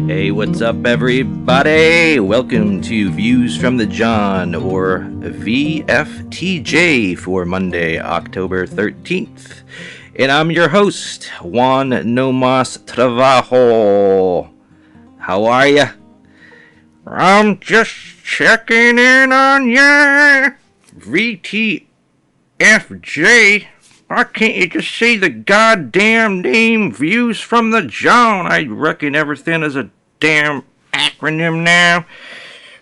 Hey, what's up, everybody? Welcome to Views from the John, or VFTJ, for Monday, October 13th. And I'm your host, Juan No Mas Trabajo. How are ya? I'm just checking in on ya. VTFJ. Why can't you just say the goddamn name Views from the John? I reckon everything is a damn acronym now.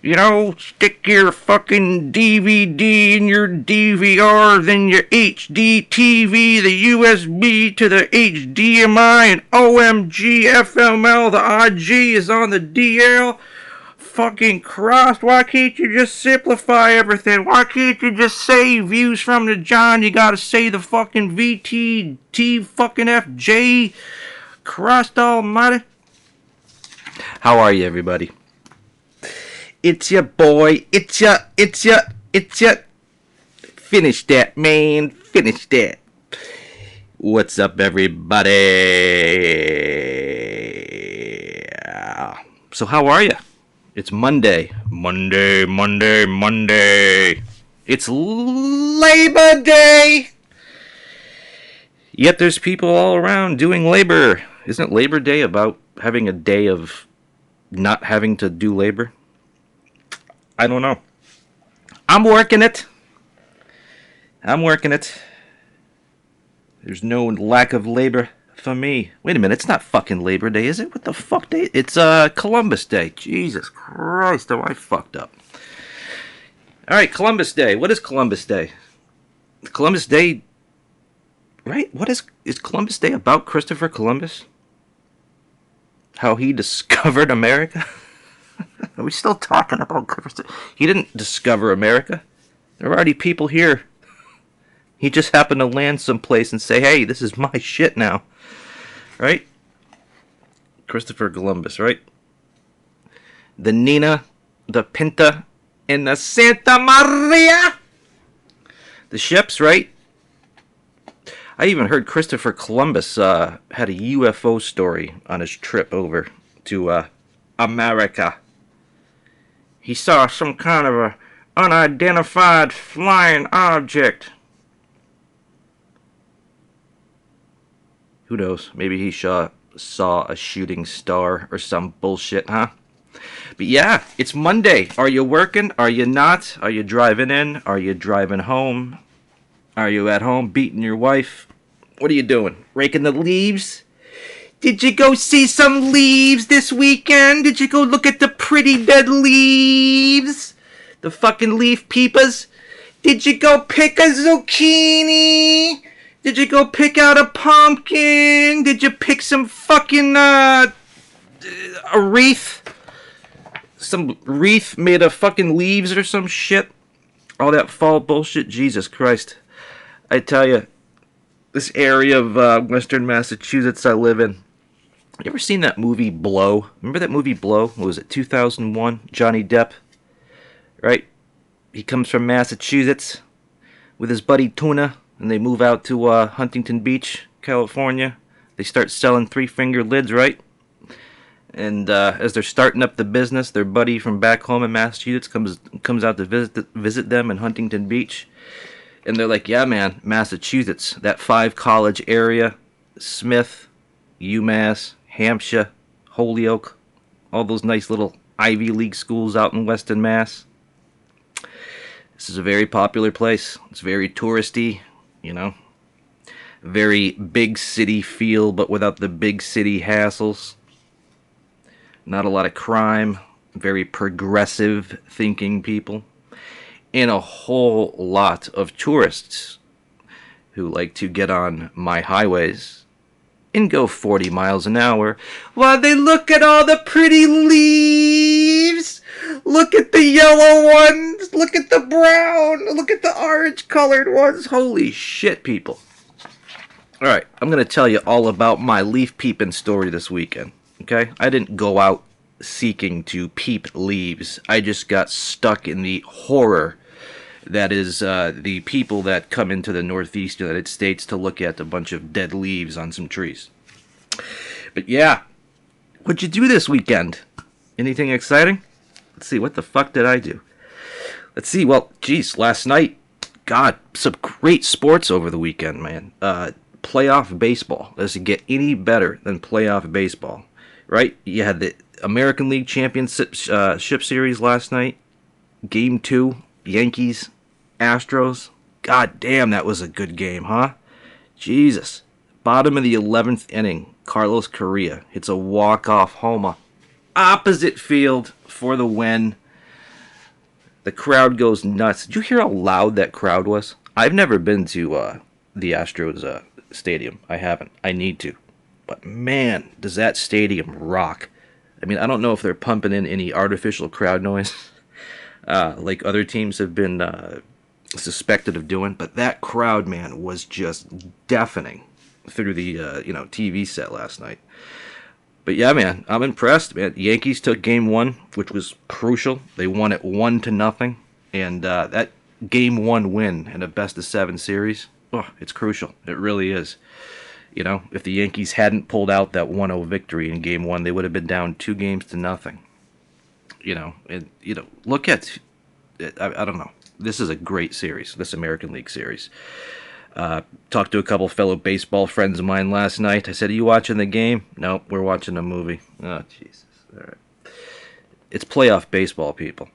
You know, stick your fucking DVD in your DVR, then your HD TV, the USB to the HDMI, and OMG FML, the IG is on the DL. Fucking Christ, why can't you just simplify everything? Why can't you just say Views from the John? You gotta say the fucking VTT fucking FJ. Christ almighty. How are you, everybody? It's your boy. It's your. Finish that, man. Finish that. What's up, everybody? So how are you? It's Monday. Monday. It's Labor Day. Yet there's people all around doing labor. Isn't Labor Day about having a day of not having to do labor? I don't know. I'm working it. There's no lack of labor for me. Wait a minute, it's not fucking Labor Day, is it? What the fuck day? It's Columbus Day. Jesus Christ, oh, I fucked up. Alright, Columbus Day. What is Columbus Day? Columbus Day, right? What is Columbus Day about? Christopher Columbus? How he discovered America? Are we still talking about Christopher? He didn't discover America. There are already people here. He just happened to land someplace and say, hey, this is my shit now. Right? Christopher Columbus, right? The Nina, the Pinta, and the Santa Maria. The ships, right? I even heard Christopher Columbus had a UFO story on his trip over to America. He saw some kind of a unidentified flying object. Who knows? Maybe he saw a shooting star or some bullshit, huh? But yeah, it's Monday. Are you working? Are you not? Are you driving in? Are you driving home? Are you at home beating your wife? What are you doing? Raking the leaves? Did you go see some leaves this weekend? Did you go look at the pretty dead leaves? The fucking leaf peepers? Did you go pick a zucchini? Did you go pick out a pumpkin? Did you pick some fucking, a wreath? Some wreath made of fucking leaves or some shit? All that fall bullshit? Jesus Christ. I tell you, this area of western Massachusetts I live in. You ever seen that movie Blow? Remember that movie Blow? What was it, 2001? Johnny Depp, right? He comes from Massachusetts with his buddy Tuna, and they move out to Huntington Beach, California. They start selling three-finger lids, right? And as they're starting up the business, their buddy from back home in Massachusetts comes out to visit them in Huntington Beach. And they're like, yeah, man, Massachusetts, that 5-college area, Smith, UMass, Hampshire, Holyoke, all those nice little Ivy League schools out in Western Mass. This is a very popular place. It's very touristy, you know. Very big city feel, but without the big city hassles. Not a lot of crime. Very progressive thinking people. And a whole lot of tourists who like to get on my highways and go 40 miles an hour while they look at all the pretty leaves. Look at the yellow ones. Look at the brown. Look at the orange colored ones. Holy shit, people. Alright, I'm going to tell you all about my leaf peeping story this weekend. Okay? I didn't go out seeking to peep leaves. I just got stuck in the horror that is the people that come into the Northeast United States to look at a bunch of dead leaves on some trees. But yeah, What'd you do this weekend? Anything exciting? Let's see, what the fuck did I do? Let's see, well, geez, last night, God, some great sports over the weekend, man. Playoff baseball. Does it get any better than playoff baseball? Right? You had the American League Championship Series last night. Game 2, Yankees, Astros. God damn, that was a good game, huh? Jesus. Bottom of the 11th inning, Carlos Correa hits a walk-off homer. Opposite field for the win. The crowd goes nuts. Did you hear how loud that crowd was? I've never been to the Astros stadium. I haven't. I need to. But man, does that stadium rock. I mean, I don't know if they're pumping in any artificial crowd noise like other teams have been suspected of doing, but that crowd, man, was just deafening through the TV set last night. But yeah, man, I'm impressed, man. The Yankees took game 1, which was crucial. They won it 1-0, and that game 1 win in a best-of-7 series, oh, it's crucial. It really is. You know, if the Yankees hadn't pulled out that 1-0 victory in game 1, they would have been down 2-0. You know, and look at, I don't know. This is a great series, this American League series. Talked to a couple fellow baseball friends of mine last night. I said, "Are you watching the game?" "Nope, we're watching a movie." Oh, Jesus. All right. It's playoff baseball, people.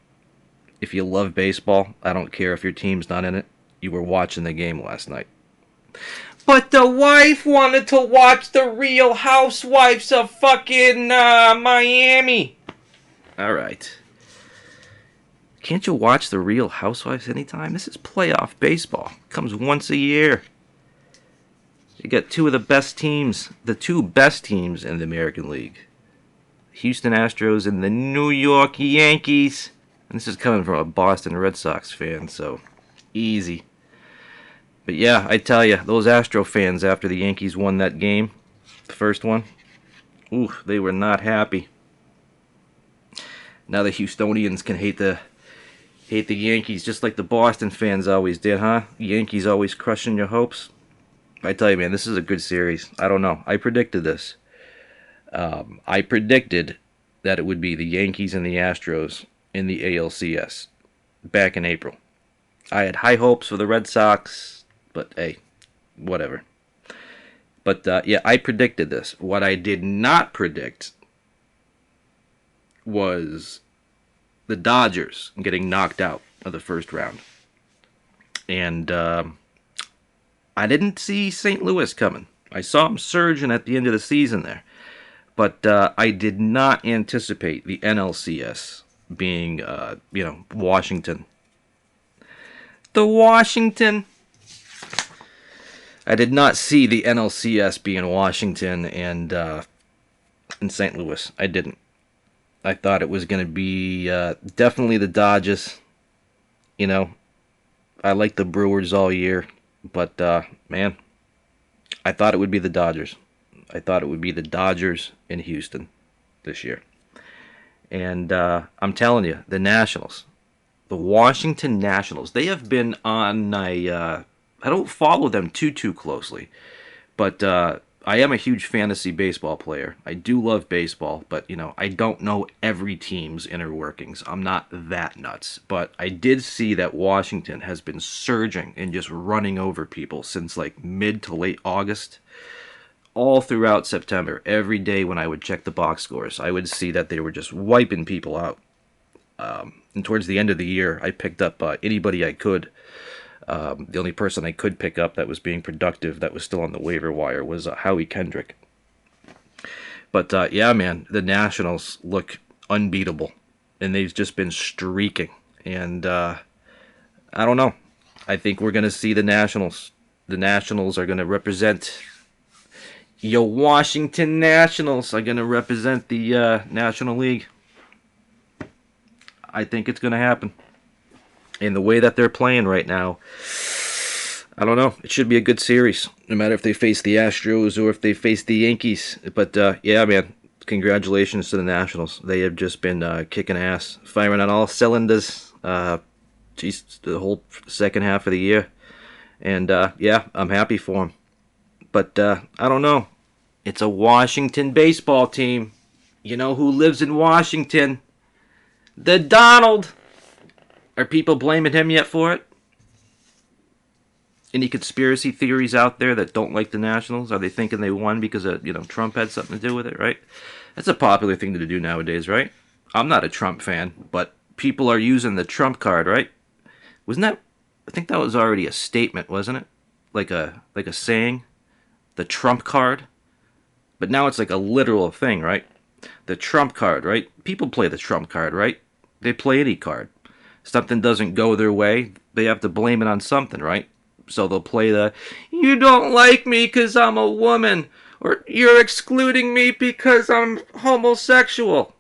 If you love baseball, I don't care if your team's not in it. You were watching the game last night. But the wife wanted to watch the Real Housewives of fucking Miami. All right. Can't you watch the Real Housewives anytime? This is playoff baseball. It comes once a year. You got two of the best teams, the two best teams in the American League. Houston Astros and the New York Yankees. And this is coming from a Boston Red Sox fan, so easy. But yeah, I tell you, those Astro fans after the Yankees won that game, the first one, ooh, they were not happy. Now the Houstonians can hate the Yankees just like the Boston fans always did, huh? Yankees always crushing your hopes. I tell you, man, this is a good series. I don't know. I predicted this. I predicted that it would be the Yankees and the Astros in the ALCS back in April. I had high hopes for the Red Sox, but hey, whatever. But yeah, I predicted this. What I did not predict was the Dodgers getting knocked out of the first round. And I didn't see St. Louis coming. I saw them surging at the end of the season there. But I did not anticipate the NLCS being, Washington. The Washington. I did not see the NLCS being Washington and St. Louis. I didn't. I thought it was going to be definitely the Dodgers. You know, I like the Brewers all year. But, man, I thought it would be the Dodgers. I thought it would be the Dodgers in Houston this year. And I'm telling you, the Nationals, the Washington Nationals, they have been on I don't follow them too closely. But I am a huge fantasy baseball player. I do love baseball, but, I don't know every team's inner workings. I'm not that nuts. But I did see that Washington has been surging and just running over people since, like, mid to late August. All throughout September, every day when I would check the box scores, I would see that they were just wiping people out. And towards the end of the year, I picked up anybody I could. The only person I could pick up that was being productive that was still on the waiver wire was Howie Kendrick. But yeah, man, the Nationals look unbeatable, and they've just been streaking. And I don't know. I think we're going to see the Nationals. The Nationals are going to represent. Your Washington Nationals are going to represent the National League. I think it's going to happen. And the way that they're playing right now, I don't know. It should be a good series, no matter if they face the Astros or if they face the Yankees. But, yeah, man, congratulations to the Nationals. They have just been kicking ass, firing on all cylinders, the whole second half of the year. And, yeah, I'm happy for them. But I don't know. It's a Washington baseball team. You know who lives in Washington? The Donald. Are people blaming him yet for it? Any conspiracy theories out there that don't like the Nationals? Are they thinking they won because Trump had something to do with it, right? That's a popular thing to do nowadays, right? I'm not a Trump fan, but people are using the Trump card, right? Wasn't that? I think that was already a statement, wasn't it? Like a saying, the Trump card. But now it's like a literal thing, right? The Trump card, right? People play the Trump card, right? They play any card. Something doesn't go their way, they have to blame it on something, right? So they'll play the, you don't like me because I'm a woman, or you're excluding me because I'm homosexual.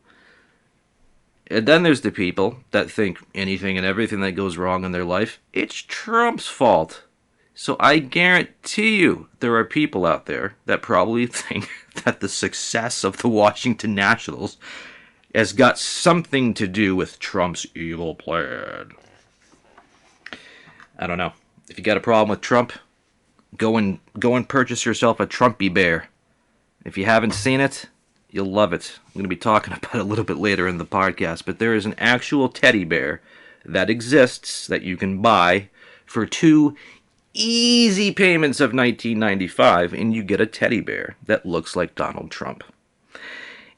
And then there's the people that think anything and everything that goes wrong in their life, it's Trump's fault. So I guarantee you there are people out there that probably think that the success of the Washington Nationals has got something to do with Trump's evil plan. I don't know. If you got a problem with Trump, go and purchase yourself a Trumpy bear. If you haven't seen it, you'll love it. I'm going to be talking about it a little bit later in the podcast, but there is an actual teddy bear that exists that you can buy for 2 easy payments of $19.95, and you get a teddy bear that looks like Donald Trump.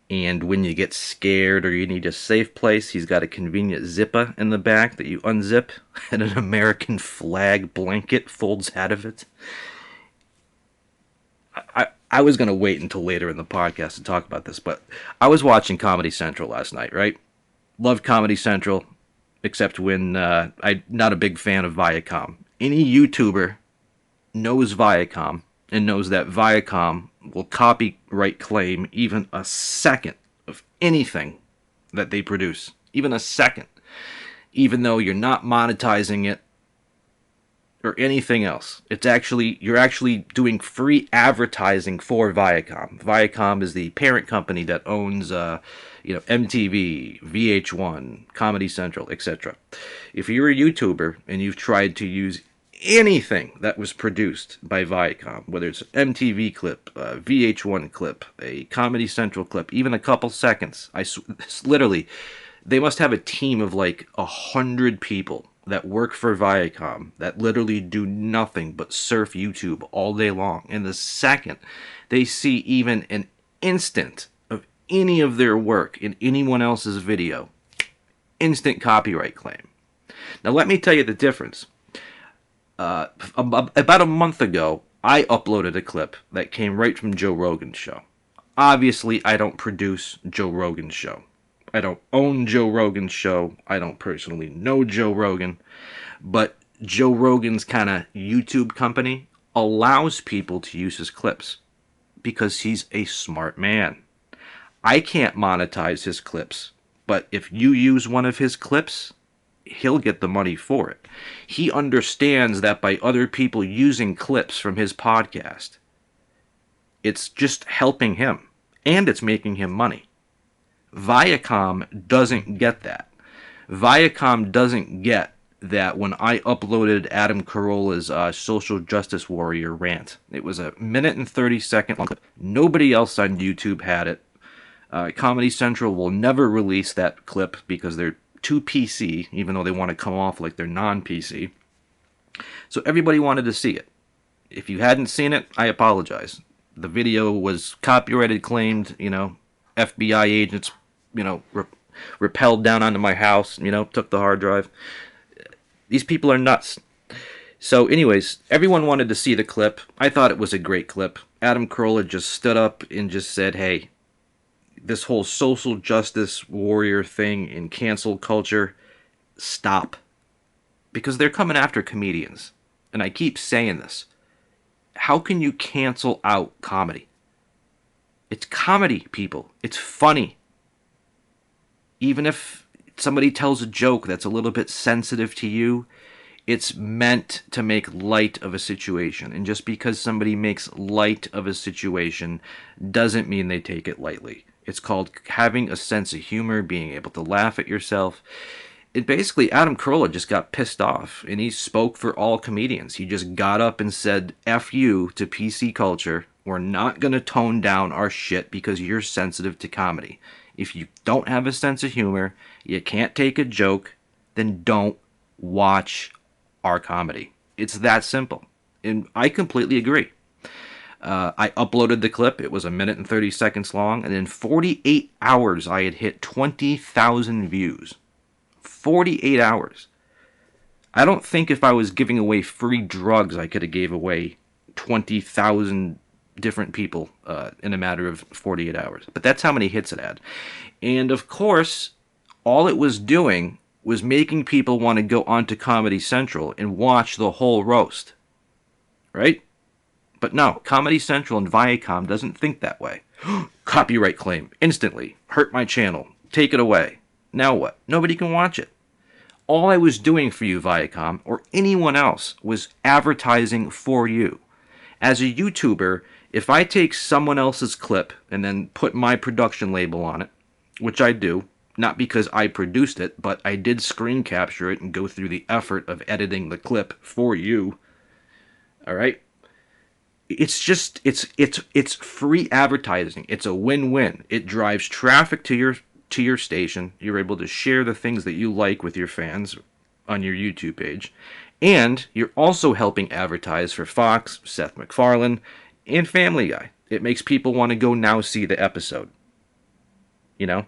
And when you get scared or you need a safe place, he's got a convenient zipper in the back that you unzip, and an American flag blanket folds out of it. I was going to wait until later in the podcast to talk about this, but I was watching Comedy Central last night, right? Loved Comedy Central, except when I'm not a big fan of Viacom. Any YouTuber knows Viacom and knows that Viacom will copyright claim even a second of anything that they produce. Even a second. Even though you're not monetizing it or anything else. You're actually doing free advertising for Viacom. Viacom is the parent company that owns MTV, VH1, Comedy Central, etc. If you're a YouTuber and you've tried to use anything that was produced by Viacom, whether it's an MTV clip, a VH1 clip, a Comedy Central clip, even a couple seconds, literally, they must have a team of like 100 people that work for Viacom that literally do nothing but surf YouTube all day long. And the second they see even an instant of any of their work in anyone else's video, instant copyright claim. Now let me tell you the difference. About a month ago, I uploaded a clip that came right from Joe Rogan's show. Obviously, I don't produce Joe Rogan's show. I don't own Joe Rogan's show. I don't personally know Joe Rogan. But Joe Rogan's kind of YouTube company allows people to use his clips because he's a smart man. I can't monetize his clips, but if you use one of his clips, he'll get the money for it. He understands that by other people using clips from his podcast, it's just helping him, and it's making him money. Viacom doesn't get that. Viacom doesn't get that when I uploaded Adam Carolla's social justice warrior rant. It was a 1:30 long clip. Nobody else on YouTube had it. Comedy Central will never release that clip because they're too PC, even though they want to come off like they're non-PC. So everybody wanted to see it. If you hadn't seen it, I apologize. The video was copyrighted, claimed, FBI agents, rappelled down onto my house, took the hard drive. These people are nuts. So anyways, everyone wanted to see the clip. I thought it was a great clip. Adam Carolla just stood up and just said, hey, this whole social justice warrior thing in cancel culture, stop. Because they're coming after comedians. And I keep saying this. How can you cancel out comedy? It's comedy, people. It's funny. Even if somebody tells a joke that's a little bit sensitive to you, it's meant to make light of a situation. And just because somebody makes light of a situation doesn't mean they take it lightly. It's called having a sense of humor, being able to laugh at yourself. It basically, Adam Carolla just got pissed off, and he spoke for all comedians. He just got up and said, F you to PC culture We're not going to tone down our shit because you're sensitive to comedy. If you don't have a sense of humor, you can't take a joke, then don't watch our comedy. It's that simple. And I completely agree. I uploaded the clip. It was 1 minute and 30 seconds long. And in 48 hours, I had hit 20,000 views. 48 hours. I don't think if I was giving away free drugs, I could have gave away 20,000 different people in a matter of 48 hours. But that's how many hits it had. And of course, all it was doing was making people want to go onto Comedy Central and watch the whole roast. Right? But no, Comedy Central and Viacom doesn't think that way. Copyright claim. Instantly. Hurt my channel. Take it away. Now what? Nobody can watch it. All I was doing for you, Viacom, or anyone else, was advertising for you. As a YouTuber, if I take someone else's clip and then put my production label on it, which I do, not because I produced it, but I did screen capture it and go through the effort of editing the clip for you, alright? It's just, it's free advertising. It's a win-win. It drives traffic to your station. You're able to share the things that you like with your fans on your YouTube page. And you're also helping advertise for Fox, Seth MacFarlane, and Family Guy. It makes people want to go now see the episode. You know?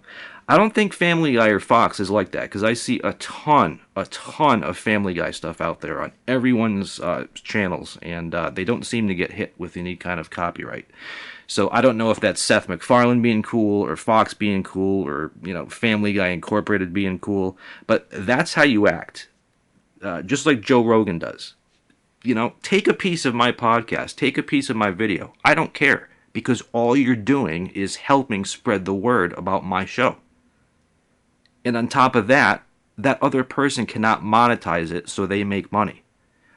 I don't think Family Guy or Fox is like that, because I see a ton of Family Guy stuff out there on everyone's channels, and they don't seem to get hit with any kind of copyright. So I don't know if that's Seth MacFarlane being cool, or Fox being cool, or, you know, Family Guy Incorporated being cool, but that's how you act. Just like Joe Rogan does. You know, take a piece of my podcast, take a piece of my video. I don't care, because all you're doing is helping spread the word about my show. And on top of that, that other person cannot monetize it so they make money.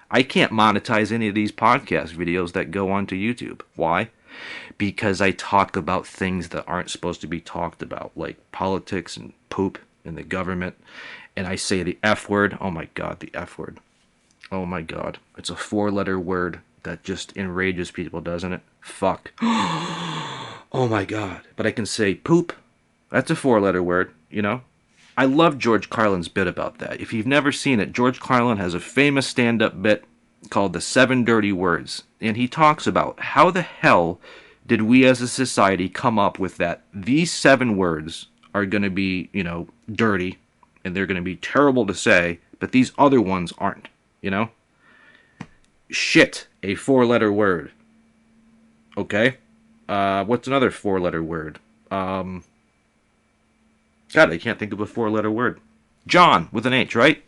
I can't monetize any of these podcast videos that go onto YouTube. Why? Because I talk about things that aren't supposed to be talked about, like politics and poop and the government. And I say the F word. Oh my God, the F word. Oh my God. It's a 4-letter word that just enrages people, doesn't it? Fuck. Oh my God. But I can say poop. That's a 4-letter word, you know? I love George Carlin's bit about that. If you've never seen it, George Carlin has a famous stand-up bit called The 7 Dirty Words. And he talks about how the hell did we as a society come up with that these 7 words are going to be, you know, dirty, and they're going to be terrible to say, but these other ones aren't, you know? Shit, a 4-letter word. Okay? What's another 4-letter word? God, I can't think of a 4-letter word. John, with an H, right?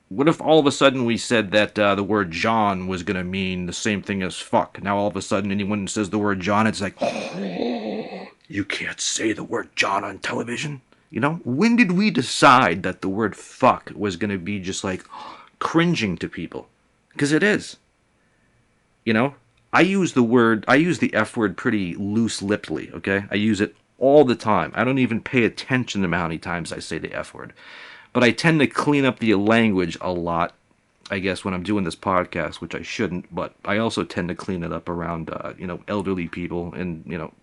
What if all of a sudden we said that the word John was going to mean the same thing as fuck? Now all of a sudden anyone says the word John, it's like, oh, you can't say the word John on television? You know? When did we decide that the word fuck was going to be just like cringing to people? Because it is. You know? I use the F word pretty loose-lippedly, okay? I use it all the time. I don't even pay attention to how many times I say the F word. But I tend to clean up the language a lot, I guess, when I'm doing this podcast, which I shouldn't, but I also tend to clean it up around, you know, elderly people and, you know,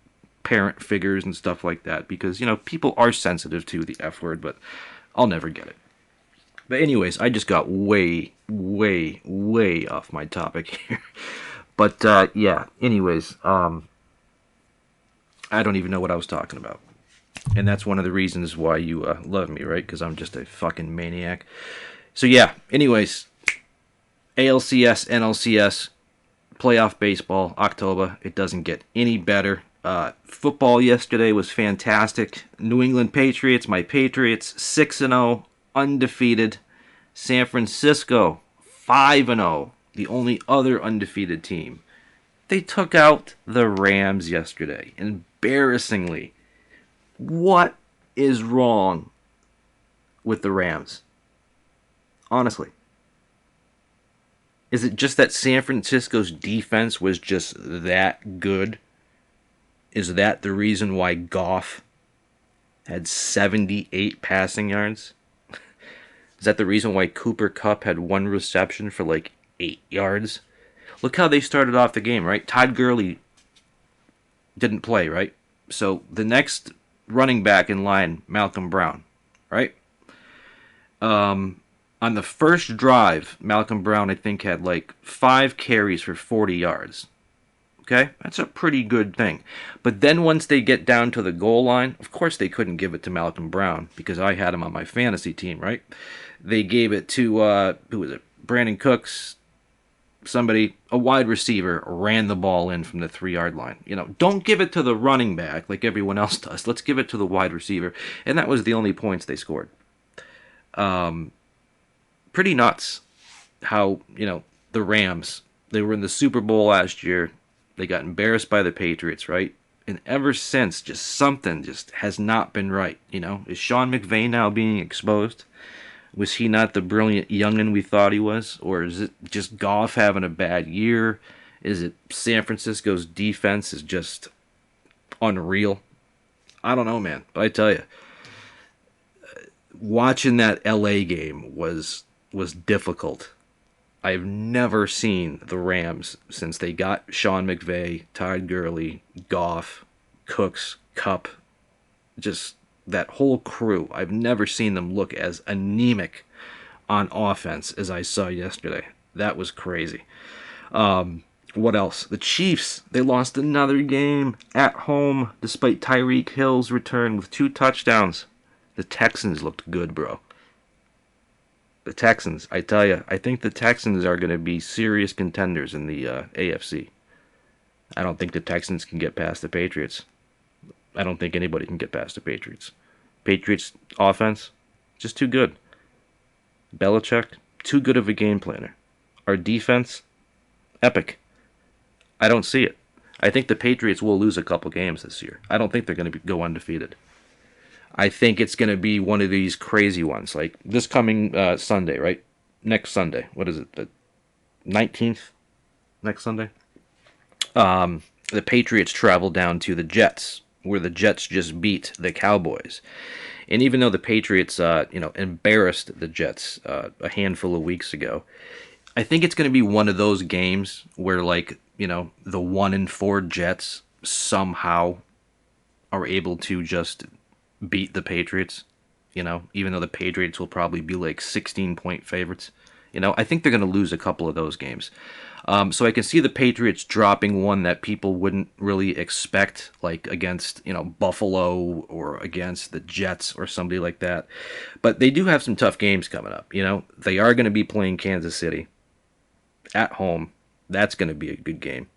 parent figures and stuff like that, because, you know, people are sensitive to the F word, but I'll never get it. But anyways, I just got way off my topic here. But, yeah, anyways, I don't even know what I was talking about. And that's one of the reasons why you love me, right? Because I'm just a fucking maniac. So yeah, anyways, ALCS, NLCS, playoff baseball, October. It doesn't get any better. Football yesterday was fantastic. New England Patriots, my Patriots, 6-0, undefeated. San Francisco, 5-0, the only other undefeated team. They took out the Rams yesterday, embarrassingly. What is wrong with the Rams? Honestly. Is it just that San Francisco's defense was just that good? Is that the reason why Goff had 78 passing yards? Is that the reason why Cooper Kupp had 1 reception for like 8 yards? Look how they started off the game, right? Todd Gurley didn't play, right? So the next running back in line, Malcolm Brown, right? On the first drive, Malcolm Brown, I think, had like 5 carries for 40 yards. Okay? That's a pretty good thing. But then once they get down to the goal line, of course they couldn't give it to Malcolm Brown because I had him on my fantasy team, right? They gave it to, who was it? Brandon Cooks, somebody, a wide receiver, ran the ball in from the 3 yard line. Don't give it to the running back like everyone else does. Let's give it to the wide receiver. And that was the only points they scored. Pretty nuts how, the Rams, they were in the Super Bowl last year. They got embarrassed by the Patriots, right? And ever since, just something just has not been right. Is Sean McVay now being exposed? Was he not the brilliant youngin we thought he was? Or is it just Goff having a bad year? Is it San Francisco's defense is just unreal? I don't know, man. But I tell you, watching that LA game was difficult. I've never seen the Rams since they got Sean McVay, Todd Gurley, Goff, Cooks, Kupp, just that whole crew. I've never seen them look as anemic on offense as I saw yesterday. That was crazy. What else? The Chiefs, they lost another game at home despite Tyreek Hill's return with 2 touchdowns. The Texans looked good, bro. The Texans, I tell you, I think the Texans are going to be serious contenders in the AFC. I don't think the Texans can get past the Patriots. I don't think anybody can get past the Patriots. Patriots offense, just too good. Belichick, too good of a game planner. Our defense, epic. I don't see it. I think the Patriots will lose a couple games this year. I don't think they're going to go undefeated. I think it's going to be one of these crazy ones, like this coming Sunday, right? Next Sunday. What is it? The 19th? Next Sunday? The Patriots travel down to the Jets, where the Jets just beat the Cowboys. And even though the Patriots, embarrassed the Jets a handful of weeks ago, I think it's going to be one of those games where, like, the 1-4 Jets somehow are able to just beat the Patriots, even though the Patriots will probably be like 16-point favorites. I think they're going to lose a couple of those games. So I can see the Patriots dropping one that people wouldn't really expect, like against, Buffalo or against the Jets or somebody like that. But they do have some tough games coming up. They are going to be playing Kansas City at home. That's going to be a good game.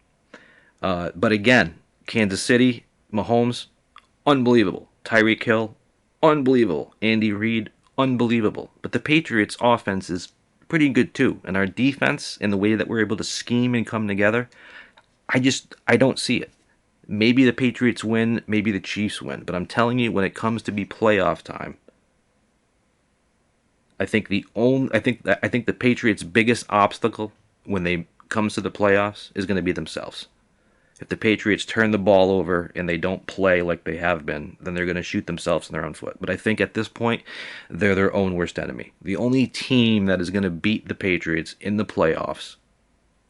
But again, Kansas City, Mahomes, unbelievable. Tyreek Hill, unbelievable. Andy Reid, unbelievable. But the Patriots' offense is pretty good too. And our defense and the way that we're able to scheme and come together, I don't see it. Maybe the Patriots win, maybe the Chiefs win. But I'm telling you, when it comes to be playoff time, I think the Patriots' biggest obstacle when they comes to the playoffs is going to be themselves. If the Patriots turn the ball over and they don't play like they have been, then they're going to shoot themselves in their own foot. But I think at this point, they're their own worst enemy. The only team that is going to beat the Patriots in the playoffs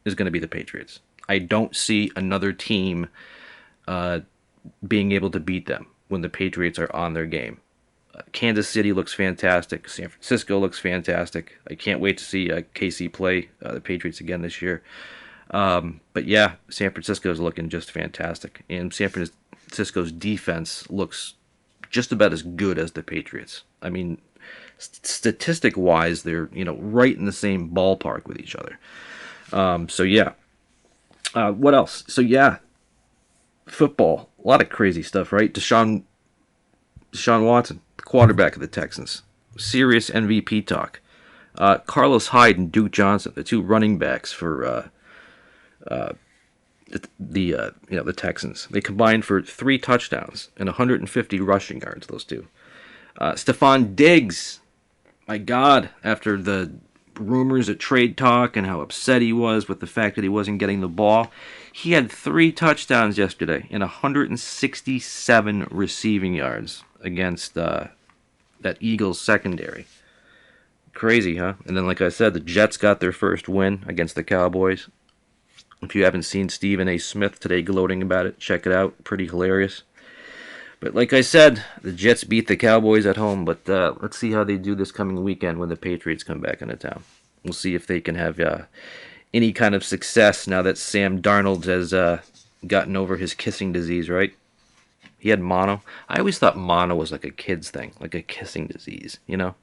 is going to be the Patriots. I don't see another team being able to beat them when the Patriots are on their game. Kansas City looks fantastic. San Francisco looks fantastic. I can't wait to see KC play the Patriots again this year. But yeah, San Francisco is looking just fantastic. And San Francisco's defense looks just about as good as the Patriots. I mean, statistic-wise, they're, right in the same ballpark with each other. So yeah. What else? So yeah, football. A lot of crazy stuff, right? Deshaun Watson, the quarterback of the Texans. Serious MVP talk. Carlos Hyde and Duke Johnson, the 2 running backs for the Texans. They combined for 3 touchdowns and 150 rushing yards, those 2. Stephon Diggs, my God, after the rumors of trade talk and how upset he was with the fact that he wasn't getting the ball, he had 3 touchdowns yesterday and 167 receiving yards against that Eagles secondary. Crazy, huh? And then, like I said, the Jets got their first win against the Cowboys. If you haven't seen Stephen A. Smith today gloating about it, check it out. Pretty hilarious. But like I said, the Jets beat the Cowboys at home. But let's see how they do this coming weekend when the Patriots come back into town. We'll see if they can have any kind of success now that Sam Darnold has gotten over his kissing disease, right? He had mono. I always thought mono was like a kid's thing, like a kissing disease, you know?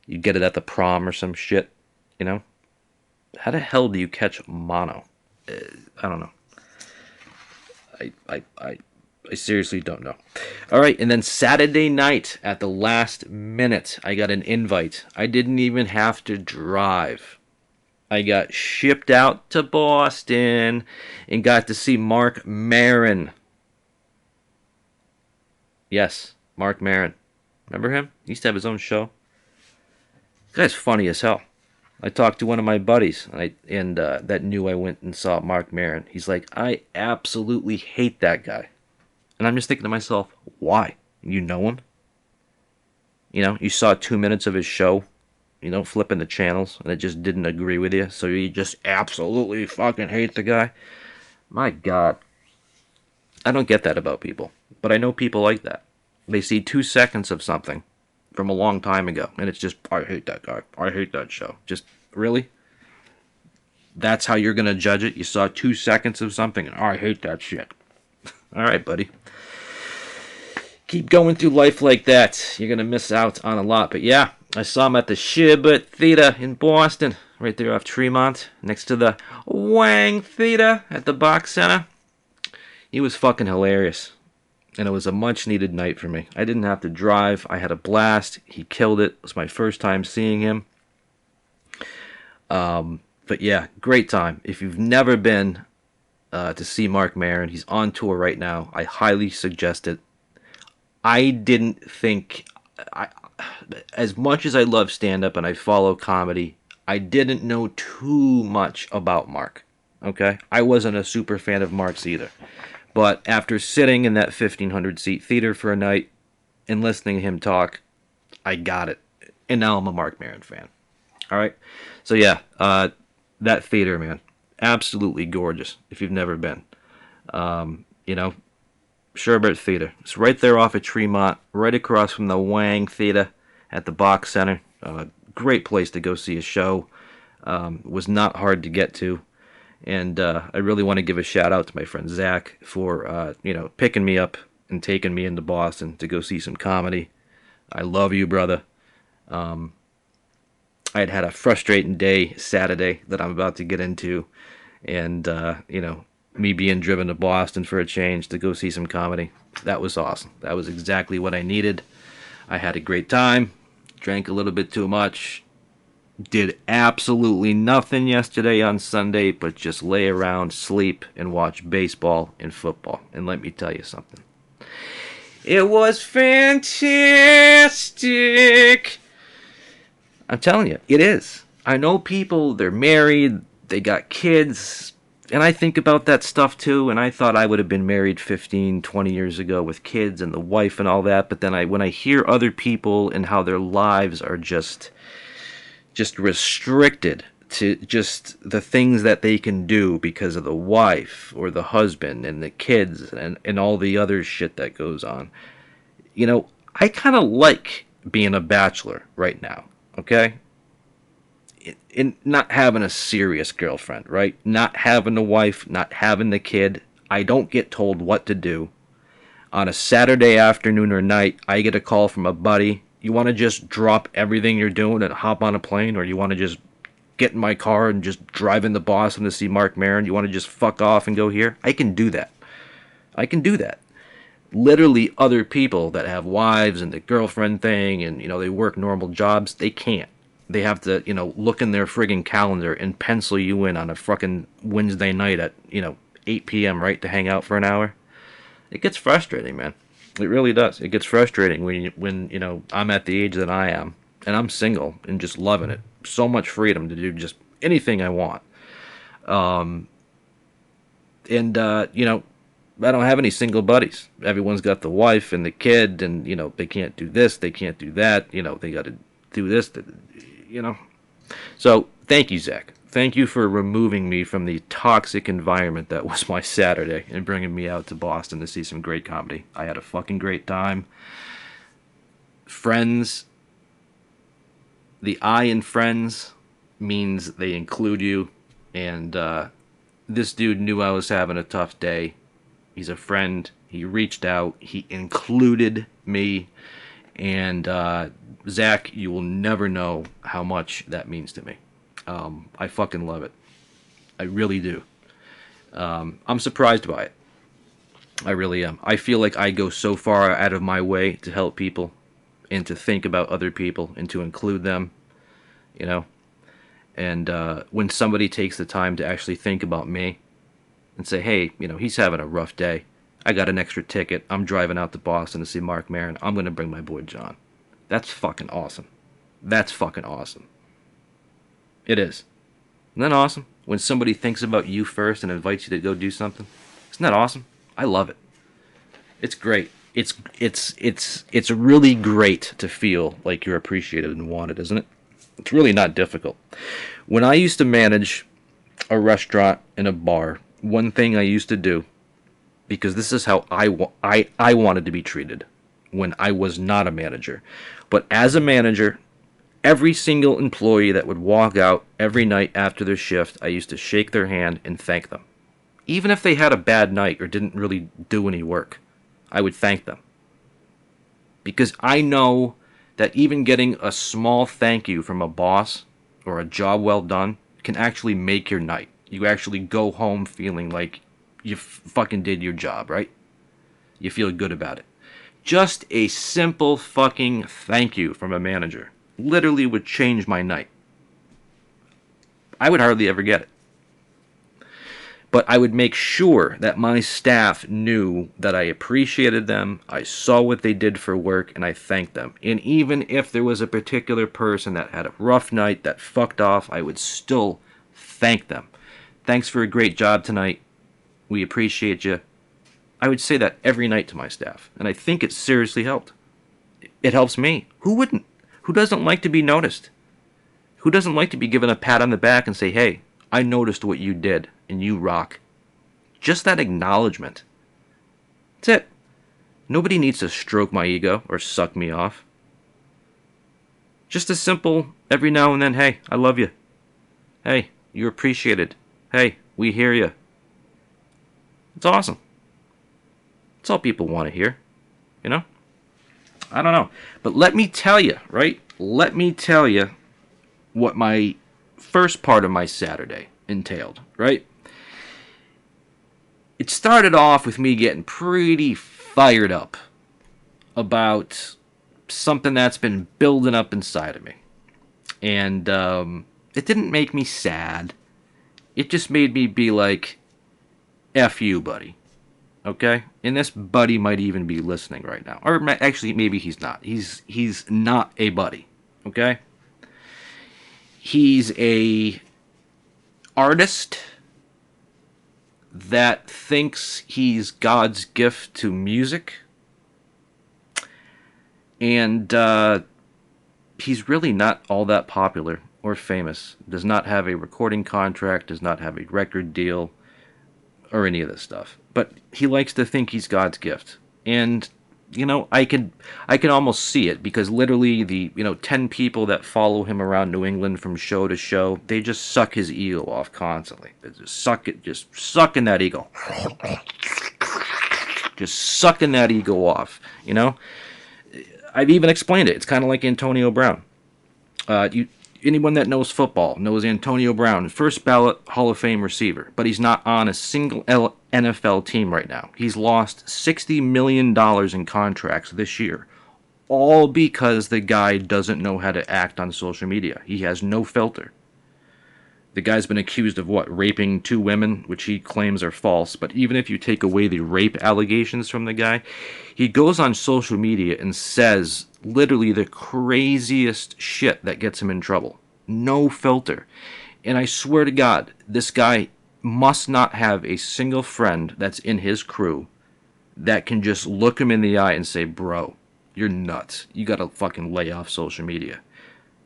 You get it at the prom or some shit, you know? How the hell do you catch mono? I don't know. I seriously don't know. All right, and then Saturday night at the last minute, I got an invite. I didn't even have to drive. I got shipped out to Boston and got to see Marc Maron. Yes, Marc Maron. Remember him? He used to have his own show. This guy's funny as hell. I talked to one of my buddies, and that knew I went and saw Marc Maron. He's like, I absolutely hate that guy. And I'm just thinking to myself, why? You know him? You know, you saw 2 minutes of his show, you know, flipping the channels, and it just didn't agree with you, so you just absolutely fucking hate the guy? My God. I don't get that about people, but I know people like that. They see 2 seconds of something from a long time ago, and it's just, I hate that guy. I hate that show. Just, really? That's how you're going to judge it? You saw 2 seconds of something, and I hate that shit. All right, buddy. Keep going through life like that. You're going to miss out on a lot. But yeah, I saw him at the Shibboleth Theater in Boston, right there off Tremont, next to the Wang Theater at the Box Center. He was fucking hilarious. And it was a much-needed night for me. I didn't have to drive. I had a blast. He killed it. It was my first time seeing him. But yeah, great time. If you've never been to see Marc Maron, he's on tour right now. I highly suggest it. I didn't think... as much as I love stand-up and I follow comedy, I didn't know too much about Marc. Okay? I wasn't a super fan of Marc's either. But after sitting in that 1,500-seat theater for a night and listening to him talk, I got it. And now I'm a Marc Maron fan. All right? So yeah, that theater, man, absolutely gorgeous if you've never been. You know, Sherbert Theater. It's right there off of Tremont, right across from the Wang Theater at the Box Center. Great place to go see a show. Was not hard to get to. And I really want to give a shout out to my friend Zach for, you know, picking me up and taking me into Boston to go see some comedy. I love you, brother. I had a frustrating day Saturday that I'm about to get into. And, you know, me being driven to Boston for a change to go see some comedy. That was awesome. That was exactly what I needed. I had a great time. Drank a little bit too much. Did absolutely nothing yesterday on Sunday but just lay around, sleep, and watch baseball and football. And let me tell you something. It was fantastic. I'm telling you, it is. I know people, they're married, they got kids, and I think about that stuff too, and I thought I would have been married 15, 20 years ago with kids and the wife and all that, but then when I hear other people and how their lives are just restricted to just the things that they can do because of the wife or the husband and the kids and all the other shit that goes on. You know, I kind of like being a bachelor right now, okay? In not having a serious girlfriend, right? Not having a wife, not having the kid. I don't get told what to do. On a Saturday afternoon or night, I get a call from a buddy. You want to just drop everything you're doing and hop on a plane, or you want to just get in my car and just drive into Boston to see Marc Maron? You want to just fuck off and go here? I can do that. I can do that. Literally, other people that have wives and the girlfriend thing and, you know, they work normal jobs, they can't. They have to, you know, look in their friggin' calendar and pencil you in on a fucking Wednesday night at, you know, 8 p.m., right, to hang out for an hour. It gets frustrating, man. It really does. It gets frustrating when you know, I'm at the age that I am, and I'm single and just loving it. So much freedom to do just anything I want. You know, I don't have any single buddies. Everyone's got the wife and the kid, and, you know, they can't do this, they can't do that. You know, they got to do this, you know. So, thank you, Zach, Thank you for removing me from the toxic environment that was my Saturday and bringing me out to Boston to see some great comedy. I had a fucking great time. Friends, the I in friends means they include you. And this dude knew I was having a tough day. He's a friend. He reached out. He included me. And Zach, you will never know how much that means to me. I fucking love it. I really do. I'm surprised by it. I really am. I feel like I go so far out of my way to help people and to think about other people and to include them, you know. And when somebody takes the time to actually think about me and say, hey, you know, he's having a rough day. I got an extra ticket. I'm driving out to Boston to see Mark Maron. I'm going to bring my boy John. That's fucking awesome. That's fucking awesome. It is. Isn't that awesome? When somebody thinks about you first and invites you to go do something. Isn't that awesome? I love it. It's great. It's really great to feel like you're appreciated and wanted, isn't it? It's really not difficult. When I used to manage a restaurant and a bar, one thing I used to do, because this is how I wanted to be treated when I was not a manager. But as a manager, every single employee that would walk out every night after their shift, I used to shake their hand and thank them. Even if they had a bad night or didn't really do any work, I would thank them. Because I know that even getting a small thank you from a boss or a job well done can actually make your night. You actually go home feeling like you fucking did your job, right? You feel good about it. Just a simple fucking thank you from a manager literally would change my night. I would hardly ever get it. But I would make sure that my staff knew that I appreciated them, I saw what they did for work, and I thanked them. And even if there was a particular person that had a rough night, that fucked off, I would still thank them. Thanks for a great job tonight. We appreciate you. I would say that every night to my staff, and I think it seriously helped. It helps me. Who wouldn't? Who doesn't like to be noticed? Who doesn't like to be given a pat on the back and say, hey, I noticed what you did, and you rock. Just that acknowledgement. That's it. Nobody needs to stroke my ego or suck me off. Just a simple, every now and then, hey, I love you. Hey, you're appreciated. Hey, we hear you. It's awesome. It's all people want to hear, you know? I don't know. But let me tell you, right? Let me tell you what my first part of my Saturday entailed, right? It started off with me getting pretty fired up about something that's been building up inside of me. And it didn't make me sad. It just made me be like, F you, buddy. Okay? And this buddy might even be listening right now. Or actually, maybe he's not. He's not a buddy. Okay? He's a artist that thinks he's God's gift to music. And he's really not all that popular or famous. Does not have a recording contract, does not have a record deal, or any of this stuff. But he likes to think he's God's gift. And, you know, I can almost see it, because literally the, 10 people that follow him around New England from show to show, they just suck his ego off constantly. They just sucking that ego. Just sucking that ego off, you know? I've even explained it. It's kind of like Antonio Brown. Anyone that knows football knows Antonio Brown, first ballot Hall of Fame receiver, but he's not on a single NFL team right now. He's lost $60 million in contracts this year, all because the guy doesn't know how to act on social media. He has no filter. The guy's been accused of raping 2 women, which he claims are false. But even if you take away the rape allegations from the guy, he goes on social media and says literally the craziest shit that gets him in trouble. No filter. And I swear to God, this guy must not have a single friend that's in his crew that can just look him in the eye and say, bro, you're nuts. You gotta fucking lay off social media.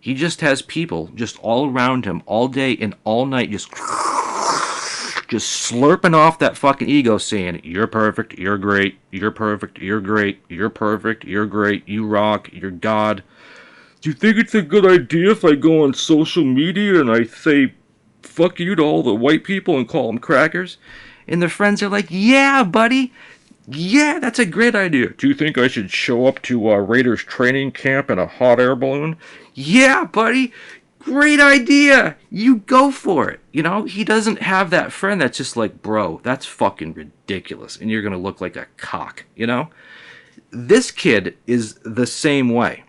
He just has people just all around him all day and all night just slurping off that fucking ego saying, you're perfect, you're great, you're perfect, you're great, you're perfect, you're great, you rock, you're God. Do you think it's a good idea if I go on social media and I say fuck you to all the white people and call them crackers? And their friends are like, yeah, buddy. Yeah, that's a great idea. Do you think I should show up to Raiders training camp in a hot air balloon? Yeah, buddy. Great idea. You go for it. You know, he doesn't have that friend that's just like, bro, that's fucking ridiculous. And you're going to look like a cock, you know? This kid is the same way.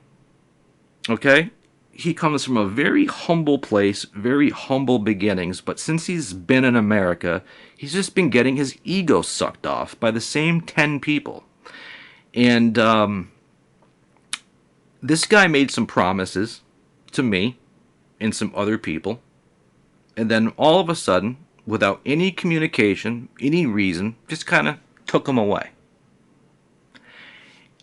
Okay? He comes from a very humble place, very humble beginnings, but since he's been in America, he's just been getting his ego sucked off by the same 10 people. And this guy made some promises to me and some other people, and then all of a sudden, without any communication, any reason, just kind of took them away.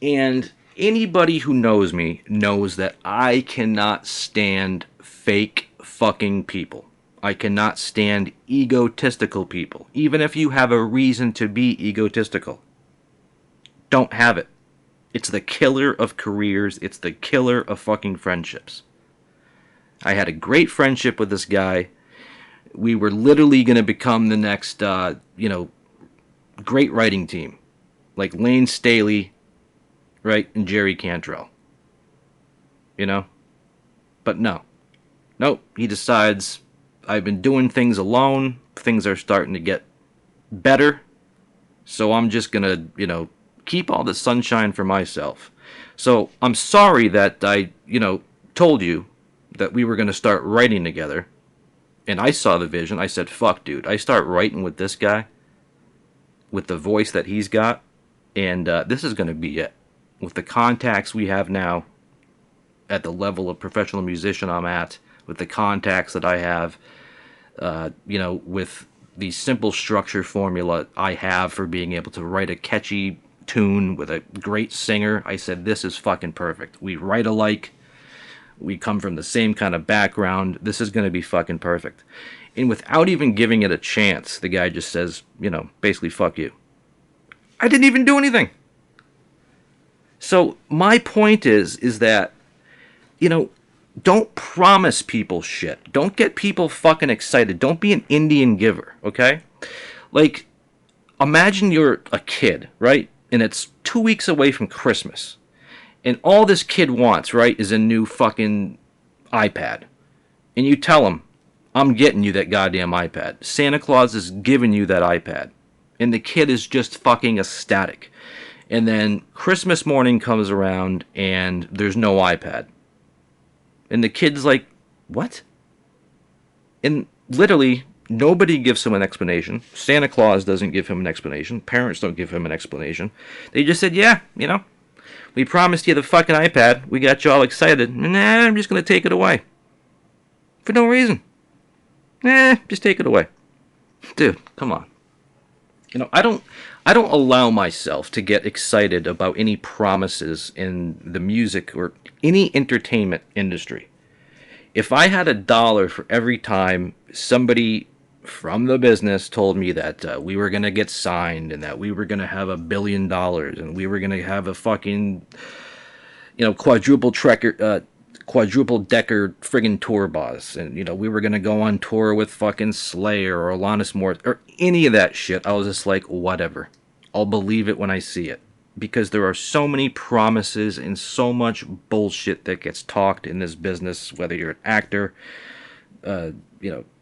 And anybody who knows me knows that I cannot stand fake fucking people. I cannot stand egotistical people, even if you have a reason to be egotistical. Don't have it. It's the killer of careers. It's the killer of fucking friendships. I had a great friendship with this guy. We were literally going to become the next, great writing team. Like Lane Staley, right, and Jerry Cantrell. You know? But no. Nope. He decides, I've been doing things alone. Things are starting to get better. So I'm just going to, keep all the sunshine for myself. So I'm sorry that I, told you that we were going to start writing together. And I saw the vision. I said, fuck, dude. I start writing with this guy, with the voice that he's got. And this is going to be it. With the contacts we have now, at the level of professional musician I'm at, with the contacts that I have, with the simple structure formula I have for being able to write a catchy tune with a great singer, I said, this is fucking perfect. We write alike. We come from the same kind of background. This is going to be fucking perfect. And without even giving it a chance, the guy just says, basically, fuck you. I didn't even do anything. So my point is that, don't promise people shit. Don't get people fucking excited. Don't be an Indian giver, okay? Like, imagine you're a kid, right? And it's 2 weeks away from Christmas. And all this kid wants, right, is a new fucking iPad. And you tell him, I'm getting you that goddamn iPad. Santa Claus is giving you that iPad. And the kid is just fucking ecstatic. And then Christmas morning comes around and there's no iPad. And the kid's like, what? And literally, nobody gives him an explanation. Santa Claus doesn't give him an explanation. Parents don't give him an explanation. They just said, yeah, we promised you the fucking iPad. We got you all excited. Nah, I'm just going to take it away. For no reason. Just take it away. Dude, come on. I don't allow myself to get excited about any promises in the music or any entertainment industry. If I had $1 for every time somebody from the business told me that we were going to get signed and that we were going to have $1 billion and we were going to have a fucking, quadruple decker friggin' tour bus, and we were gonna go on tour with fucking Slayer or Alanis Morissette or any of that shit, I was just like, whatever, I'll believe it when I see it, because there are so many promises and so much bullshit that gets talked in this business, whether you're an actor,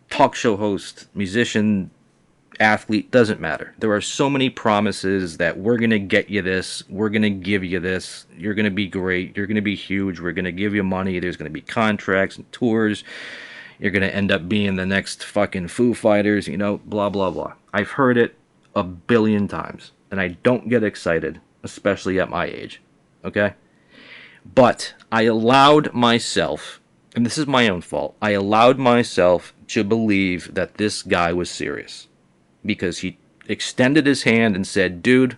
talk show host, musician, athlete, doesn't matter. There are so many promises that we're going to get you this, we're going to give you this, you're going to be great, you're going to be huge, we're going to give you money, there's going to be contracts and tours, you're going to end up being the next fucking Foo Fighters, blah, blah, blah. I've heard it 1 billion times, and I don't get excited, especially at my age, okay? But I allowed myself, and this is my own fault, I allowed myself to believe that this guy was serious. Because he extended his hand and said, dude,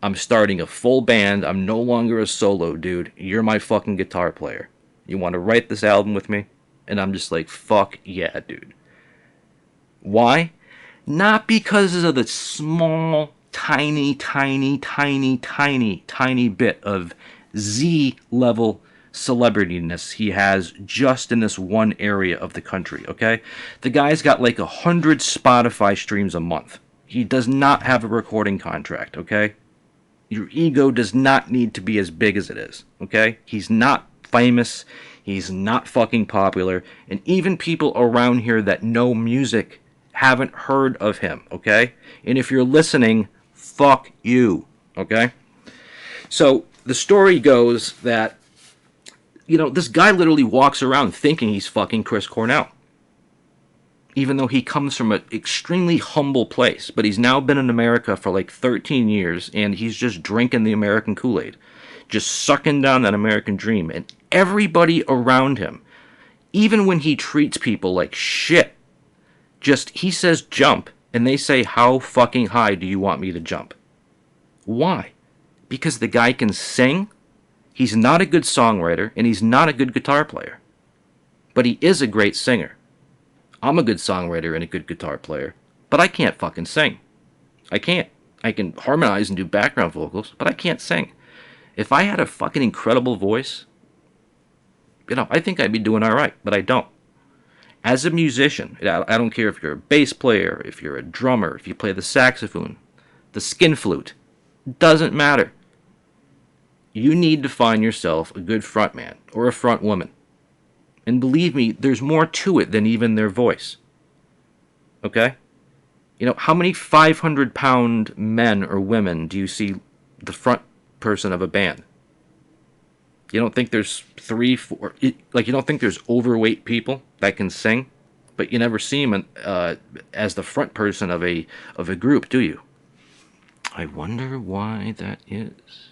I'm starting a full band. I'm no longer a solo dude. You're my fucking guitar player. You want to write this album with me? And I'm just like, fuck yeah, dude. Why? Not because of the small, tiny bit of Z level celebrityness he has just in this one area of the country, okay? The guy's got like 100 Spotify streams a month. He does not have a recording contract, okay? Your ego does not need to be as big as it is, okay? He's not famous. He's not fucking popular. And even people around here that know music haven't heard of him, okay? And if you're listening, fuck you, okay? So the story goes that, this guy literally walks around thinking he's fucking Chris Cornell. Even though he comes from an extremely humble place. But he's now been in America for like 13 years, and he's just drinking the American Kool-Aid. Just sucking down that American dream. And everybody around him, even when he treats people like shit, he says jump, and they say, how fucking high do you want me to jump? Why? Because the guy can sing, he's not a good songwriter, and he's not a good guitar player. But he is a great singer. I'm a good songwriter and a good guitar player, but I can't fucking sing. I can't. I can harmonize and do background vocals, but I can't sing. If I had a fucking incredible voice, I think I'd be doing alright, but I don't. As a musician, I don't care if you're a bass player, if you're a drummer, if you play the saxophone, the skin flute, doesn't matter. You need to find yourself a good frontman or a front woman. And believe me, there's more to it than even their voice. Okay? How many 500-pound men or women do you see the front person of a band? You don't think there's 3, 4... you don't think there's overweight people that can sing? But you never see them as the front person of a group, do you? I wonder why that is.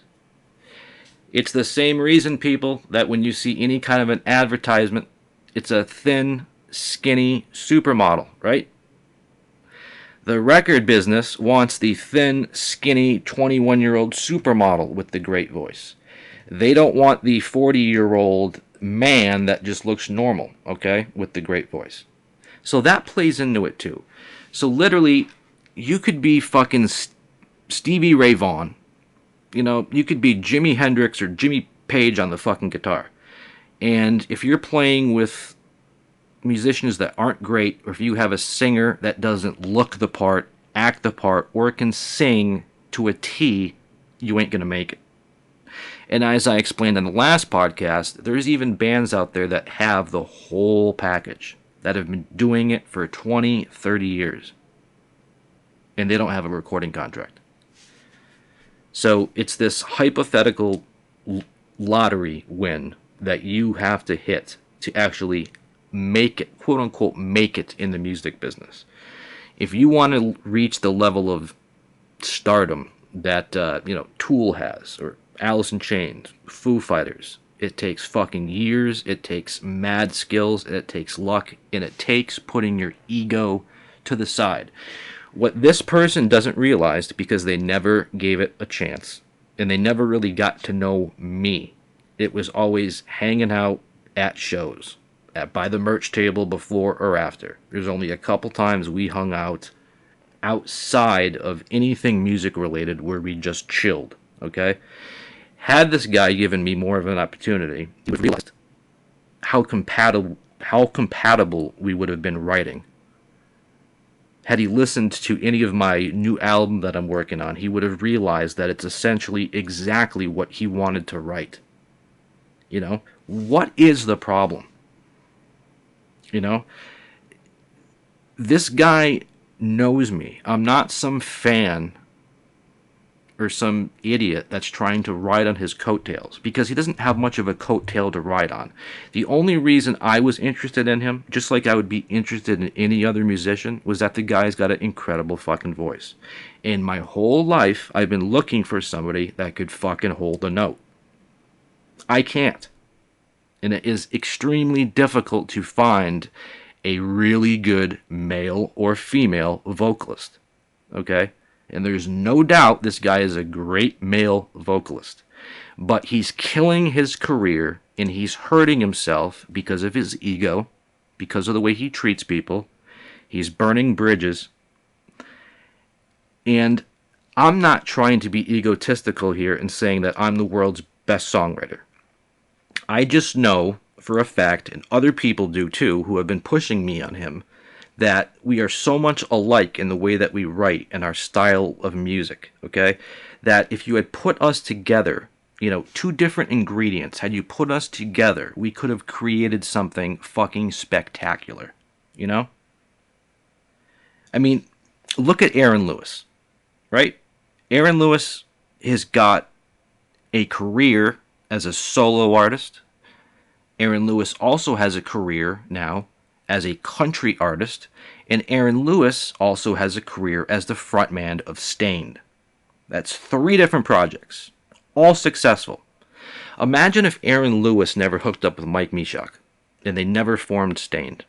It's the same reason, people, that when you see any kind of an advertisement, it's a thin, skinny supermodel, right? The record business wants the thin, skinny, 21-year-old supermodel with the great voice. They don't want the 40-year-old man that just looks normal, okay, with the great voice. So that plays into it, too. So literally, you could be fucking Stevie Ray Vaughan. You could be Jimi Hendrix or Jimmy Page on the fucking guitar. And if you're playing with musicians that aren't great, or if you have a singer that doesn't look the part, act the part, or can sing to a T, you ain't gonna make it. And as I explained in the last podcast, there's even bands out there that have the whole package, that have been doing it for 20, 30 years. And they don't have a recording contract. So it's this hypothetical lottery win that you have to hit to actually make it, quote unquote, make it in the music business. If you want to reach the level of stardom that, Tool has, or Alice in Chains, Foo Fighters, it takes fucking years, it takes mad skills, and it takes luck, and it takes putting your ego to the side. What this person doesn't realize, because they never gave it a chance, and they never really got to know me, it was always hanging out at shows, by the merch table before or after. There's only a couple times we hung out outside of anything music related where we just chilled, okay? Had this guy given me more of an opportunity, he would have realized how compatible we would have been writing. Had he listened to any of my new album that I'm working on, he would have realized that it's essentially exactly what he wanted to write. What is the problem? This guy knows me. I'm not some fan or some idiot that's trying to ride on his coattails, because he doesn't have much of a coattail to ride on. The only reason I was interested in him, just like I would be interested in any other musician, was that the guy's got an incredible fucking voice. In my whole life, I've been looking for somebody that could fucking hold a note. I can't. And it is extremely difficult to find a really good male or female vocalist. Okay? And there's no doubt this guy is a great male vocalist. But he's killing his career and he's hurting himself because of his ego, because of the way he treats people. He's burning bridges. And I'm not trying to be egotistical here and saying that I'm the world's best songwriter. I just know for a fact, and other people do too, who have been pushing me on him, that we are so much alike in the way that we write and our style of music, okay? That if you had put us together, two different ingredients, had you put us together, we could have created something fucking spectacular, I mean, look at Aaron Lewis, right? Aaron Lewis has got a career as a solo artist. Aaron Lewis also has a career now as a country artist, and Aaron Lewis also has a career as the frontman of Staind. That's 3 different projects, all successful. Imagine if Aaron Lewis never hooked up with Mike Meshach, and they never formed Staind.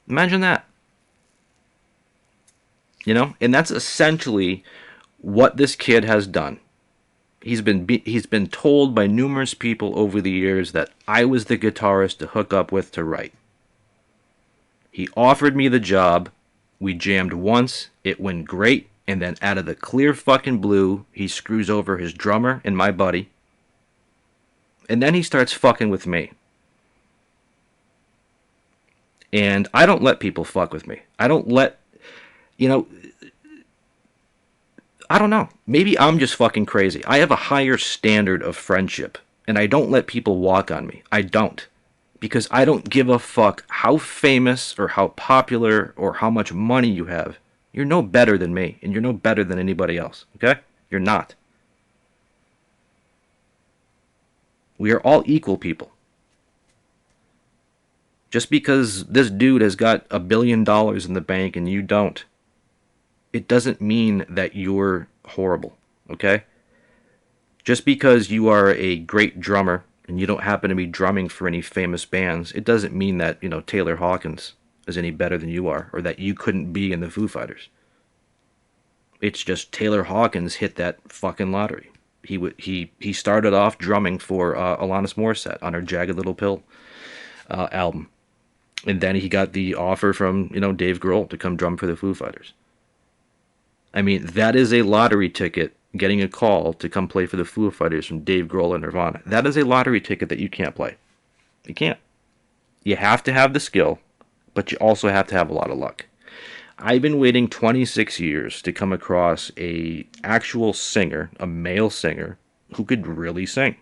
Imagine that. And that's essentially what this kid has done. He's been told by numerous people over the years that I was the guitarist to hook up with to write. He offered me the job. We jammed once. It went great. And then out of the clear fucking blue, he screws over his drummer and my buddy. And then he starts fucking with me. And I don't let people fuck with me. I don't let, I don't know. Maybe I'm just fucking crazy. I have a higher standard of friendship, and I don't let people walk on me. I don't. Because I don't give a fuck how famous or how popular or how much money you have. You're no better than me, and you're no better than anybody else, okay? You're not. We are all equal people. Just because this dude has got $1 billion in the bank and you don't, it doesn't mean that you're horrible, okay? Just because you are a great drummer and you don't happen to be drumming for any famous bands, it doesn't mean that, Taylor Hawkins is any better than you are, or that you couldn't be in the Foo Fighters. It's just Taylor Hawkins hit that fucking lottery. He started off drumming for Alanis Morissette on her Jagged Little Pill album. And then he got the offer from, Dave Grohl to come drum for the Foo Fighters. I mean, that is a lottery ticket, getting a call to come play for the Foo Fighters from Dave Grohl and Nirvana. That is a lottery ticket that you can't play. You can't. You have to have the skill, but you also have to have a lot of luck. I've been waiting 26 years to come across a actual singer, a male singer, who could really sing.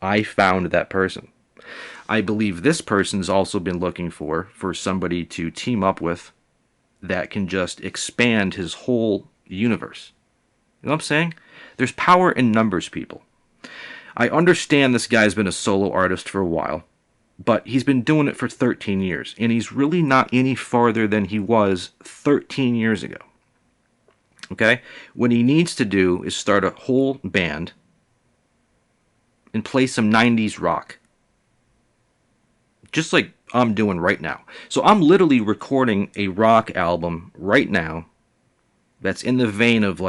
I found that person. I believe this person's also been looking for somebody to team up with that can just expand his whole universe. You know what I'm saying? There's power in numbers, people. I understand this guy's been a solo artist for a while, but he's been doing it for 13 years, and he's really not any farther than he was 13 years ago. Okay? What he needs to do is start a whole band and play some 90s rock. Just like I'm doing right now. So I'm literally recording a rock album right now that's in the vein of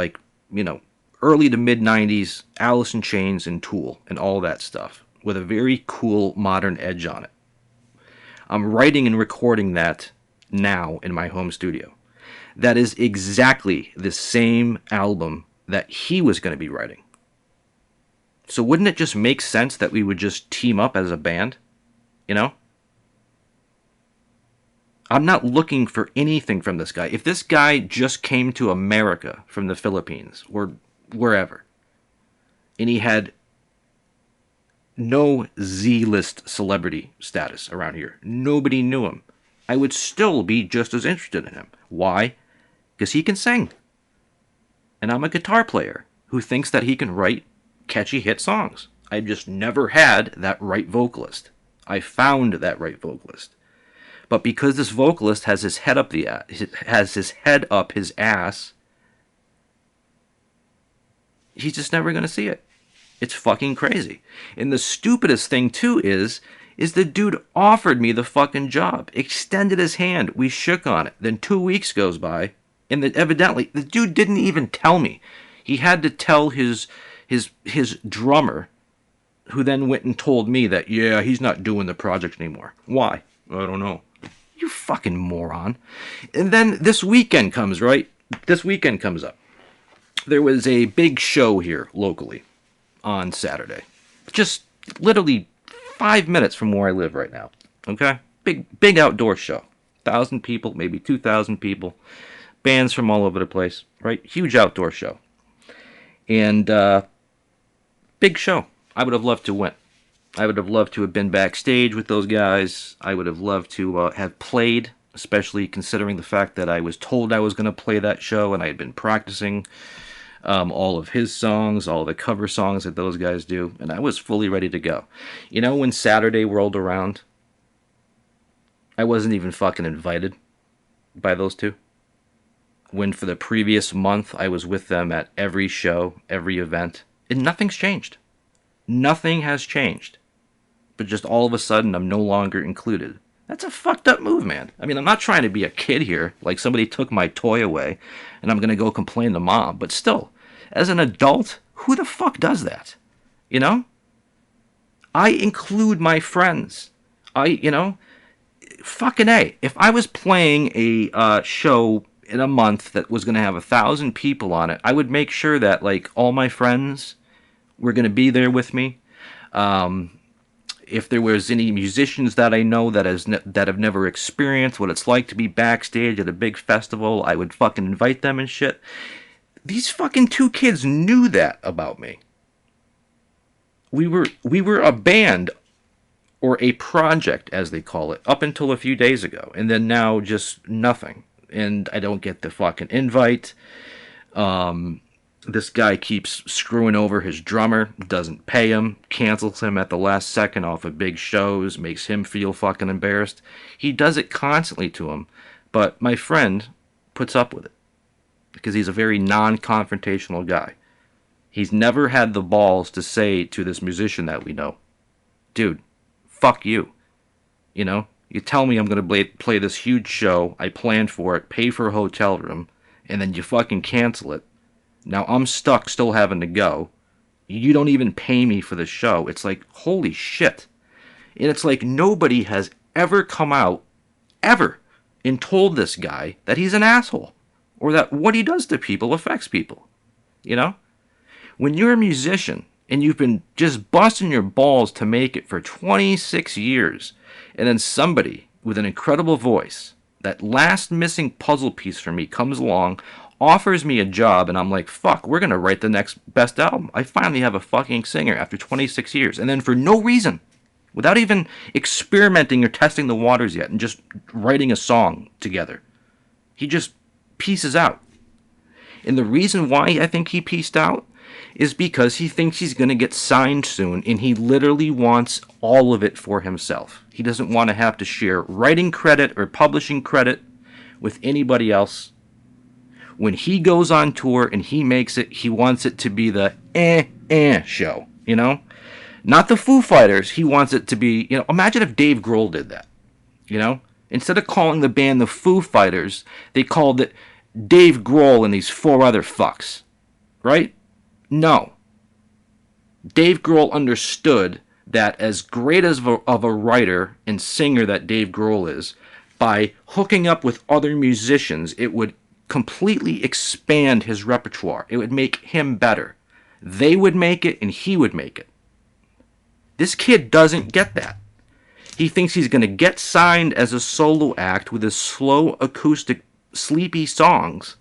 early to mid 90s Alice in Chains and Tool and all that stuff with a very cool modern edge on it. I'm writing and recording that now in my home studio. That is exactly the same album that he was going to be writing. So wouldn't it just make sense that we would just team up as a band? I'm not looking for anything from this guy. If this guy just came to America from the Philippines or wherever, and he had no Z-list celebrity status around here, nobody knew him, I would still be just as interested in him. Why? Because he can sing. And I'm a guitar player who thinks that he can write catchy hit songs. I've just never had that right vocalist. I found that right vocalist. But because this vocalist has his head up his ass, he's just never going to see it. It's fucking crazy. And the stupidest thing too is the dude offered me the fucking job, extended his hand, we shook on it. Then 2 weeks goes by, and evidently the dude didn't even tell me. He had to tell his drummer, who then went and told me that, yeah, he's not doing the project anymore. Why? I don't know. You fucking moron. And then this weekend comes, right? This weekend comes up. There was a big show here locally on Saturday. Just literally 5 minutes from where I live right now. Okay? Big outdoor show. 1,000 people, maybe 2,000 people. Bands from all over the place, right? Huge outdoor show. And big show. I would have loved to win. I would have loved to have been backstage with those guys. I would have loved to have played, especially considering the fact that I was told I was going to play that show and I had been practicing all of his songs, all the cover songs that those guys do, and I was fully ready to go. You know, when Saturday rolled around, I wasn't even fucking invited by those two. When for the previous month I was with them at every show, every event, and nothing's changed. Nothing has changed. But just all of a sudden I'm no longer included. That's a fucked up move, man. I mean, I'm not trying to be a kid here, like somebody took my toy away and I'm going to go complain to mom, but still, as an adult, who the fuck does that? You know? I include my friends. Fucking A. If I was playing a show in a month that was going to have 1,000 people on it, I would make sure that, like, all my friends were going to be there with me. If there was any musicians that I know that have never experienced what it's like to be backstage at a big festival, I would fucking invite them and shit. These fucking two kids knew that about me. We were a band, or a project as they call it, up until a few days ago, and then now just nothing. And I don't get the fucking invite. This guy keeps screwing over his drummer, doesn't pay him, cancels him at the last second off of big shows, makes him feel fucking embarrassed. He does it constantly to him, but my friend puts up with it because he's a very non-confrontational guy. He's never had the balls to say to this musician that we know, dude, fuck you. You know, you tell me I'm going to play this huge show, I planned for it, pay for a hotel room, and then you fucking cancel it. Now I'm stuck still having to go. You don't even pay me for the show. It's like, holy shit. And it's like nobody has ever come out, ever, and told this guy that he's an asshole. Or that what he does to people affects people. You know? When you're a musician, and you've been just busting your balls to make it for 26 years, and then somebody with an incredible voice, that last missing puzzle piece for me, comes along, offers me a job, and I'm like, fuck, we're going to write the next best album. I finally have a fucking singer after 26 years. And then for no reason, without even experimenting or testing the waters yet, and just writing a song together, he just pieces out. And the reason why I think he pieced out is because he thinks he's going to get signed soon, and he literally wants all of it for himself. He doesn't want to have to share writing credit or publishing credit with anybody else. When he goes on tour and he makes it, he wants it to be the show, you know? Not the Foo Fighters. He wants it to be, you know, imagine if Dave Grohl did that, you know? Instead of calling the band the Foo Fighters, they called it Dave Grohl and these four other fucks, right? No. Dave Grohl understood that as great as of a writer and singer that Dave Grohl is, by hooking up with other musicians, it would completely expand his repertoire. It would make him better. They would make it and he would make it. This kid doesn't get that. He thinks he's going to get signed as a solo act with his slow, acoustic, sleepy songs.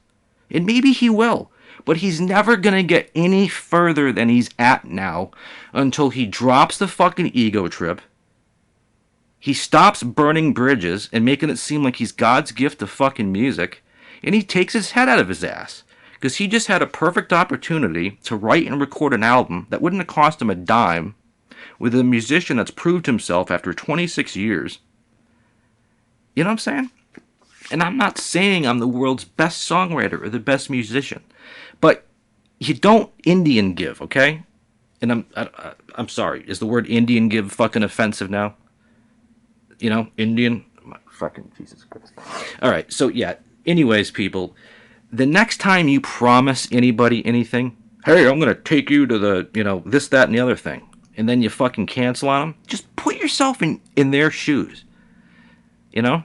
And maybe he will. But he's never going to get any further than he's at now until he drops the fucking ego trip. He stops burning bridges and making it seem like he's God's gift to fucking music. And he takes his head out of his ass. Because he just had a perfect opportunity to write and record an album that wouldn't have cost him a dime with a musician that's proved himself after 26 years. You know what I'm saying? And I'm not saying I'm the world's best songwriter or the best musician. But you don't Indian give, okay? And I'm sorry. Is the word Indian give fucking offensive now? You know, Indian? Fucking Jesus Christ. All right, so yeah. Anyways, people, the next time you promise anybody anything, hey, I'm going to take you to the, this, that, and the other thing, and then you fucking cancel on them, just put yourself in their shoes. You know?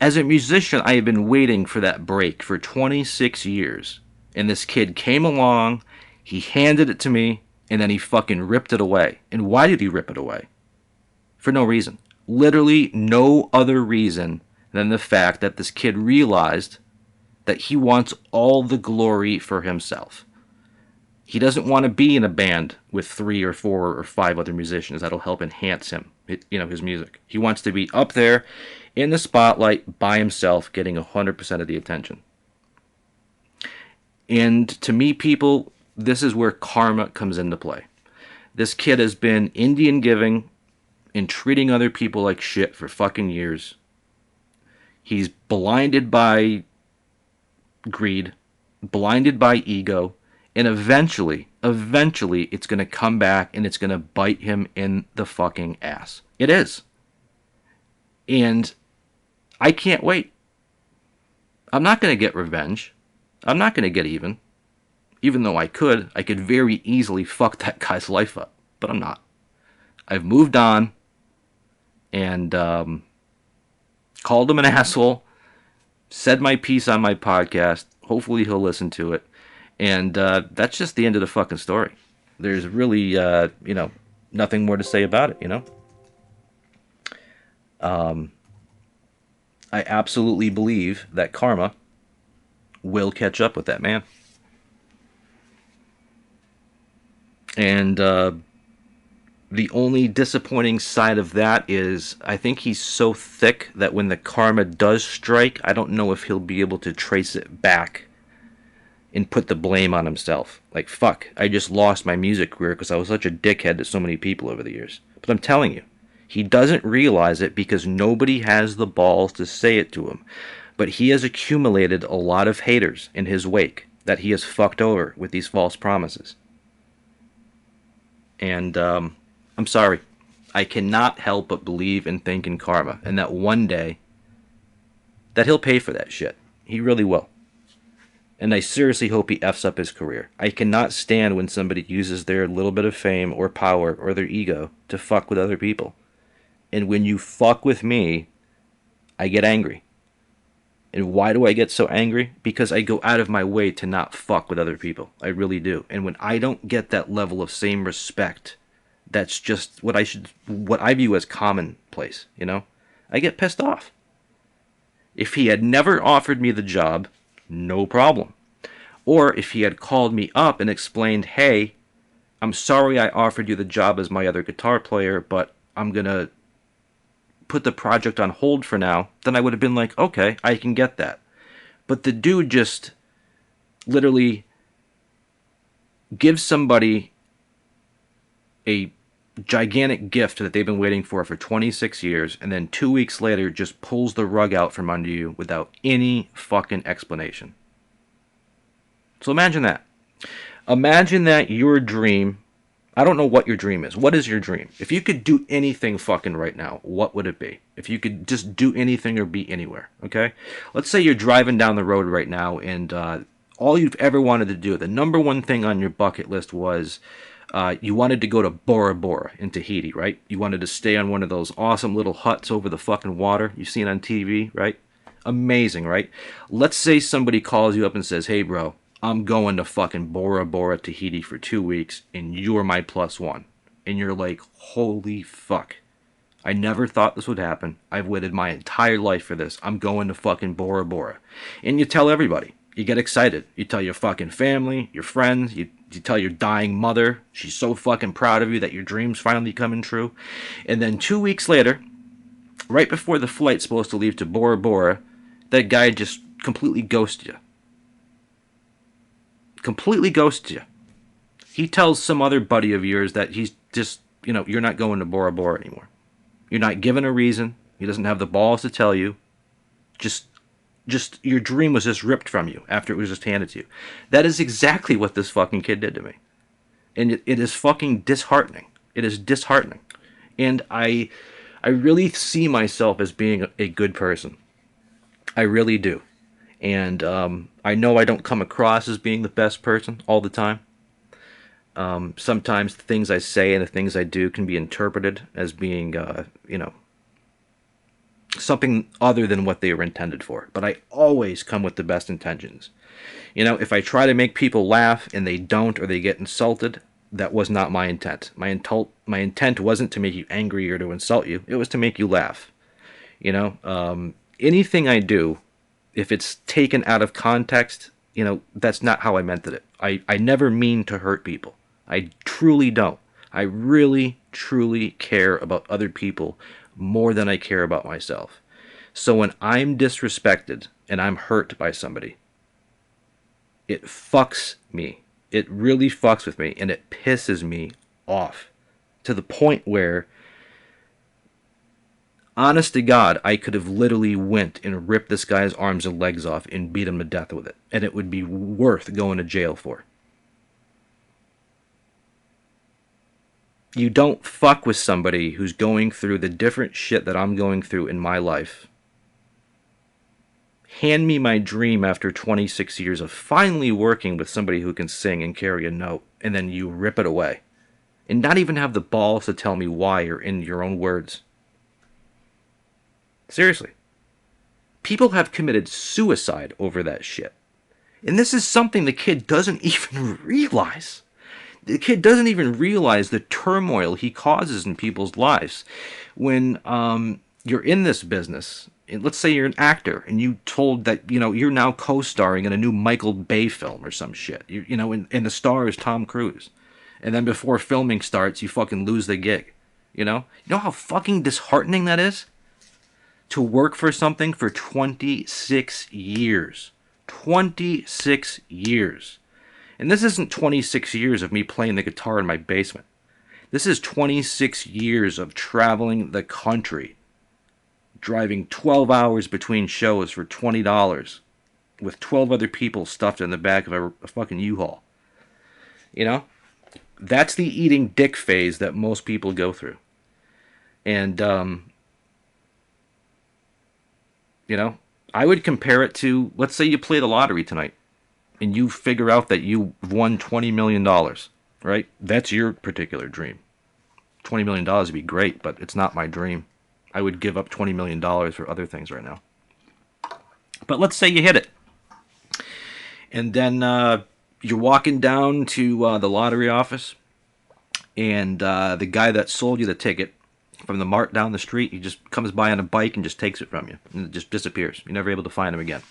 As a musician, I have been waiting for that break for 26 years. And this kid came along, he handed it to me, and then he fucking ripped it away. And why did he rip it away? For no reason. Literally no other reason than the fact that this kid realized that he wants all the glory for himself. He doesn't want to be in a band with 3 or 4 or 5 other musicians that'll help enhance him, his music. He wants to be up there in the spotlight by himself, getting 100% of the attention. And to me, people, this is where karma comes into play. This kid has been Indian giving and treating other people like shit for fucking years. He's blinded by greed, blinded by ego, and eventually it's going to come back and it's going to bite him in the fucking ass. It is. And I can't wait. I'm not going to get revenge. I'm not going to get even. Even though I could very easily fuck that guy's life up. But I'm not. I've moved on and called him an asshole, said my piece on my podcast. Hopefully he'll listen to it. And that's just the end of the fucking story. There's really, nothing more to say about it, I absolutely believe that karma will catch up with that man. And the only disappointing side of that is I think he's so thick that when the karma does strike, I don't know if he'll be able to trace it back and put the blame on himself. Like, fuck, I just lost my music career because I was such a dickhead to so many people over the years. But I'm telling you, he doesn't realize it because nobody has the balls to say it to him. But he has accumulated a lot of haters in his wake that he has fucked over with these false promises. And I'm sorry. I cannot help but believe and think in karma. And that one day, that he'll pay for that shit. He really will. And I seriously hope he F's up his career. I cannot stand when somebody uses their little bit of fame or power or their ego to fuck with other people. And when you fuck with me, I get angry. And why do I get so angry? Because I go out of my way to not fuck with other people. I really do. And when I don't get that level of same respect, that's just what I view as commonplace, I get pissed off. If he had never offered me the job, no problem. Or if he had called me up and explained, hey, I'm sorry I offered you the job as my other guitar player, but I'm going to put the project on hold for now, then I would have been like, okay, I can get that. But the dude just literally gives somebody a gigantic gift that they've been waiting for 26 years, and then 2 weeks later just pulls the rug out from under you without any fucking explanation. So imagine that. Imagine that your dream, I don't know what your dream is. What is your dream? If you could do anything fucking right now, what would it be? If you could just do anything or be anywhere, okay? Let's say you're driving down the road right now and all you've ever wanted to do, the number one thing on your bucket list was you wanted to go to Bora Bora in Tahiti, right? You wanted to stay on one of those awesome little huts over the fucking water you've seen on TV, right? Amazing, right? Let's say somebody calls you up and says, hey, bro, I'm going to fucking Bora Bora, Tahiti for 2 weeks, and you're my +1. And you're like, holy fuck. I never thought this would happen. I've waited my entire life for this. I'm going to fucking Bora Bora. And you tell everybody. You get excited. You tell your fucking family, your friends, you tell your dying mother. She's so fucking proud of you that your dream's finally coming true. And then 2 weeks later, right before the flight's supposed to leave to Bora Bora, that guy just completely ghosts you. Completely ghosts you. He tells some other buddy of yours that he's just, you're not going to Bora Bora anymore. You're not given a reason. He doesn't have the balls to tell you. Just your dream was just ripped from you after it was just handed to you. That is exactly what this fucking kid did to me. And it is fucking disheartening. It is disheartening. And I really see myself as being a good person. I really do. And I know I don't come across as being the best person all the time. Sometimes the things I say and the things I do can be interpreted as being, something other than what they were intended for. But I always come with the best intentions. If I try to make people laugh and they don't or they get insulted, that was not my intent. My intent wasn't to make you angry or to insult you. It was to make you laugh. Anything I do, if it's taken out of context, that's not how I meant it. I never mean to hurt people. I truly don't. I really, truly care about other people more than I care about myself. So when I'm disrespected and I'm hurt by somebody, it fucks me. It really fucks with me, and it pisses me off to the point where, honest to God, I could have literally went and ripped this guy's arms and legs off and beat him to death with it, and it would be worth going to jail for. You don't fuck with somebody who's going through the different shit that I'm going through in my life. Hand me my dream after 26 years of finally working with somebody who can sing and carry a note, and then you rip it away. And not even have the balls to tell me why or in your own words. Seriously. People have committed suicide over that shit. And this is something the kid doesn't even realize. The kid doesn't even realize the turmoil he causes in people's lives. When you're in this business, and let's say you're an actor, and you told that you're now co-starring in a new Michael Bay film or some shit. And the star is Tom Cruise, and then before filming starts, you fucking lose the gig. You know how fucking disheartening that is. To work for something for 26 years. 26 years. And this isn't 26 years of me playing the guitar in my basement. This is 26 years of traveling the country, driving 12 hours between shows for $20 with 12 other people stuffed in the back of a fucking U-Haul. That's the eating dick phase that most people go through. And, I would compare it to, let's say you play the lottery tonight and you figure out that you won $20 million, right? That's your particular dream. $20 million would be great, but it's not my dream. I would give up $20 million for other things right now. But let's say you hit it. And then you're walking down to the lottery office, and the guy that sold you the ticket from the mart down the street, he just comes by on a bike and just takes it from you. And it just disappears. You're never able to find him again.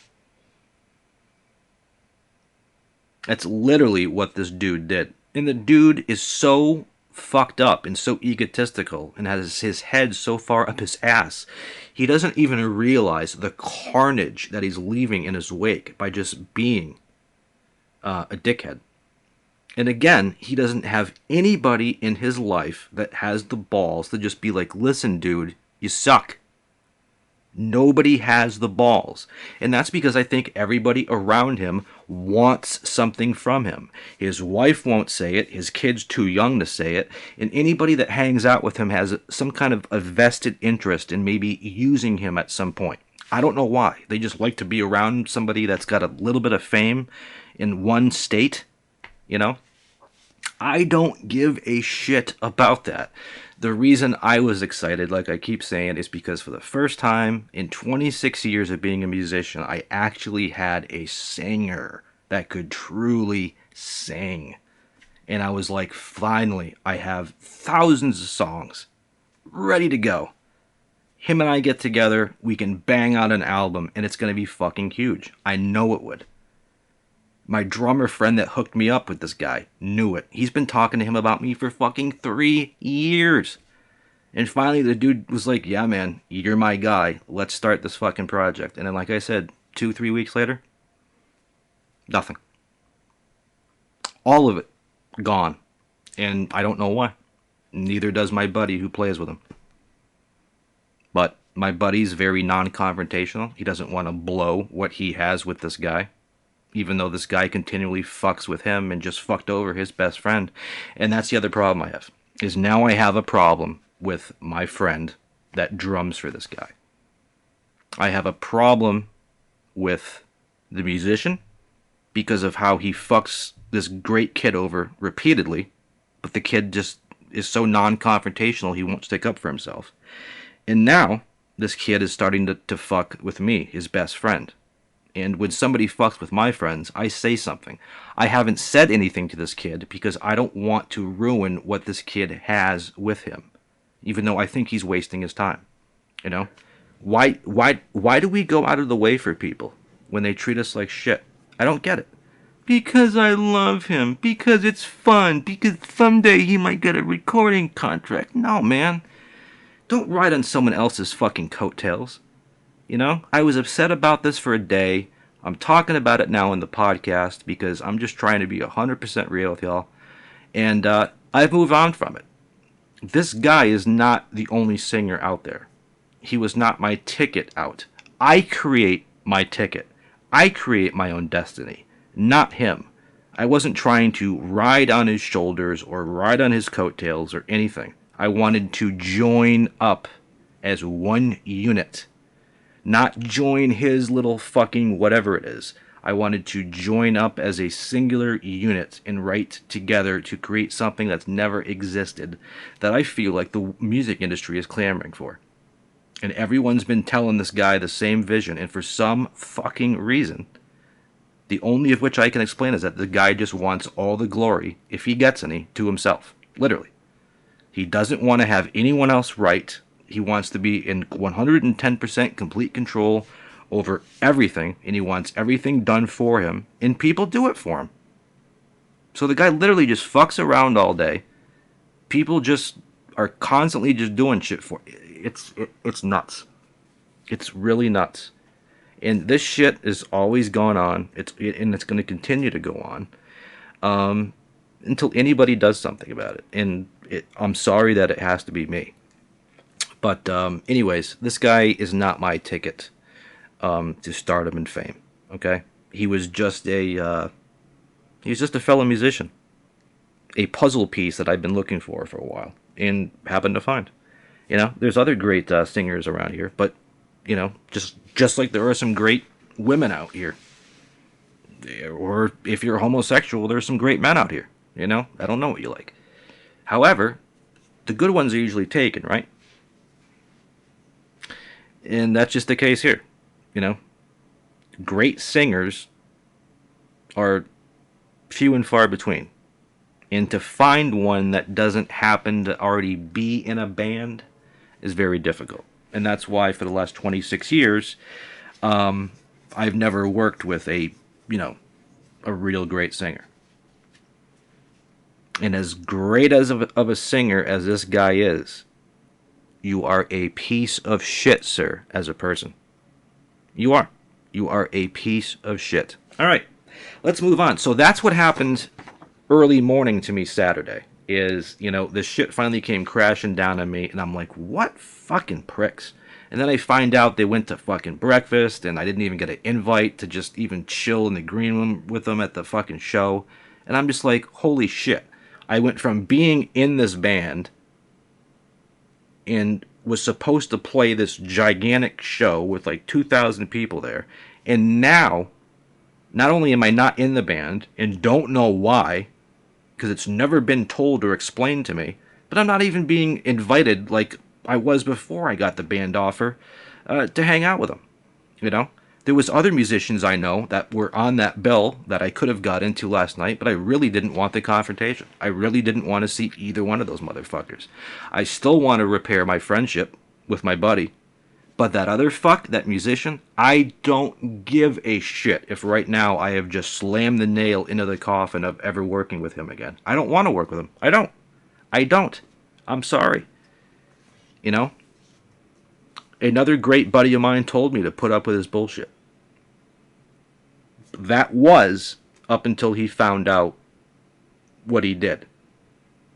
That's literally what this dude did. And the dude is so fucked up and so egotistical and has his head so far up his ass, he doesn't even realize the carnage that he's leaving in his wake by just being a dickhead. And again, he doesn't have anybody in his life that has the balls to just be like, listen, dude, you suck. Nobody has the balls. And that's because I think everybody around him wants something from him. His wife won't say it. His kid's too young to say it. And anybody that hangs out with him has some kind of a vested interest in maybe using him at some point. I don't know why. They just like to be around somebody that's got a little bit of fame in one state. I don't give a shit about that. The reason I was excited, like I keep saying, is because for the first time in 26 years of being a musician, I actually had a singer that could truly sing. And I was like, finally, I have thousands of songs ready to go. Him and I get together, we can bang out an album, and it's going to be fucking huge. I know it would. My drummer friend that hooked me up with this guy knew it. He's been talking to him about me for fucking 3 years. And finally the dude was like, yeah, man, you're my guy. Let's start this fucking project. And then, like I said, 2-3 weeks later, nothing. All of it gone. And I don't know why. Neither does my buddy who plays with him. But my buddy's very non-confrontational. He doesn't want to blow what he has with this guy, even though this guy continually fucks with him and just fucked over his best friend. And that's the other problem I have, is now I have a problem with my friend that drums for this guy. I have a problem with the musician, because of how he fucks this great kid over repeatedly, but the kid just is so non-confrontational he won't stick up for himself. And now, this kid is starting to fuck with me, his best friend. And when somebody fucks with my friends, I say something. I haven't said anything to this kid because I don't want to ruin what this kid has with him, even though I think he's wasting his time. You know? Why do we go out of the way for people when they treat us like shit? I don't get it. Because I love him. Because it's fun. Because someday he might get a recording contract. No, man. Don't ride on someone else's fucking coattails. You know, I was upset about this for a day. I'm talking about it now in the podcast because I'm just trying to be 100% real with y'all. And I've moved on from it. This guy is not the only singer out there. He was not my ticket out. I create my ticket. I create my own destiny, not him. I wasn't trying to ride on his shoulders or ride on his coattails or anything. I wanted to join up as one unit. Not join his little fucking whatever it is. I wanted to join up as a singular unit and write together to create something that's never existed that I feel like the music industry is clamoring for. And everyone's been telling this guy the same vision, and for some fucking reason, the only of which I can explain is that the guy just wants all the glory, if he gets any, to himself. Literally. He doesn't want to have anyone else write. He wants to be in 110% complete control over everything, and he wants everything done for him, and people do it for him. So the guy literally just fucks around all day. People just are constantly just doing shit for it's nuts. It's really nuts. And this shit is always going on. And it's going to continue to go on until anybody does something about it. And I'm sorry that it has to be me. But anyways, this guy is not my ticket to stardom and fame. Okay, he was just a fellow musician, a puzzle piece that I've been looking for a while and happened to find. You know, there's other great singers around here, but you know, just like there are some great women out here, or if you're homosexual, there's some great men out here. You know, I don't know what you like. However, the good ones are usually taken, right? And that's just the case here. You know, great singers are few and far between. And to find one that doesn't happen to already be in a band is very difficult. And that's why for the last 26 years, I've never worked with a real great singer. And as great as of a singer as this guy is, you are a piece of shit, sir, as a person. You are. You are a piece of shit. All right, let's move on. So that's what happened early morning to me Saturday. Is, you know, this shit finally came crashing down on me, and I'm like, what fucking pricks? And then I find out they went to fucking breakfast, and I didn't even get an invite to just even chill in the green room with them at the fucking show. And I'm just like, holy shit. I went from being in this band and was supposed to play this gigantic show with like 2,000 people there, and now, not only am I not in the band and don't know why, because it's never been told or explained to me, but I'm not even being invited like I was before I got the band offer to hang out with them. You know, there was other musicians I know that were on that bill that I could have got into last night, but I really didn't want the confrontation. I really didn't want to see either one of those motherfuckers. I still want to repair my friendship with my buddy, but that other fuck, that musician, I don't give a shit if right now I have just slammed the nail into the coffin of ever working with him again. I don't want to work with him. I don't. I'm sorry. You know? Another great buddy of mine told me to put up with his bullshit. That was up until he found out what he did.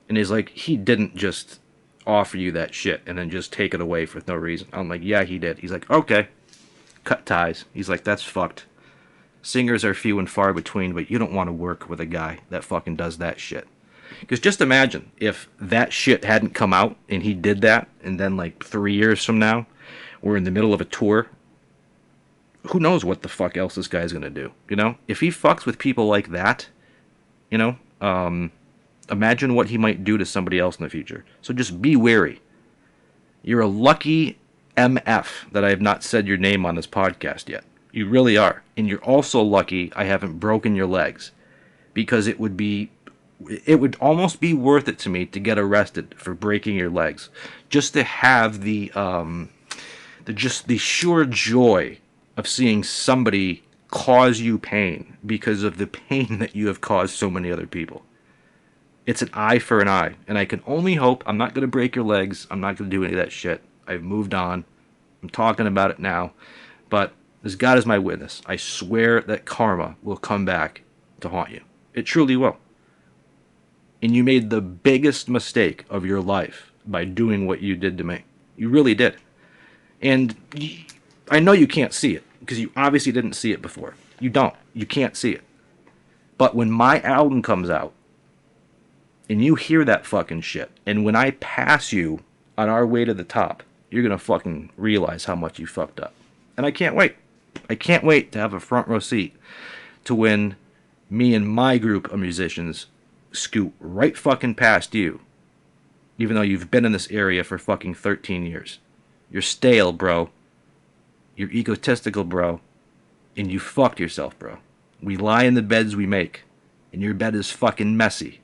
And he's like, he didn't just offer you that shit and then just take it away for no reason. I'm like, yeah, he did. He's like, okay. Cut ties. He's like, that's fucked. Singers are few and far between, but you don't want to work with a guy that fucking does that shit. Because just imagine if that shit hadn't come out and he did that, and then like 3 years from now, we're in the middle of a tour who knows what the fuck else this guy's gonna do? You know, if he fucks with people like that, you know, imagine what he might do to somebody else in the future. So just be wary. You're a lucky MF that I have not said your name on this podcast yet. You really are. And you're also lucky I haven't broken your legs, because it would almost be worth it to me to get arrested for breaking your legs, just to have the sheer joy of seeing somebody cause you pain because of the pain that you have caused so many other people. It's an eye for an eye, and I can only hope. I'm not going to break your legs. I'm not going to do any of that shit. I've moved on. I'm talking about it now. But as God is my witness, I swear that karma will come back to haunt you. It truly will. And you made the biggest mistake of your life by doing what you did to me. You really did. And I know you can't see it, because you obviously didn't see it before. You don't. You can't see it. But when my album comes out, and you hear that fucking shit, and when I pass you on our way to the top, you're gonna fucking realize how much you fucked up. And I can't wait. I can't wait to have a front row seat to when me and my group of musicians scoot right fucking past you, even though you've been in this area for fucking 13 years. You're stale, bro. You're egotistical, bro. And you fucked yourself, bro. We lie in the beds we make, and your bed is fucking messy.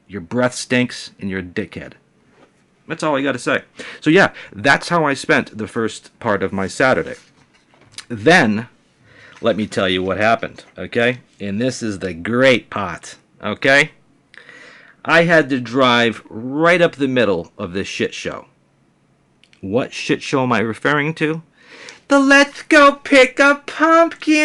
Your breath stinks, and you're a dickhead. That's all I gotta say. So yeah, that's how I spent the first part of my Saturday. Then, let me tell you what happened, okay? And this is the great part, okay? I had to drive right up the middle of this shit show. What shit show am I referring to? The Let's Go Pick a Pumpkin!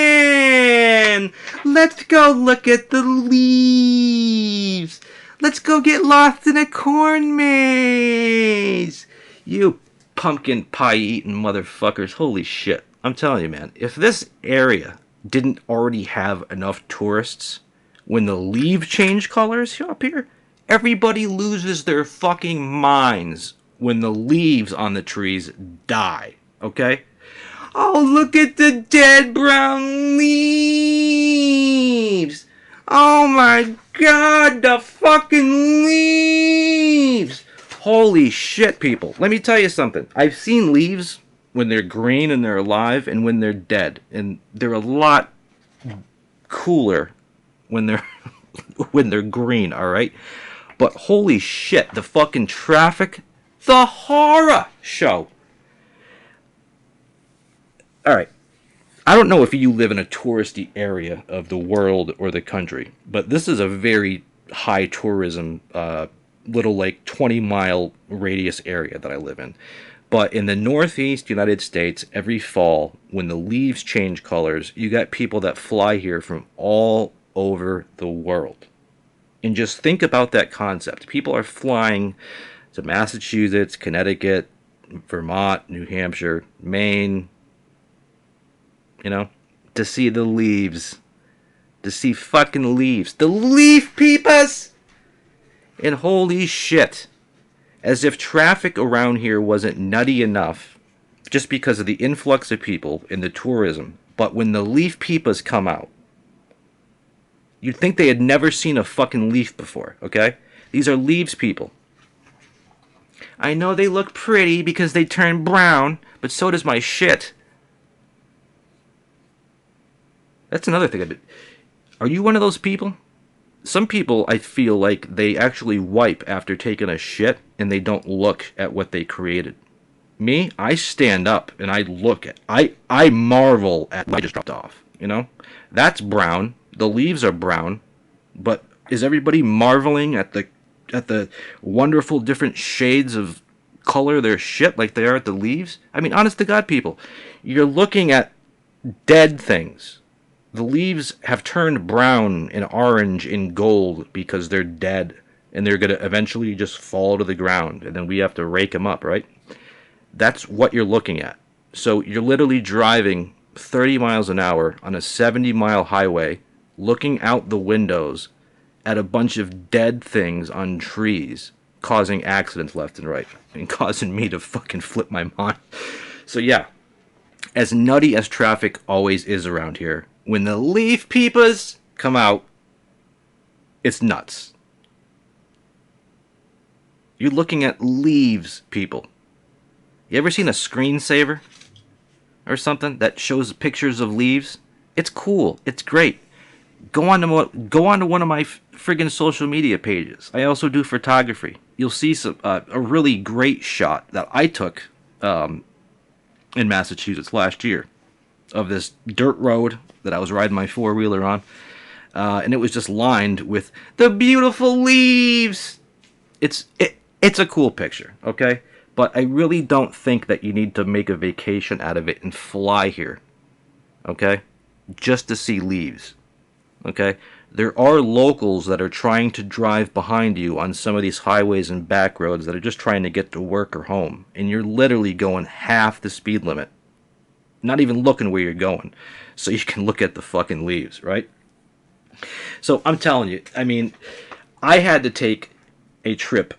Let's go look at the leaves! Let's go get lost in a corn maze! You pumpkin pie eating motherfuckers, holy shit. I'm telling you, man, if this area didn't already have enough tourists, when the leaves change colors up here, everybody loses their fucking minds when the leaves on the trees die, okay? Oh, look at the dead brown leaves! Oh my god, the fucking leaves! Holy shit, people. Let me tell you something. I've seen leaves when they're green and they're alive, and when they're dead. And they're a lot cooler when they're when they're green, alright? But holy shit, the fucking traffic, the horror show. Alright, I don't know if you live in a touristy area of the world or the country, but this is a very high tourism, little like 20-mile radius area that I live in. But in the Northeast United States, every fall, when the leaves change colors, you got people that fly here from all over the world. And just think about that concept. People are flying to Massachusetts, Connecticut, Vermont, New Hampshire, Maine, you know, to see the leaves. To see fucking leaves. The leaf peepers! And holy shit. As if traffic around here wasn't nutty enough, just because of the influx of people and the tourism. But when the leaf peepers come out, you'd think they had never seen a fucking leaf before, okay? These are leaves, people. I know they look pretty because they turn brown, but so does my shit. That's another thing. Are you one of those people? Some people, I feel like they actually wipe after taking a shit and they don't look at what they created. Me, I stand up and I look at, I marvel at what I just dropped off, you know? That's brown. The leaves are brown. But is everybody marveling at the wonderful different shades of color their shit like they are at the leaves? I mean, honest to God, people, you're looking at dead things. The leaves have turned brown and orange and gold because they're dead, and they're going to eventually just fall to the ground, and then we have to rake them up, right? That's what you're looking at. So you're literally driving 30 miles an hour on a 70-mile highway, looking out the windows at a bunch of dead things on trees, causing accidents left and right, and causing me to fucking flip my mind. So yeah, as nutty as traffic always is around here, when the leaf peepers come out, it's nuts. You're looking at leaves, people. You ever seen a screensaver or something that shows pictures of leaves? It's cool. It's great. Go on to one of my friggin' social media pages. I also do photography. You'll see a really great shot that I took in Massachusetts last year of this dirt road that I was riding my four-wheeler on, and it was just lined with the beautiful leaves. It's a cool picture, okay? But I really don't think that you need to make a vacation out of it and fly here, okay? Just to see leaves, okay? There are locals that are trying to drive behind you on some of these highways and back roads that are just trying to get to work or home, and you're literally going half the speed limit, not even looking where you're going, so you can look at the fucking leaves, right? So I'm telling you, I mean, I had to take a trip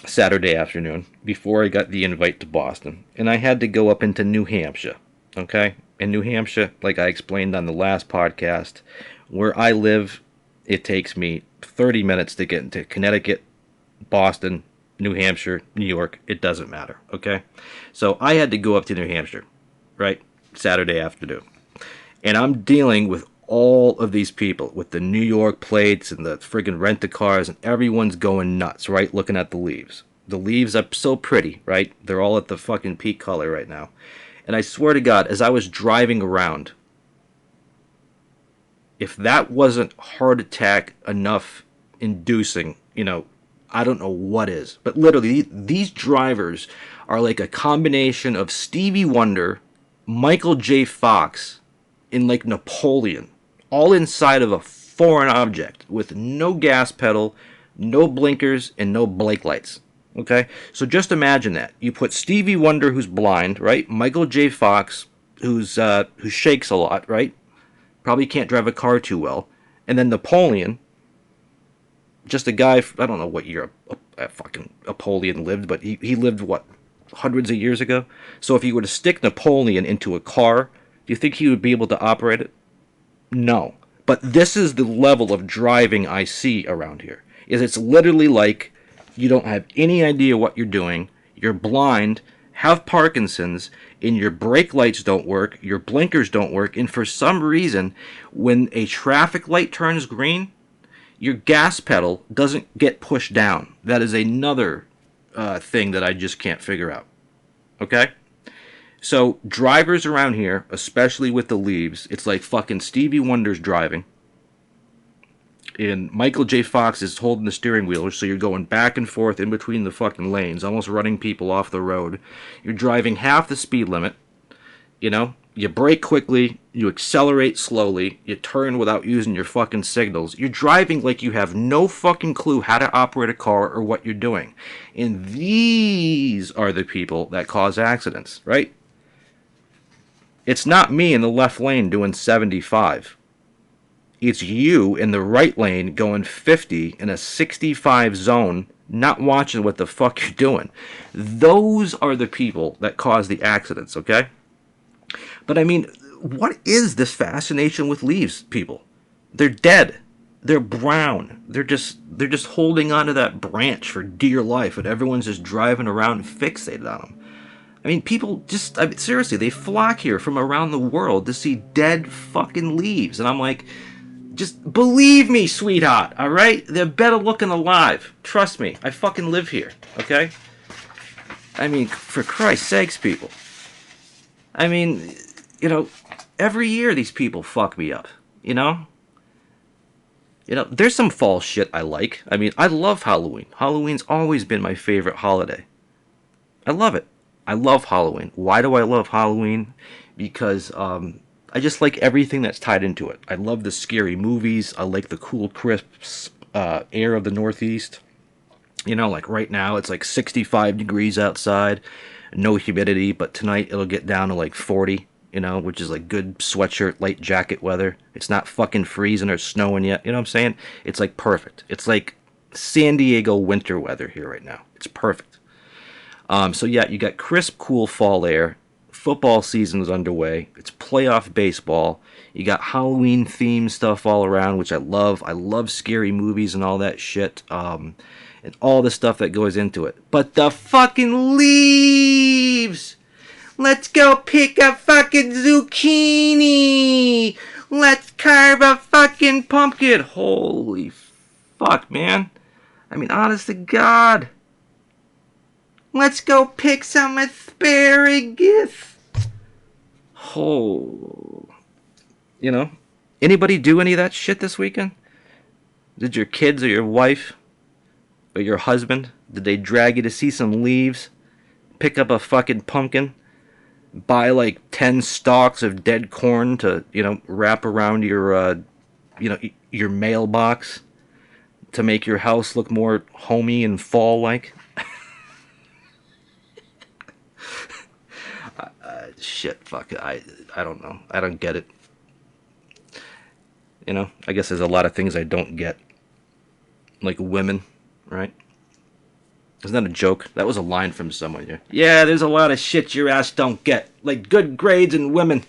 Saturday afternoon before I got the invite to Boston, and I had to go up into New Hampshire, okay? In New Hampshire, like I explained on the last podcast, where I live, it takes me 30 minutes to get into Connecticut, Boston, New Hampshire, New York. It doesn't matter, okay? So I had to go up to New Hampshire, right? Saturday afternoon. And I'm dealing with all of these people with the New York plates and the friggin' rent-a-cars, and everyone's going nuts, right? Looking at the leaves. The leaves are so pretty, right? They're all at the fucking peak color right now. And I swear to God, as I was driving around, if that wasn't heart attack enough inducing, I don't know what is. But literally, these drivers are like a combination of Stevie Wonder, Michael J. Fox, and like Napoleon, all inside of a foreign object with no gas pedal, no blinkers, and no brake lights. Okay? So just imagine that. You put Stevie Wonder, who's blind, right? Michael J. Fox, who shakes a lot, right? Probably can't drive a car too well. And then Napoleon, just a guy, I don't know what year fucking Napoleon lived, but he lived, what, hundreds of years ago? So if you were to stick Napoleon into a car, do you think he would be able to operate it? No. But this is the level of driving I see around here. It's literally like you don't have any idea what you're doing, you're blind, have Parkinson's, and your brake lights don't work, your blinkers don't work, and for some reason, when a traffic light turns green, your gas pedal doesn't get pushed down. That is another thing that I just can't figure out. Okay? So, drivers around here, especially with the leaves, it's like fucking Stevie Wonder's driving. And Michael J. Fox is holding the steering wheel, so you're going back and forth in between the fucking lanes, almost running people off the road. You're driving half the speed limit, You brake quickly, you accelerate slowly, you turn without using your fucking signals. You're driving like you have no fucking clue how to operate a car or what you're doing. And these are the people that cause accidents, right? It's not me in the left lane doing 75. It's you in the right lane going 50 in a 65 zone, not watching what the fuck you're doing. Those are the people that cause the accidents, okay? But I mean, what is this fascination with leaves, people? They're dead. They're brown. They're just holding onto that branch for dear life, and everyone's just driving around fixated on them. I mean, people seriously, they flock here from around the world to see dead fucking leaves. And I'm like, just believe me, sweetheart, alright? They're better looking alive. Trust me, I fucking live here, okay? I mean, for Christ's sakes, people. I mean, every year these people fuck me up, there's some fall shit I like. I mean, I love Halloween. Halloween's always been my favorite holiday. I love it. I love Halloween. Why do I love Halloween? Because I just like everything that's tied into it. I love the scary movies. I like the cool, crisp air of the Northeast. Like right now it's like 65 degrees outside, no humidity, but tonight it'll get down to like 40, which is like good sweatshirt, light jacket weather. It's not fucking freezing or snowing yet. You know what I'm saying? It's like perfect. It's like San Diego winter weather here right now. It's perfect. So yeah, you got crisp, cool fall air, football season's underway. It's playoff baseball. You got Halloween themed stuff all around, which I love. I love scary movies and all that shit. And all the stuff that goes into it. But the fucking leaves! Let's go pick a fucking zucchini! Let's carve a fucking pumpkin! Holy fuck, man. I mean, honest to God. Let's go pick some asparagus! Oh. You know? Anybody do any of that shit this weekend? Did your kids or your wife or your husband, did they drag you to see some leaves? Pick up a fucking pumpkin? Buy like 10 stalks of dead corn to, wrap around your, your mailbox to make your house look more homey and fall-like? Shit, fuck it. I don't know. I don't get it. I guess there's a lot of things I don't get. Like women, right? Isn't that a joke? That was a line from someone here. Yeah, there's a lot of shit your ass don't get. Like good grades and women.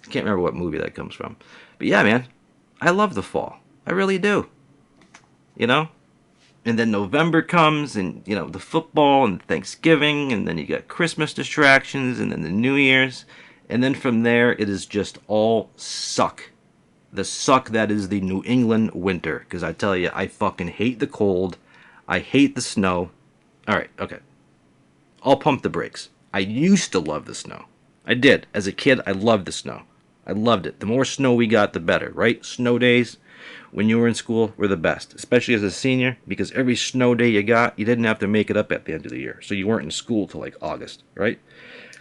I can't remember what movie that comes from. But yeah, man. I love the fall. I really do. And then November comes and, the football and Thanksgiving. And then you got Christmas distractions and then the New Year's. And then from there, it is just all suck. The suck that is the New England winter. Because I tell you, I fucking hate the cold. I hate the snow. Alright, okay. I'll pump the brakes. I used to love the snow. I did. As a kid, I loved the snow. I loved it. The more snow we got, the better, right? Snow days, when you were in school, were the best. Especially as a senior, because every snow day you got, you didn't have to make it up at the end of the year. So you weren't in school till like August, right?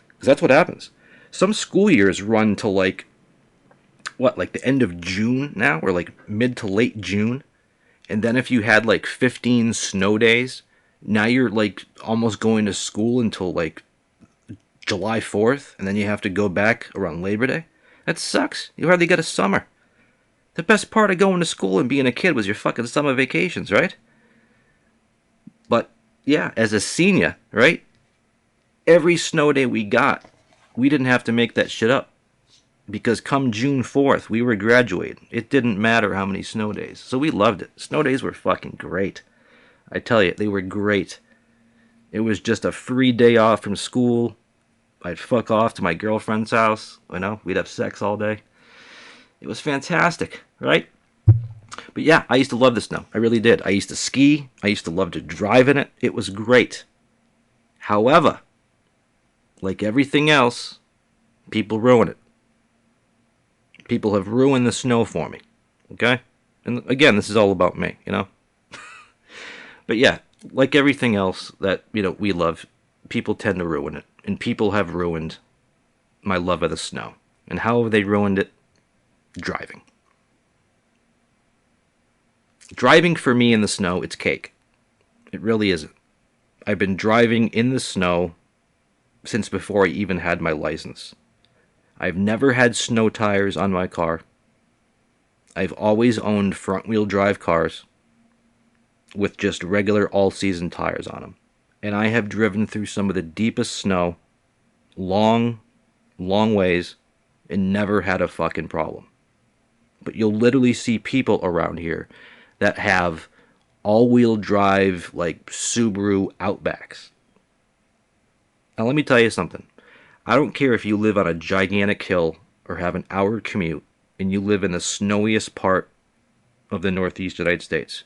Because that's what happens. Some school years run till like the end of June now? Or like mid to late June? And then if you had like 15 snow days, now you're like almost going to school until like July 4th, and then you have to go back around Labor Day. That sucks. You hardly get a summer. The best part of going to school and being a kid was your fucking summer vacations, right? But yeah, as a senior, right? Every snow day we got, we didn't have to make that shit up. Because come June 4th, we were graduating. It didn't matter how many snow days. So we loved it. Snow days were fucking great. I tell you, they were great. It was just a free day off from school. I'd fuck off to my girlfriend's house. We'd have sex all day. It was fantastic, right? But yeah, I used to love the snow. I really did. I used to ski. I used to love to drive in it. It was great. However, like everything else, people ruin it. People have ruined the snow for me. Okay? And again, this is all about me, But yeah, like everything else that, we love, people tend to ruin it. And people have ruined my love of the snow. And how have they ruined it? Driving. Driving for me in the snow, it's cake. It really isn't. I've been driving in the snow since before I even had my license. I've never had snow tires on my car. I've always owned front-wheel drive cars with just regular all-season tires on them. And I have driven through some of the deepest snow, long ways, and never had a fucking problem. But you'll literally see people around here that have all-wheel drive, like Subaru Outbacks. Now let me tell you something. I don't care if you live on a gigantic hill or have an hour commute and you live in the snowiest part of the Northeast United States.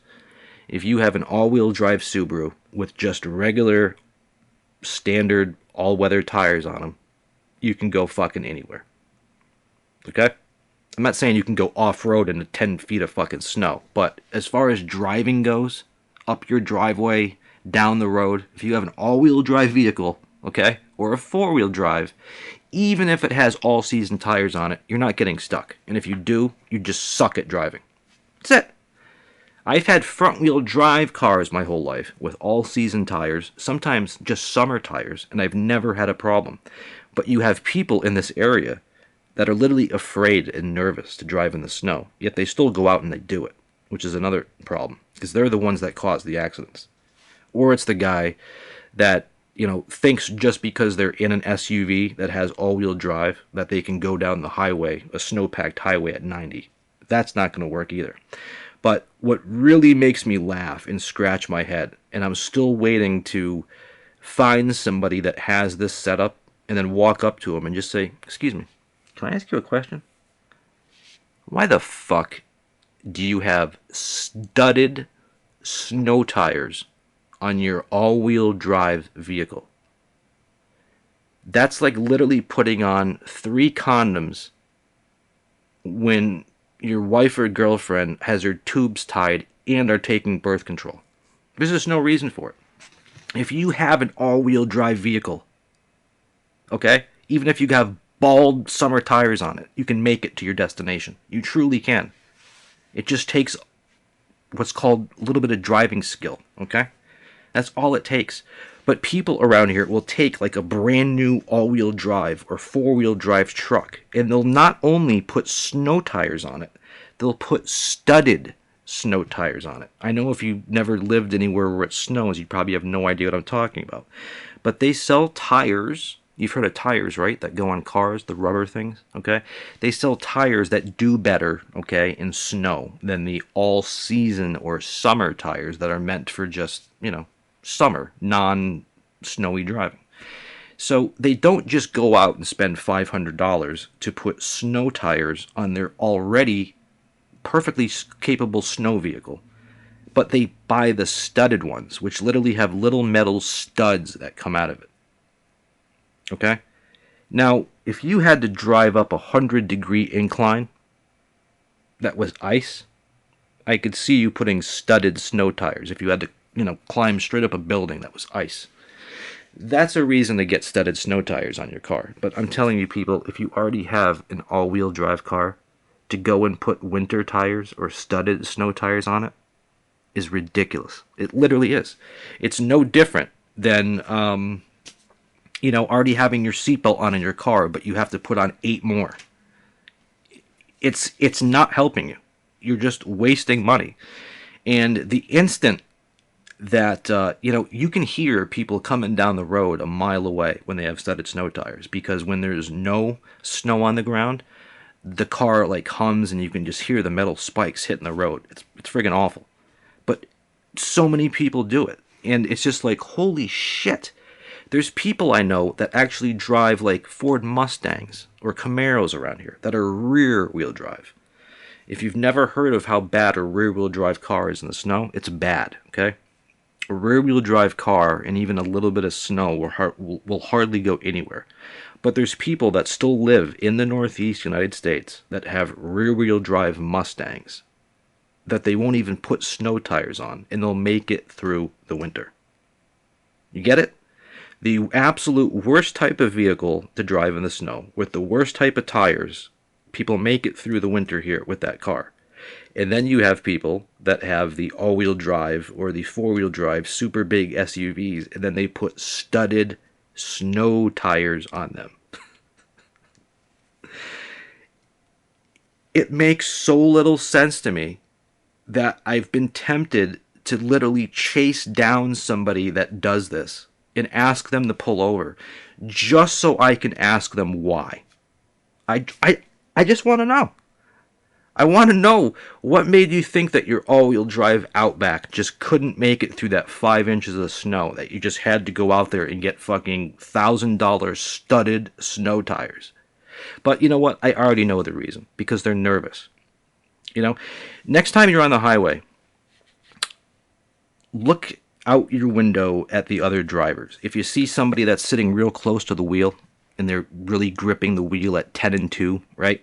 If you have an all-wheel drive Subaru with just regular, standard, all-weather tires on them, you can go fucking anywhere. Okay? I'm not saying you can go off-road into 10 feet of fucking snow, but as far as driving goes, up your driveway, down the road, if you have an all-wheel drive vehicle, okay, or a four-wheel drive, even if it has all-season tires on it, you're not getting stuck. And if you do, you just suck at driving. That's it. I've had front-wheel drive cars my whole life with all-season tires, sometimes just summer tires, and I've never had a problem. But you have people in this area that are literally afraid and nervous to drive in the snow, yet they still go out and they do it, which is another problem, because they're the ones that cause the accidents. Or it's the guy that, thinks just because they're in an SUV that has all-wheel drive that they can go down the highway, a snow-packed highway at 90. That's not going to work either. But what really makes me laugh and scratch my head, and I'm still waiting to find somebody that has this setup and then walk up to them and just say, "Excuse me, can I ask you a question? Why the fuck do you have studded snow tires on your all-wheel drive vehicle?" That's like literally putting on 3 condoms when your wife or girlfriend has her tubes tied and are taking birth control. There's just no reason for it. If you have an all-wheel drive vehicle, okay, even if you have bald summer tires on it, you can make it to your destination. You truly can. It just takes what's called a little bit of driving skill, okay? That's all it takes. But people around here will take like a brand new all-wheel drive or four-wheel drive truck, and they'll not only put snow tires on it, they'll put studded snow tires on it. I know if you've never lived anywhere where it snows, you probably have no idea what I'm talking about. But they sell tires. You've heard of tires, right? That go on cars, the rubber things, okay? They sell tires that do better, okay, in snow than the all-season or summer tires that are meant for just, summer, non-snowy driving. So they don't just go out and spend $500 to put snow tires on their already perfectly capable snow vehicle, but they buy the studded ones, which literally have little metal studs that come out of it. Okay? Now, if you had to drive up a 100-degree incline that was ice, I could see you putting studded snow tires if you had to, climb straight up a building that was ice. That's a reason to get studded snow tires on your car. But I'm telling you, people, if you already have an all-wheel drive car, to go and put winter tires or studded snow tires on it is ridiculous. It literally is. It's no different than, already having your seatbelt on in your car, but you have to put on 8 more. It's not helping you. You're just wasting money. And the instant that, you can hear people coming down the road a mile away when they have studded snow tires, because when there's no snow on the ground, the car like hums and you can just hear the metal spikes hitting the road. It's friggin' awful. But so many people do it. And it's just like, holy shit. There's people I know that actually drive like Ford Mustangs or Camaros around here that are rear-wheel drive. If you've never heard of how bad a rear-wheel drive car is in the snow, it's bad, okay? A rear-wheel drive car and even a little bit of snow will hardly go anywhere. But there's people that still live in the Northeast United States that have rear-wheel drive Mustangs that they won't even put snow tires on, and they'll make it through the winter. You get it? The absolute worst type of vehicle to drive in the snow, with the worst type of tires, people make it through the winter here with that car. And then you have people that have the all-wheel drive or the four-wheel drive super big SUVs, and then they put studded snow tires on them. It makes so little sense to me that I've been tempted to literally chase down somebody that does this and ask them to pull over just so I can ask them why. I just want to know. I want to know what made you think that your all-wheel drive Outback just couldn't make it through that 5 inches of snow, that you just had to go out there and get fucking $1,000 studded snow tires. But you know what? I already know the reason. Because they're nervous. Next time you're on the highway, look out your window at the other drivers. If you see somebody that's sitting real close to the wheel and they're really gripping the wheel at 10 and 2, right?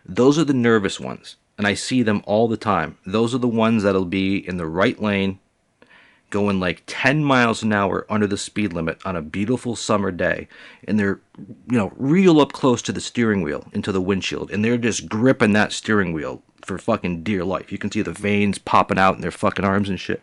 Those are the nervous ones, and I see them all the time. Those are the ones that'll be in the right lane, going like 10 miles an hour under the speed limit on a beautiful summer day, and they're, real up close to the steering wheel, into the windshield, and they're just gripping that steering wheel for fucking dear life. You can see the veins popping out in their fucking arms and shit.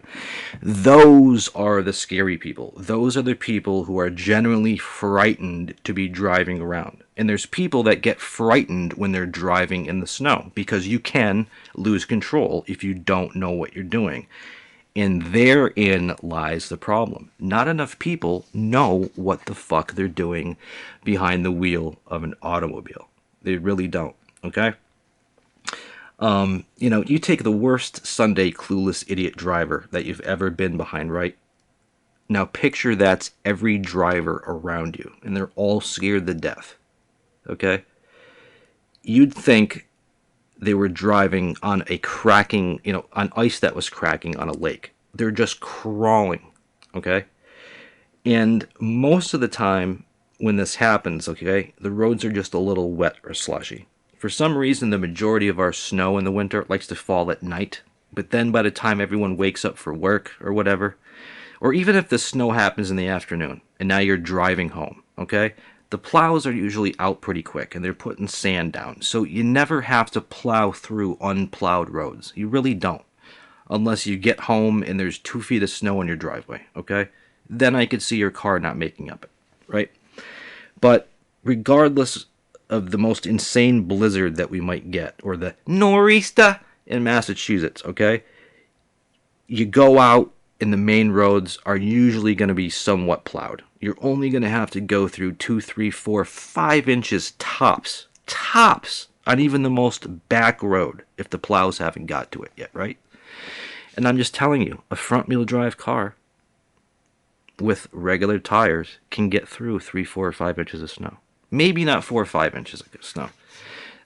Those are the scary people. Those are the people who are genuinely frightened to be driving around. And there's people that get frightened when they're driving in the snow, because you can lose control if you don't know what you're doing. And therein lies the problem. Not enough people know what the fuck they're doing behind the wheel of an automobile. They really don't, okay? You take the worst Sunday clueless idiot driver that you've ever been behind, right? Now picture that's every driver around you, and they're all scared to death, okay? You'd think they were driving on a cracking, on ice that was cracking on a lake. They're just crawling, okay? And most of the time when this happens, okay, the roads are just a little wet or slushy. For some reason, the majority of our snow in the winter likes to fall at night. But then by the time everyone wakes up for work or whatever, or even if the snow happens in the afternoon and now you're driving home, okay, the plows are usually out pretty quick and they're putting sand down. So you never have to plow through unplowed roads. You really don't. Unless you get home and there's 2 feet of snow in your driveway, okay? Then I could see your car not making up it, right? But regardless of the most insane blizzard that we might get, or the nor'easter in Massachusetts, okay? You go out and the main roads are usually going to be somewhat plowed. You're only going to have to go through 2, 3, 4, 5 inches tops on even the most back road if the plows haven't got to it yet, right? And I'm just telling you, a front-wheel drive car with regular tires can get through 3, 4, or 5 inches of snow. Maybe not 4 or 5 inches of snow.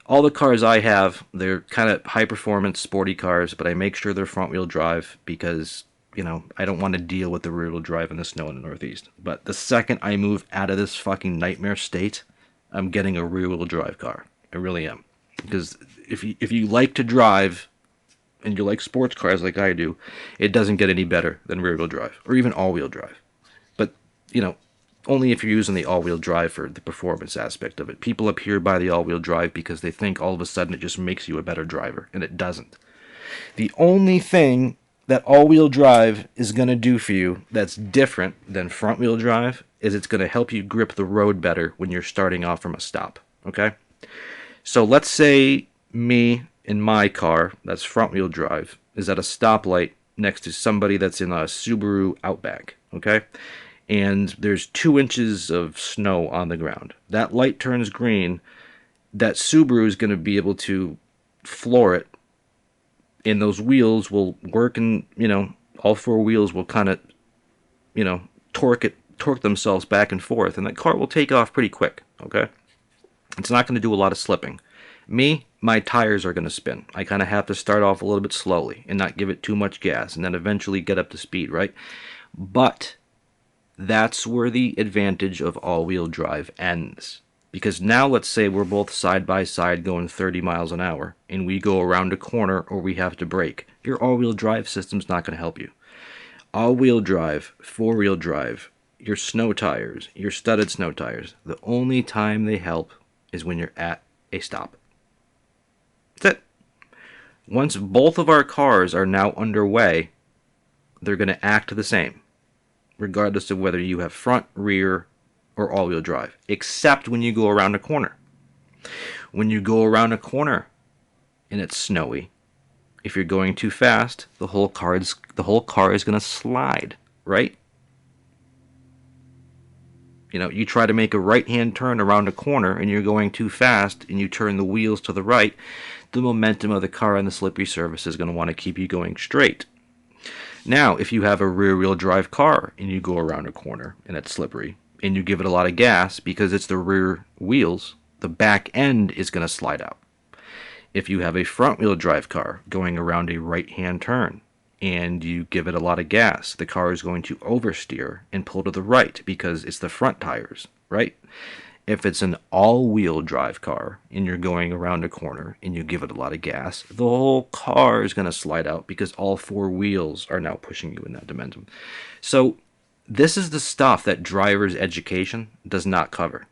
All the cars I have, they're kind of high-performance, sporty cars, but I make sure they're front-wheel drive because, I don't want to deal with the rear-wheel drive in the snow in the Northeast. But the second I move out of this fucking nightmare state, I'm getting a rear-wheel drive car. I really am. Because if you like to drive and you like sports cars like I do, it doesn't get any better than rear-wheel drive or even all-wheel drive. But, only if you're using the all-wheel drive for the performance aspect of it. People up here buy the all-wheel drive because they think all of a sudden it just makes you a better driver, and it doesn't. The only thing that all-wheel drive is going to do for you that's different than front-wheel drive is it's going to help you grip the road better when you're starting off from a stop, okay? So let's say me in my car, that's front-wheel drive, is at a stoplight next to somebody that's in a Subaru Outback, okay? And there's 2 inches of snow on the ground. That light turns green. That Subaru is going to be able to floor it, and those wheels will work, and all 4 wheels will kind of torque themselves back and forth, and that car will take off pretty quick. Okay, it's not going to do a lot of slipping. Me, my tires are going to spin. I kind of have to start off a little bit slowly and not give it too much gas, and then eventually get up to speed, right? But that's where the advantage of all-wheel drive ends. Because now let's say we're both side by side going 30 miles an hour and we go around a corner or we have to brake. Your all-wheel drive system's not going to help you. All-wheel drive, four-wheel drive, your snow tires, your studded snow tires, the only time they help is when you're at a stop. That's it. Once both of our cars are now underway, they're going to act the same, regardless of whether you have front, rear, or all-wheel drive, except when you go around a corner. When you go around a corner and it's snowy, if you're going too fast, the whole car is going to slide, right? You try to make a right-hand turn around a corner and you're going too fast and you turn the wheels to the right, the momentum of the car on the slippery surface is going to want to keep you going straight. Now, if you have a rear-wheel drive car and you go around a corner and it's slippery and you give it a lot of gas because it's the rear wheels, the back end is going to slide out. If you have a front-wheel drive car going around a right-hand turn and you give it a lot of gas, the car is going to oversteer and pull to the right because it's the front tires, right? If it's an all-wheel drive car and you're going around a corner and you give it a lot of gas, the whole car is going to slide out because all 4 wheels are now pushing you in that momentum. So this is the stuff that driver's education does not cover.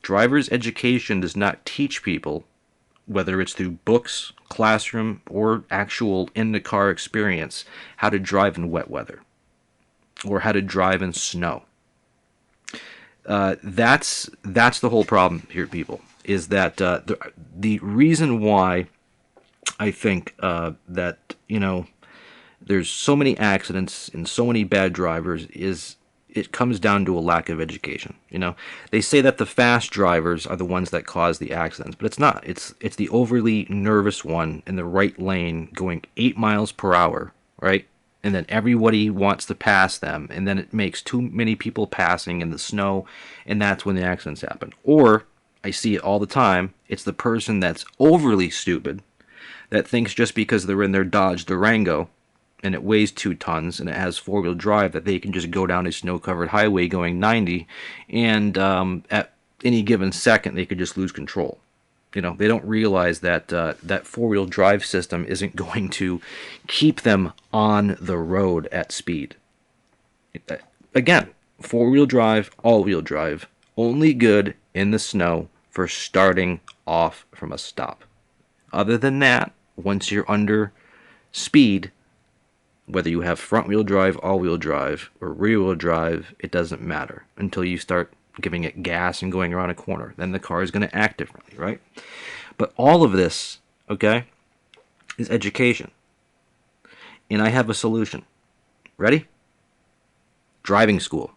Driver's education does not teach people, whether it's through books, classroom, or actual in-the-car experience, how to drive in wet weather or how to drive in snow. That's the whole problem here, people, is that the reason why I think that, there's so many accidents and so many bad drivers is it comes down to a lack of education. They say that the fast drivers are the ones that cause the accidents, but it's not. It's the overly nervous one in the right lane going 8 miles per hour, right? And then everybody wants to pass them, and then it makes too many people passing in the snow, and that's when the accidents happen. Or I see it all the time. It's the person that's overly stupid that thinks just because they're in their Dodge Durango and it weighs 2 tons and it has 4-wheel drive that they can just go down a snow-covered highway going 90, and at any given second they could just lose control. They don't realize that that 4-wheel drive system isn't going to keep them on the road at speed. Again, 4-wheel drive, all-wheel drive, only good in the snow for starting off from a stop. Other than that, once you're under speed, whether you have front-wheel drive, all-wheel drive, or rear-wheel drive, it doesn't matter until you start giving it gas and going around a corner. Then the car is going to act differently, right? But all of this, okay, is education. And I have a solution. Ready? Driving school.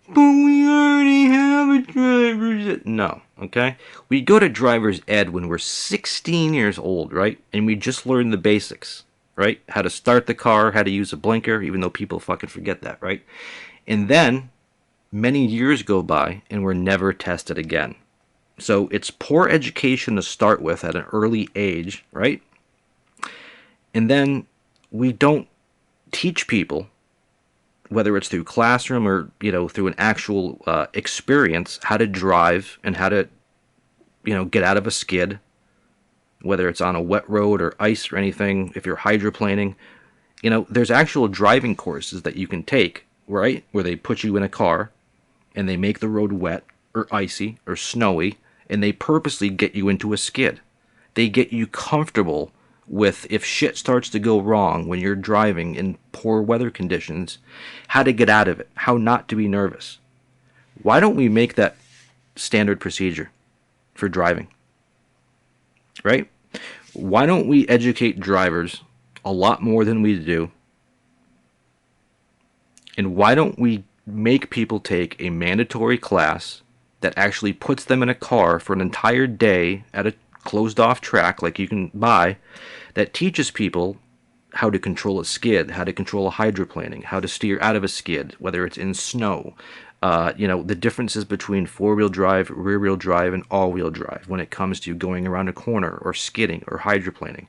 But we already have a driver's ed. No, okay? We go to driver's ed when we're 16 years old, right? And we just learn the basics, right? How to start the car, how to use a blinker, even though people fucking forget that, right? And then many years go by and we're never tested again. So it's poor education to start with at an early age, right? And then we don't teach people, whether it's through classroom or through an actual experience, how to drive and how to get out of a skid, whether it's on a wet road or ice or anything. If you're hydroplaning, there's actual driving courses that you can take, right, where they put you in a car and they make the road wet or icy or snowy, and they purposely get you into a skid. They get you comfortable with, if shit starts to go wrong when you're driving in poor weather conditions, how to get out of it, how not to be nervous. Why don't we make that standard procedure for driving? Right? Why don't we educate drivers a lot more than we do? And why don't we make people take a mandatory class that actually puts them in a car for an entire day at a closed off track like you can buy, that teaches people how to control a skid, how to control a hydroplaning, how to steer out of a skid, whether it's in snow, the differences between 4-wheel drive, rear-wheel drive, and all-wheel drive when it comes to going around a corner or skidding or hydroplaning.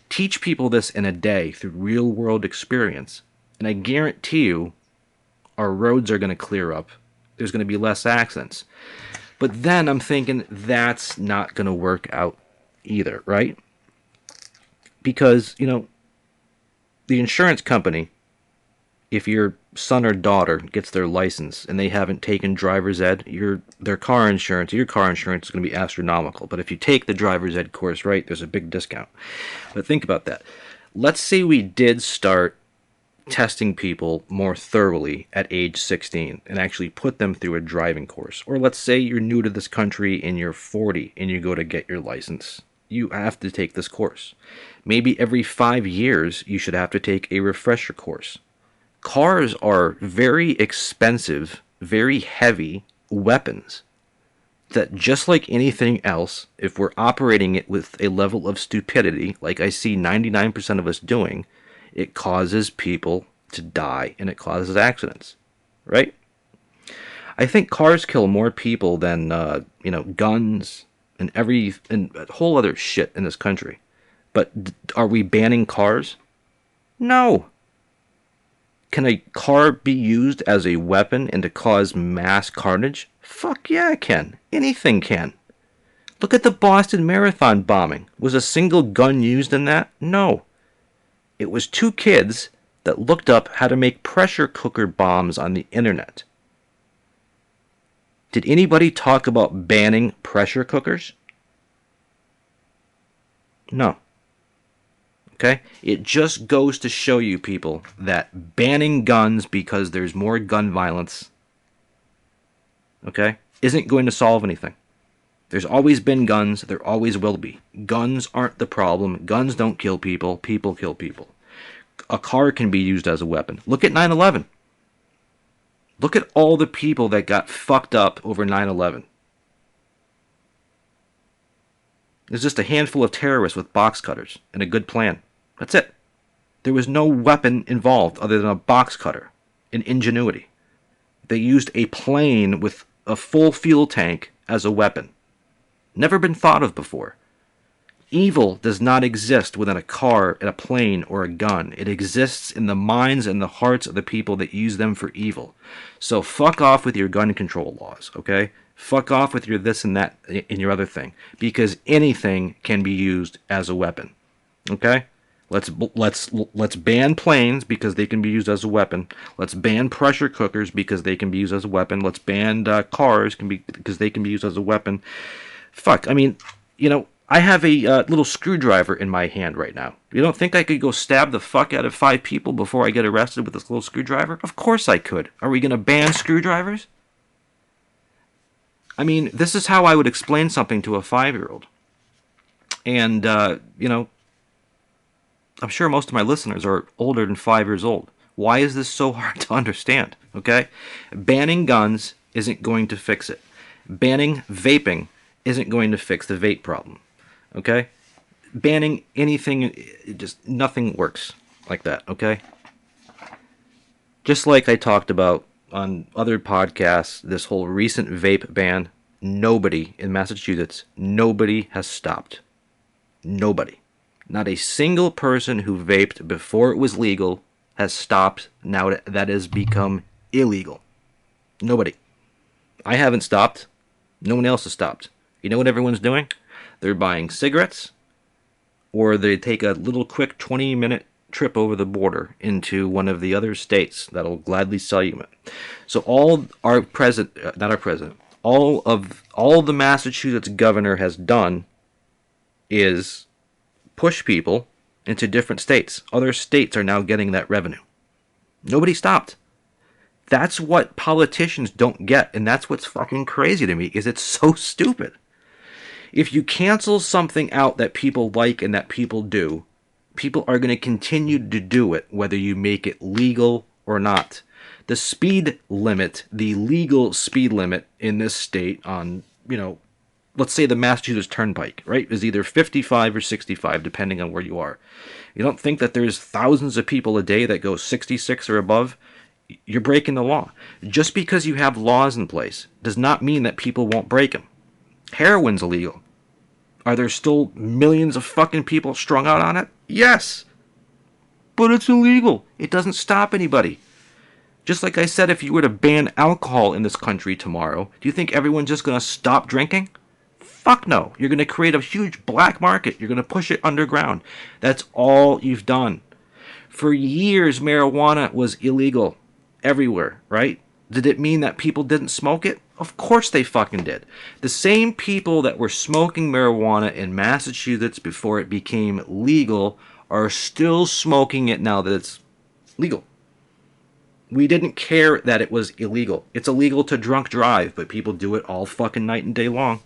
Teach people this in a day through real-world experience, and I guarantee you our roads are going to clear up. There's going to be less accidents. But then I'm thinking that's not going to work out either, right? Because, the insurance company, if your son or daughter gets their license and they haven't taken driver's ed, your car insurance is going to be astronomical. But if you take the driver's ed course, right, there's a big discount. But think about that. Let's say we did start testing people more thoroughly at age 16 and actually put them through a driving course. Or let's say you're new to this country and you're 40 and you go to get your license. You have to take this course. Maybe every 5 years you should have to take a refresher course. Cars are very expensive, very heavy weapons that, just like anything else, if we're operating it with a level of stupidity, like I see 99% of us doing, it causes people to die and it causes accidents, right? I think cars kill more people than guns and a whole other shit in this country. But are we banning cars? No. Can a car be used as a weapon and to cause mass carnage? Fuck yeah, it can. Anything can. Look at the Boston Marathon bombing. Was a single gun used in that? No. It was 2 kids that looked up how to make pressure cooker bombs on the internet. Did anybody talk about banning pressure cookers? No. Okay? It just goes to show you people that banning guns because there's more gun violence, okay, isn't going to solve anything. There's always been guns. There always will be. Guns aren't the problem. Guns don't kill people. People kill people. a car can be used as a weapon. Look at 9/11. Look at all the people that got fucked up over 9/11. There's just a handful of terrorists with box cutters and a good plan. That's it. There was no weapon involved other than a box cutter and ingenuity. They used a plane with a full fuel tank as a weapon. Never been thought of before. Evil does not exist within a car, a plane, or a gun. It exists in the minds and the hearts of the people that use them for evil. So fuck off with your gun control laws, okay? Fuck off with your this and that and your other thing. Because anything can be used as a weapon. Okay? Let's ban planes because they can be used as a weapon. Let's ban pressure cookers because they can be used as a weapon. Let's ban cars because they can be used as a weapon. Fuck, I mean, you know, I have a little screwdriver in my hand right now. You don't think I could go stab the fuck out of 5 people before I get arrested with this little screwdriver? Of course I could. Are we going to ban screwdrivers? I mean, this is how I would explain something to a 5-year-old. And, you know, I'm sure most of my listeners are older than 5 years old. Why is this so hard to understand? Okay? Banning guns isn't going to fix it. Banning vaping isn't going to fix the vape problem. Okay? Banning anything, just nothing works like that. Okay? Just like I talked about on other podcasts, this whole recent vape ban, nobody in Massachusetts, nobody has stopped. Nobody. Not a single person who vaped before it was legal has stopped now that has become illegal. Nobody. I haven't stopped. No one else has stopped. You know what everyone's doing? They're buying cigarettes, or they take a little quick 20-minute trip over the border into one of the other states that'll gladly sell you it. So all our president, not our president, all the Massachusetts governor has done is push people into different states. Other states are now getting that revenue. Nobody stopped. That's what politicians don't get, and that's what's fucking crazy to me, is it's so stupid. If you cancel something out that people like and that people do, people are going to continue to do it whether you make it legal or not. The speed limit, the legal speed limit in this state on, you know, let's say the Massachusetts Turnpike, right, is either 55 or 65, depending on where you are. You don't think that there's thousands of people a day that go 66 or above? You're breaking the law. Just because you have laws in place does not mean that people won't break them. Heroin's illegal. Are there still millions of fucking people strung out on it? Yes. But it's illegal. It doesn't stop anybody. Just like I said, if you were to ban alcohol in this country tomorrow, do you think everyone's just going to stop drinking? Fuck no. You're going to create a huge black market. You're going to push it underground. That's all you've done. For years, marijuana was illegal everywhere, right? Did it mean that people didn't smoke it? Of course they fucking did. The same people that were smoking marijuana in Massachusetts before it became legal are still smoking it now that it's legal. We didn't care that it was illegal. It's illegal to drunk drive, but people do it all fucking night and day long.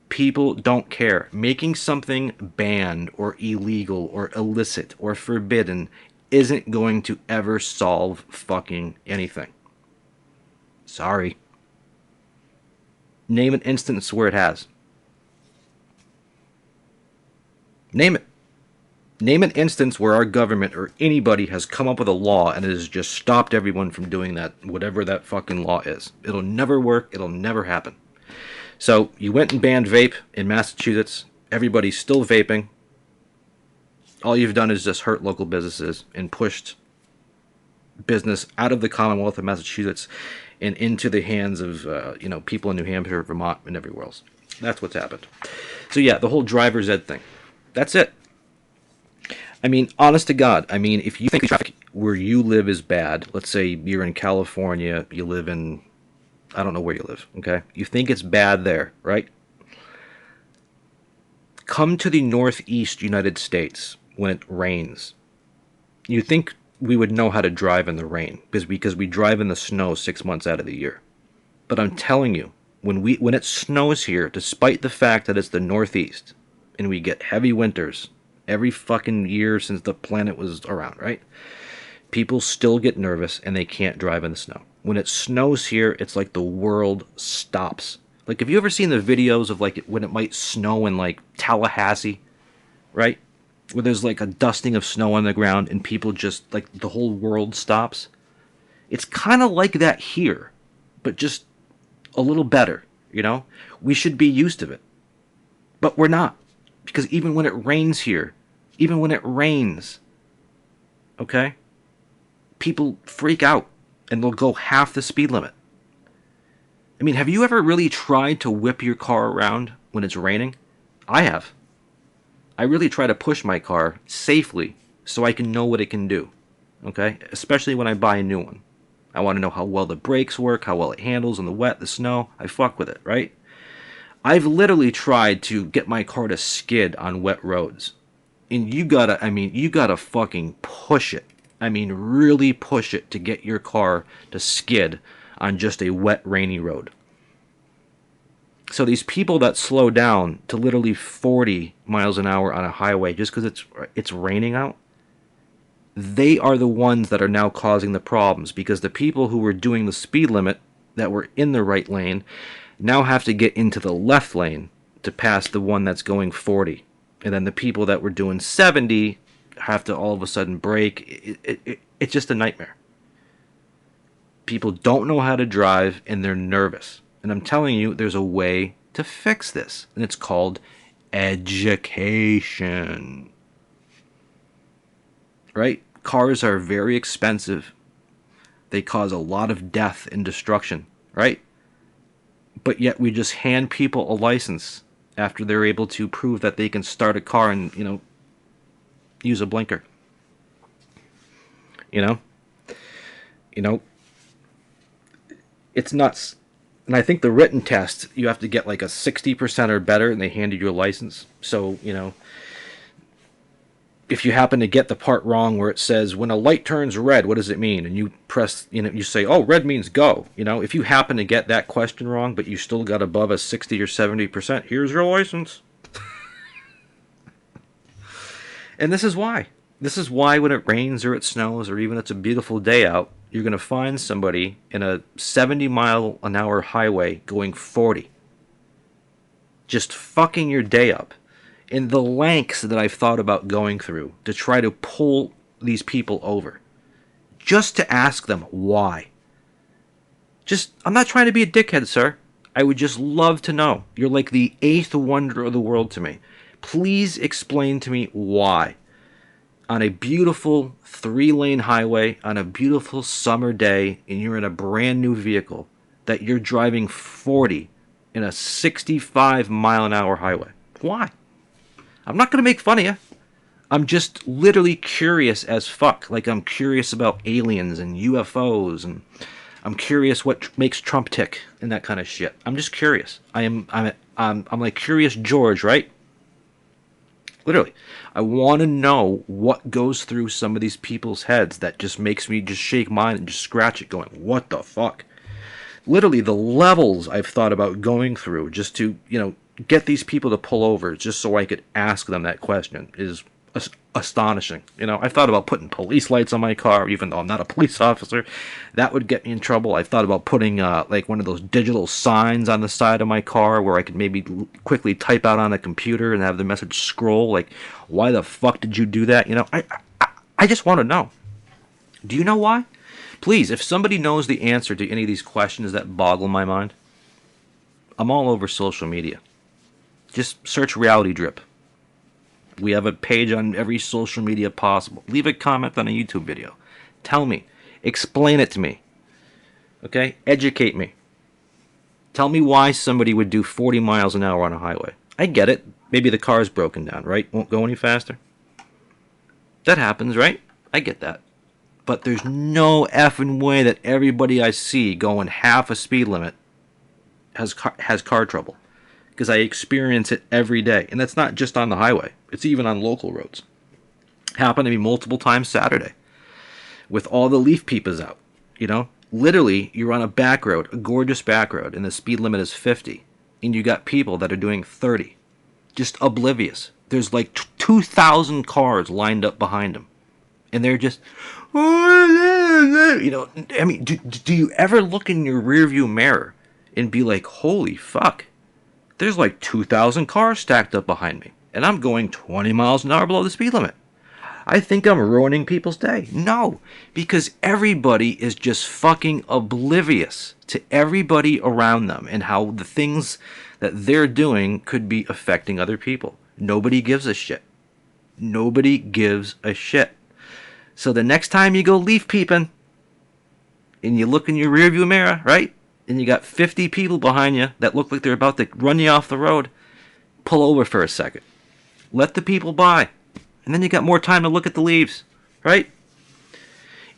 People don't care. Making something banned or illegal or illicit or forbidden isn't going to ever solve fucking anything. Sorry. Name an instance where it has. Name it. Name an instance where our government or anybody has come up with a law and it has just stopped everyone from doing that, whatever that fucking law is. It'll never work. It'll never happen. So you went and banned vape in Massachusetts. Everybody's still vaping. All you've done is just hurt local businesses and pushed business out of the Commonwealth of Massachusetts and into the hands of people in New Hampshire, Vermont, and everywhere else. That's what's happened. So yeah, the whole driver's ed thing. That's it. I mean, honest to God, I mean, if you think traffic where you live is bad, let's say you're in California, you live in, I don't know where you live, okay? You think it's bad there, right? Come to the Northeast United States when it rains. You think we would know how to drive in the rain because we drive in the snow 6 months out of the year. But I'm telling you, when it snows here, despite the fact that it's the Northeast and we get heavy winters every fucking year since the planet was around, right? People still get nervous and they can't drive in the snow. When it snows here, it's like the world stops. Like, have you ever seen the videos of like when it might snow in like Tallahassee, right? Where there's like a dusting of snow on the ground and people just like the whole world stops. It's kind of like that here, but just a little better, you know? We should be used to it. But we're not. Because even when it rains here, even when it rains, okay? People freak out and they'll go half the speed limit. I mean, have you ever really tried to whip your car around when it's raining? I have. I really try to push my car safely so I can know what it can do, okay? Especially when I buy a new one. I want to know how well the brakes work, how well it handles in the wet, the snow. I fuck with it, right? I've literally tried to get my car to skid on wet roads. And you gotta fucking push it. I mean, really push it to get your car to skid on just a wet, rainy road. So these people that slow down to literally 40 miles an hour on a highway just because it's raining out, they are the ones that are now causing the problems, because the people who were doing the speed limit that were in the right lane now have to get into the left lane to pass the one that's going 40. And then the people that were doing 70 have to all of a sudden brake. It's just a nightmare. People don't know how to drive and they're nervous. And I'm telling you, there's a way to fix this. And it's called education. Right? Cars are very expensive. They cause a lot of death and destruction, right? But yet we just hand people a license after they're able to prove that they can start a car and, use a blinker. You know, it's nuts. And I think the written test, you have to get like a 60% or better, and they hand you your license. So, if you happen to get the part wrong where it says, when a light turns red, what does it mean? And you press, you say, oh, red means go. If you happen to get that question wrong, but you still got above a 60 or 70%, here's your license. And this is why. This is why when it rains or it snows or even it's a beautiful day out, you're going to find somebody in a 70-mile-an-hour highway going 40. Just fucking your day up. In the lengths that I've thought about going through to try to pull these people over. Just to ask them why. I'm not trying to be a dickhead, sir. I would just love to know. You're like the eighth wonder of the world to me. Please explain to me why. On a beautiful 3-lane highway, on a beautiful summer day, and you're in a brand new vehicle, that you're driving 40 in a 65-mile-an-hour highway. Why? I'm not going to make fun of you. I'm just literally curious as fuck. Like, I'm curious about aliens and UFOs, and I'm curious what makes Trump tick and that kind of shit. I'm just curious. I'm like Curious George, right? Literally. I want to know what goes through some of these people's heads that just makes me just shake mine and just scratch it going, what the fuck? Literally, the levels I've thought about going through just to, get these people to pull over just so I could ask them that question is astonishing. I've thought about putting police lights on my car, even though I'm not a police officer. That would get me in trouble. I've thought about putting like one of those digital signs on the side of my car where I could maybe quickly type out on a computer and have the message scroll. Like, why the fuck did you do that? I just want to know. Do you know why? Please, if somebody knows the answer to any of these questions that boggle my mind, I'm all over social media. Just search Reality Drip. We have a page on every social media possible. Leave a comment on a YouTube video. Tell me. Explain it to me. Okay? Educate me. Tell me why somebody would do 40 miles an hour on a highway. I get it. Maybe the car's broken down, right? Won't go any faster. That happens, right? I get that. But there's no effing way that everybody I see going half a speed limit has car trouble. Because I experience it every day. And that's not just on the highway. It's even on local roads. Happened to me multiple times Saturday. With all the leaf peepers out. Literally, you're on a back road, a gorgeous back road, and the speed limit is 50. And you got people that are doing 30. Just oblivious. There's like 2 2,000 cars lined up behind them. And they're just, you know, I mean, do you ever look in your rearview mirror and be like, holy fuck, there's like 2,000 cars stacked up behind me, and I'm going 20 miles an hour below the speed limit. I think I'm ruining people's day. No, because everybody is just fucking oblivious to everybody around them and how the things that they're doing could be affecting other people. Nobody gives a shit. Nobody gives a shit. So the next time you go leaf peeping and you look in your rearview mirror, right? And you got 50 people behind you that look like they're about to run you off the road, pull over for a second. Let the people by. And then you got more time to look at the leaves, right?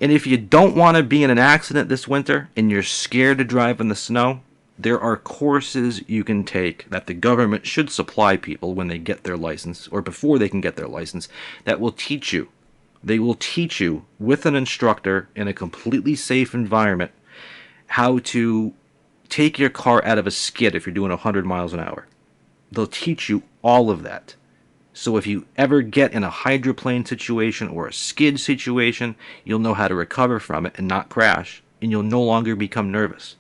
And if you don't want to be in an accident this winter and you're scared to drive in the snow, there are courses you can take that the government should supply people when they get their license or before they can get their license that will teach you. They will teach you with an instructor in a completely safe environment how to take your car out of a skid if you're doing 100 miles an hour. They'll teach you all of that. So if you ever get in a hydroplane situation or a skid situation, you'll know how to recover from it and not crash, and you'll no longer become nervous.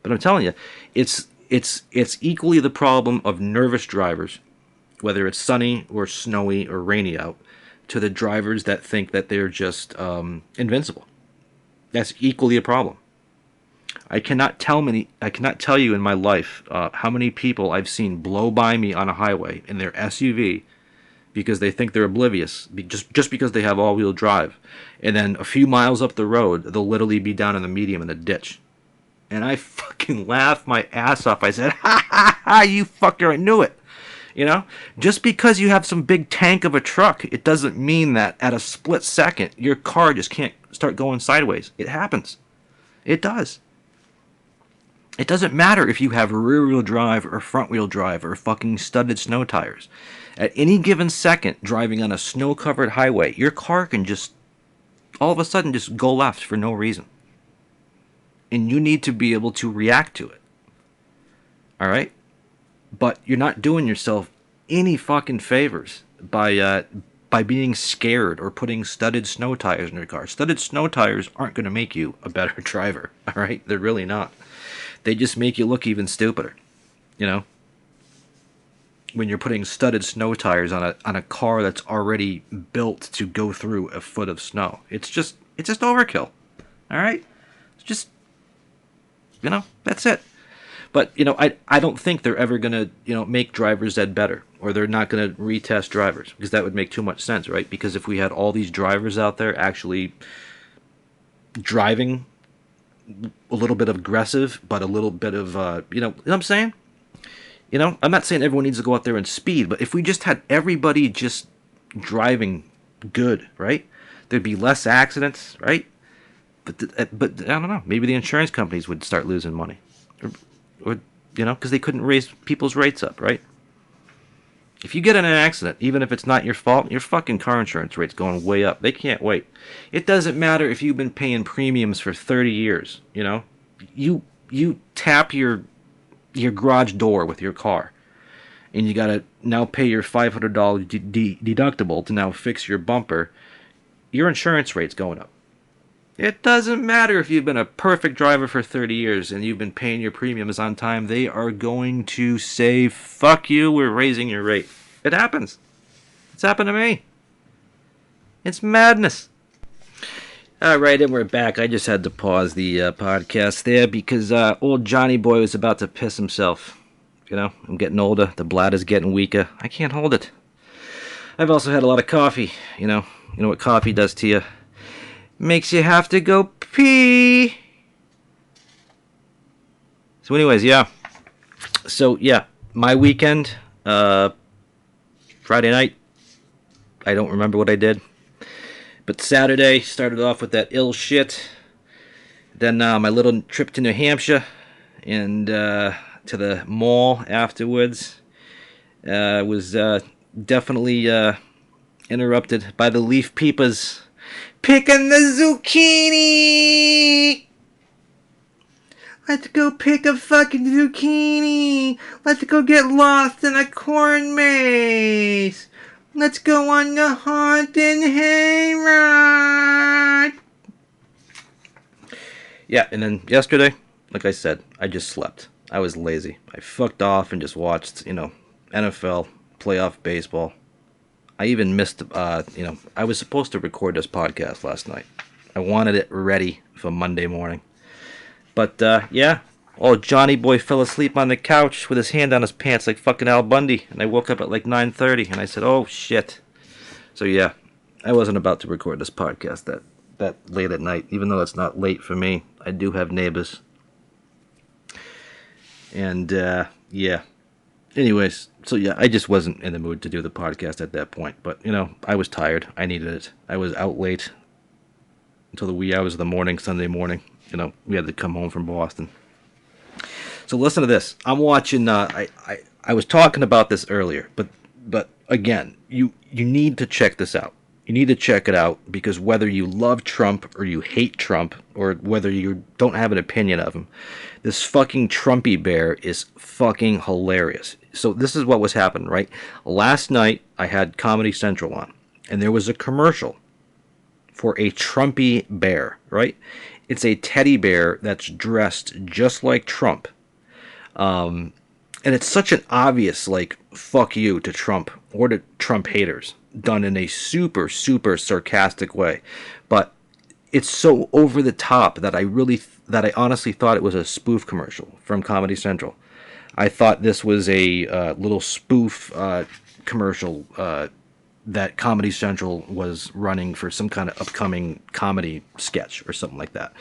But I'm telling you, it's equally the problem of nervous drivers, whether it's sunny or snowy or rainy out, to the drivers that think that they're just invincible. That's equally a problem. I cannot tell you in my life how many people I've seen blow by me on a highway in their SUV because they think they're oblivious, just because they have all-wheel drive. And then a few miles up the road, they'll literally be down in the medium in a ditch. And I fucking laughed my ass off. I said, ha ha ha, you fucker, I knew it. You know, just because you have some big tank of a truck, it doesn't mean that at a split second, your car just can't start going sideways. It happens. It does. It doesn't matter if you have rear-wheel drive or front-wheel drive or fucking studded snow tires. At any given second, driving on a snow-covered highway, your car can just, all of a sudden, just go left for no reason. And you need to be able to react to it. All right? But you're not doing yourself any fucking favors by being scared or putting studded snow tires in your car. Studded snow tires aren't going to make you a better driver, all right? They're really not. They just make you look even stupider, you know? When you're putting studded snow tires on a car that's already built to go through a foot of snow. It's just overkill, all right? It's just, you know, that's it. But, you know, I don't think they're ever going to, you know, make driver's ed better. Or they're not going to retest drivers. Because that would make too much sense, right? Because if we had all these drivers out there actually driving a little bit of aggressive, but a little bit of, you know what I'm saying? You know, I'm not saying everyone needs to go out there and speed. But if we just had everybody just driving good, right? There'd be less accidents, right? But I don't know. Maybe the insurance companies would start losing money. Or, you know, because they couldn't raise people's rates up, right? If you get in an accident, even if it's not your fault, your fucking car insurance rate's going way up. They can't wait. It doesn't matter if you've been paying premiums for 30 years, you know? You tap your garage door with your car, and you gotta now pay your $500 deductible to now fix your bumper. Your insurance rate's going up. It doesn't matter if you've been a perfect driver for 30 years and you've been paying your premiums on time. They are going to say, fuck you, we're raising your rate. It happens. It's happened to me. It's madness. All right, and we're back. I just had to pause the podcast there because old Johnny Boy was about to piss himself. You know, I'm getting older. The bladder's getting weaker. I can't hold it. I've also had a lot of coffee. You know what coffee does to you. Makes you have to go pee. So anyways, yeah. So, yeah. My weekend, Friday night, I don't remember what I did. But Saturday, started off with that ill shit. Then my little trip to New Hampshire. And to the mall afterwards. Was definitely interrupted by the leaf peepers. Picking the zucchini! Let's go pick a fucking zucchini! Let's go get lost in a corn maze! Let's go on the haunted hayride. Yeah, and then yesterday, like I said, I just slept. I was lazy. I fucked off and just watched, NFL, playoff baseball. I even missed, I was supposed to record this podcast last night. I wanted it ready for Monday morning. But, yeah, old Johnny boy fell asleep on the couch with his hand on his pants like fucking Al Bundy. And I woke up at like 9:30 and I said, oh, shit. So, yeah, I wasn't about to record this podcast that late at night. Even though it's not late for me, I do have neighbors. And, yeah. Anyways, so yeah, I just wasn't in the mood to do the podcast at that point. But, I was tired. I needed it. I was out late until the wee hours of the morning, Sunday morning. We had to come home from Boston. So listen to this. I'm watching, I was talking about this earlier, but again, you need to check this out. You need to check it out because whether you love Trump or you hate Trump or whether you don't have an opinion of him, this fucking Trumpy bear is fucking hilarious. So this is what was happening, right? Last night I had Comedy Central on and there was a commercial for a Trumpy bear, right? It's a teddy bear that's dressed just like Trump. And it's such an obvious, like, fuck you to Trump or to Trump haters, done in a super, super sarcastic way. But it's so over the top that I honestly thought it was a spoof commercial from Comedy Central. I thought this was a little spoof commercial that Comedy Central was running for some kind of upcoming comedy sketch or something like that.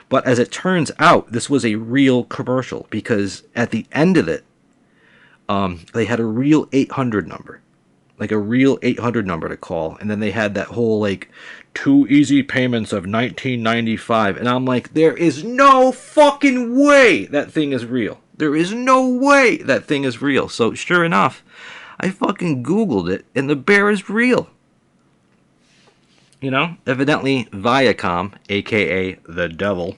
But as it turns out, this was a real commercial because at the end of it, they had a real 800 number, like a real 800 number to call. And then they had that whole, like, 2 easy payments of $19.95. And I'm like, there is no fucking way that thing is real. There is no way that thing is real. So sure enough, I fucking Googled it, and the bear is real. Evidently Viacom, a.k.a. the devil,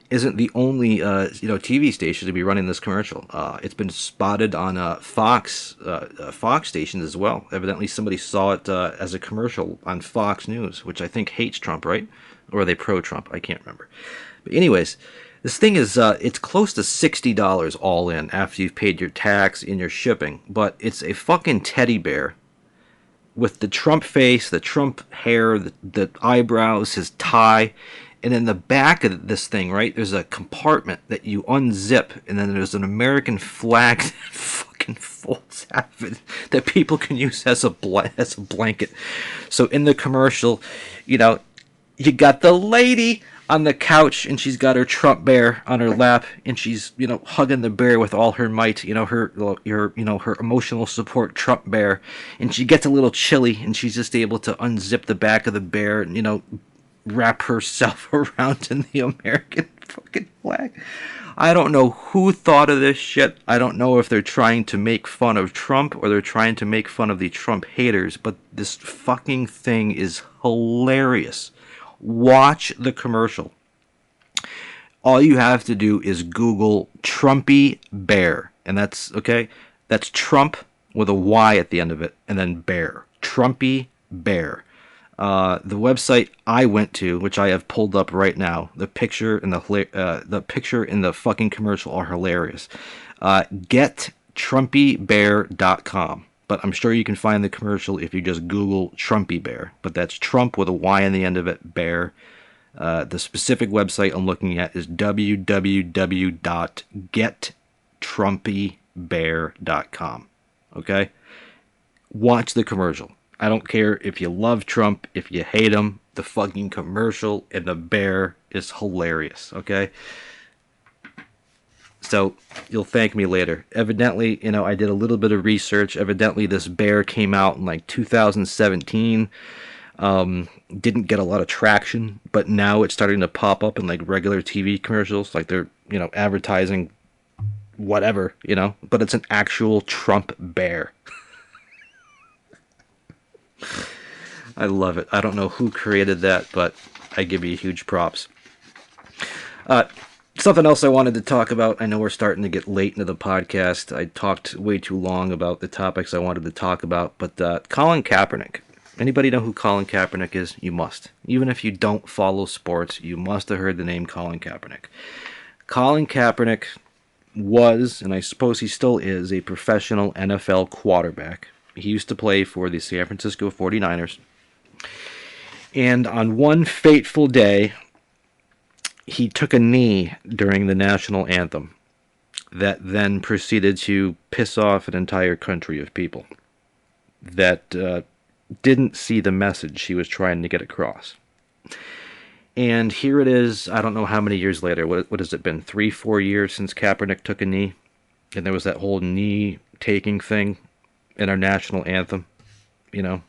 isn't the only, TV station to be running this commercial. It's been spotted on Fox stations as well. Evidently somebody saw it as a commercial on Fox News, which I think hates Trump, right? Or are they pro-Trump? I can't remember. But anyways, this thing is, it's close to $60 all in after you've paid your tax and your shipping. But it's a fucking teddy bear with the Trump face, the Trump hair, the eyebrows, his tie. And in the back of this thing, right, there's a compartment that you unzip. And then there's an American flag that fucking folds out of it that people can use as a blanket. So in the commercial, you got the lady on the couch, and she's got her Trump bear on her lap, and she's, hugging the bear with all her might, her emotional support Trump bear, and she gets a little chilly, and she's just able to unzip the back of the bear, and, wrap herself around in the American fucking flag. I don't know who thought of this shit. I don't know if they're trying to make fun of Trump or they're trying to make fun of the Trump haters, but this fucking thing is hilarious. Watch the commercial. All you have to do is Google Trumpy bear. And that's, okay? That's Trump with a Y at the end of it. And then bear. Trumpy bear. The website I went to, which I have pulled up right now, the picture and the picture in the fucking commercial are hilarious. GetTrumpyBear.com. But I'm sure you can find the commercial if you just Google Trumpy bear. But that's Trump with a Y on the end of it, bear. The specific website I'm looking at is www.gettrumpybear.com. Okay? Watch the commercial. I don't care if you love Trump, if you hate him. The fucking commercial and the bear is hilarious. Okay? So you'll thank me later. Evidently, I did a little bit of research. Evidently, this bear came out in like 2017. Didn't get a lot of traction, but now it's starting to pop up in like regular TV commercials. Like they're, advertising whatever, but it's an actual Trump bear. I love it. I don't know who created that, but I give you huge props. Something else I wanted to talk about. I know we're starting to get late into the podcast. I talked way too long about the topics I wanted to talk about, but Colin Kaepernick. Anybody know who Colin Kaepernick is? You must. Even if you don't follow sports, you must have heard the name Colin Kaepernick. Colin Kaepernick was, and I suppose he still is, a professional NFL quarterback. He used to play for the San Francisco 49ers. And on one fateful day, he took a knee during the national anthem that then proceeded to piss off an entire country of people that didn't see the message he was trying to get across. And here it is, I don't know how many years later, what has it been, 3-4 years since Kaepernick took a knee? And there was that whole knee-taking thing in our national anthem, you know?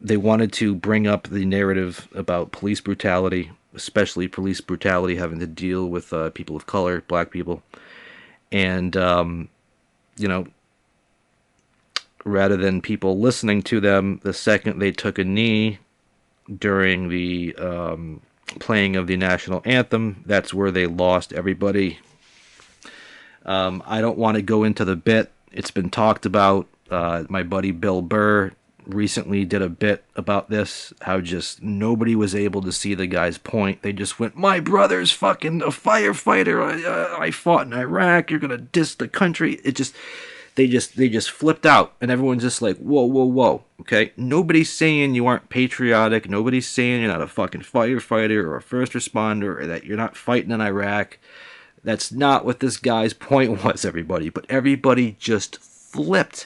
They wanted to bring up the narrative about police brutality, especially police brutality having to deal with people of color, black people. And, you know, rather than people listening to them, the second they took a knee during the playing of the national anthem, that's where they lost everybody. I don't want to go into the bit. It's been talked about. My buddy Bill Burr recently did a bit about this, how just nobody was able to see the guy's point. They just went, my brother's fucking a firefighter. I fought in Iraq. You're gonna diss the country. They just flipped out, and everyone's just like, whoa, whoa, whoa. Okay, nobody's saying you aren't patriotic. Nobody's saying you're not a fucking firefighter or a first responder or that you're not fighting in Iraq. That's not what this guy's point was, everybody. But everybody just flipped.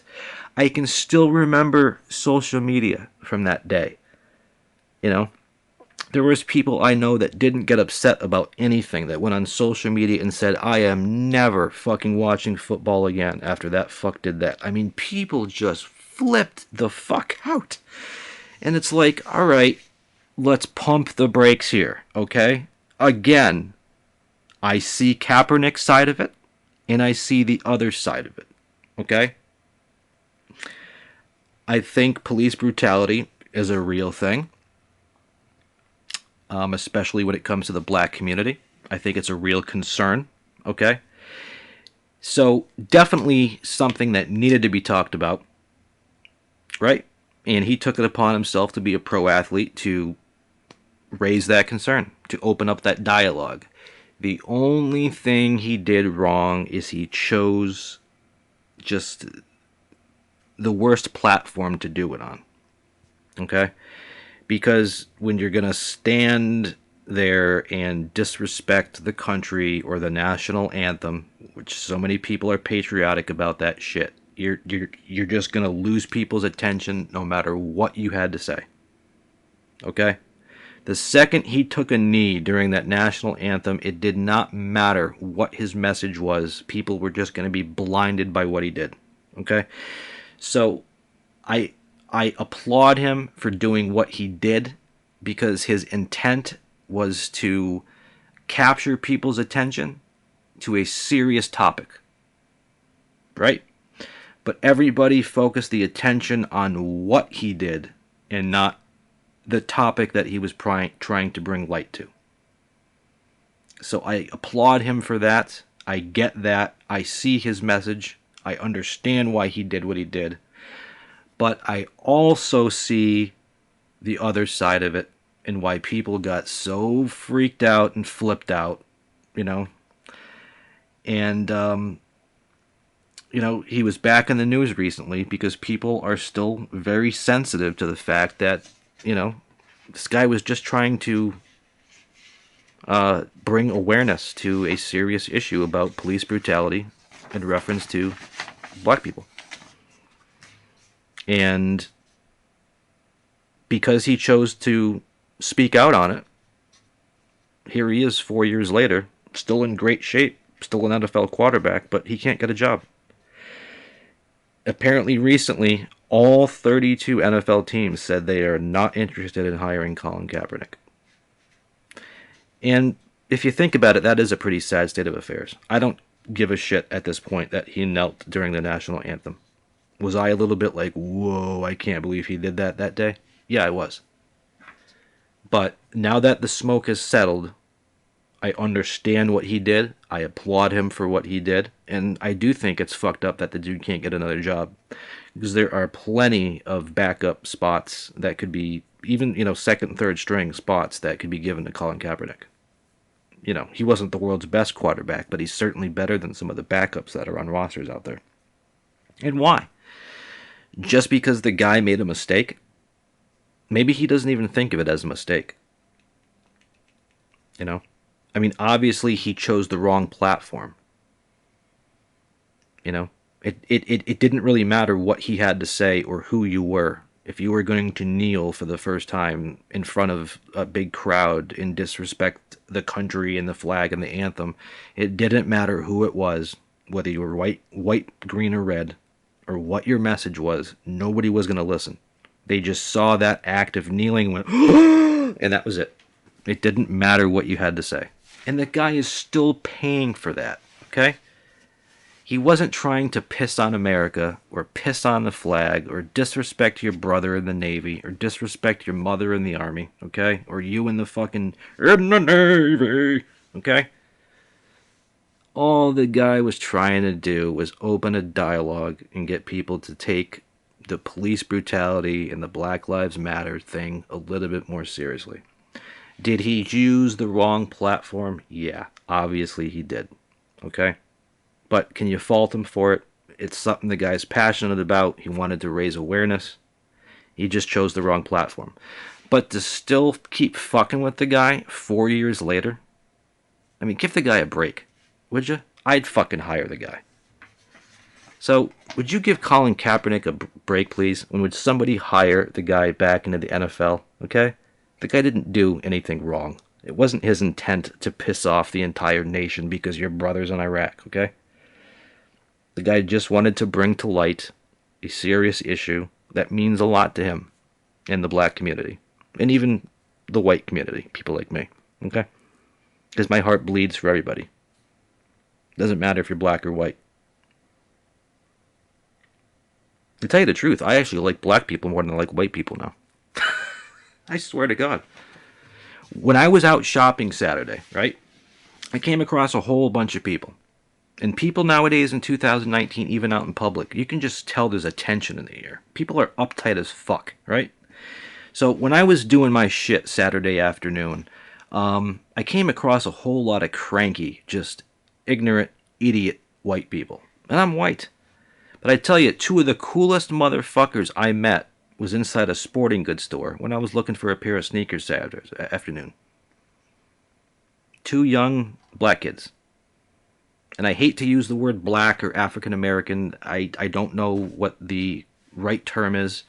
I can still remember social media from that day. You know, there was people I know that didn't get upset about anything, that went on social media and said, I am never fucking watching football again after that fuck did that. I mean, people just flipped the fuck out. And it's like, all right, let's pump the brakes here, okay? Again, I see Kaepernick's side of it, and I see the other side of it, okay? I think police brutality is a real thing, especially when it comes to the black community. I think it's a real concern, okay? So definitely something that needed to be talked about, right? And he took it upon himself to be a pro athlete to raise that concern, to open up that dialogue. The only thing he did wrong is he chose just the worst platform to do it on. Okay? Because when you're going to stand there and disrespect the country or the national anthem, which so many people are patriotic about that shit, you're just going to lose people's attention no matter what you had to say. Okay? The second he took a knee during that national anthem, it did not matter what his message was. People were just going to be blinded by what he did. Okay? So I applaud him for doing what he did, because his intent was to capture people's attention to a serious topic. Right? But everybody focused the attention on what he did and not the topic that he was trying to bring light to. So I applaud him for that. I get that. I see his message. I understand why he did what he did. But I also see the other side of it and why people got so freaked out and flipped out, you know. And, you know, he was back in the news recently because people are still very sensitive to the fact that, you know, this guy was just trying to bring awareness to a serious issue about police brutality in reference to black people. And because he chose to speak out on it, here he is 4 years later, still in great shape, still an NFL quarterback, but he can't get a job. Apparently recently, all 32 NFL teams said they are not interested in hiring Colin Kaepernick. And if you think about it, that is a pretty sad state of affairs. I don't give a shit at this point that he knelt during the national anthem. Was I a little bit like, whoa, I can't believe he did that day? Yeah, I was. But now that the smoke has settled, I understand what he did. I applaud him for what he did. And I do think it's fucked up that the dude can't get another job. Because there are plenty of backup spots that could be, even, second and third string spots that could be given to Colin Kaepernick. He wasn't the world's best quarterback, but he's certainly better than some of the backups that are on rosters out there. And why? Just because the guy made a mistake? Maybe he doesn't even think of it as a mistake. I mean, obviously he chose the wrong platform. It didn't really matter what he had to say or who you were. If you were going to kneel for the first time in front of a big crowd and disrespect the country and the flag and the anthem, it didn't matter who it was, whether you were white, green, or red, or what your message was. Nobody was going to listen. They just saw that act of kneeling and went, and that was it. It didn't matter what you had to say. And the guy is still paying for that, okay? He wasn't trying to piss on America or piss on the flag or disrespect your brother in the Navy or disrespect your mother in the Army, okay? Or you in the Navy, okay? All the guy was trying to do was open a dialogue and get people to take the police brutality and the Black Lives Matter thing a little bit more seriously. Did he use the wrong platform? Yeah, obviously he did, okay? But can you fault him for it? It's something the guy's passionate about. He wanted to raise awareness. He just chose the wrong platform. But to still keep fucking with the guy 4 years later? I mean, give the guy a break, would you? I'd fucking hire the guy. So, would you give Colin Kaepernick a break, please? When would somebody hire the guy back into the NFL, okay? The guy didn't do anything wrong. It wasn't his intent to piss off the entire nation because your brother's in Iraq, okay? The guy just wanted to bring to light a serious issue that means a lot to him and the black community. And even the white community, people like me. Okay? Because my heart bleeds for everybody. Doesn't matter if you're black or white. To tell you the truth, I actually like black people more than I like white people now. I swear to God. When I was out shopping Saturday, right? I came across a whole bunch of people. And people nowadays in 2019, even out in public, you can just tell there's a tension in the air. People are uptight as fuck, right? So when I was doing my shit Saturday afternoon, I came across a whole lot of cranky, just ignorant, idiot white people. And I'm white. But I tell you, two of the coolest motherfuckers I met was inside a sporting goods store when I was looking for a pair of sneakers Saturday afternoon. Two young black kids. And I hate to use the word black or African American. I don't know what the right term is.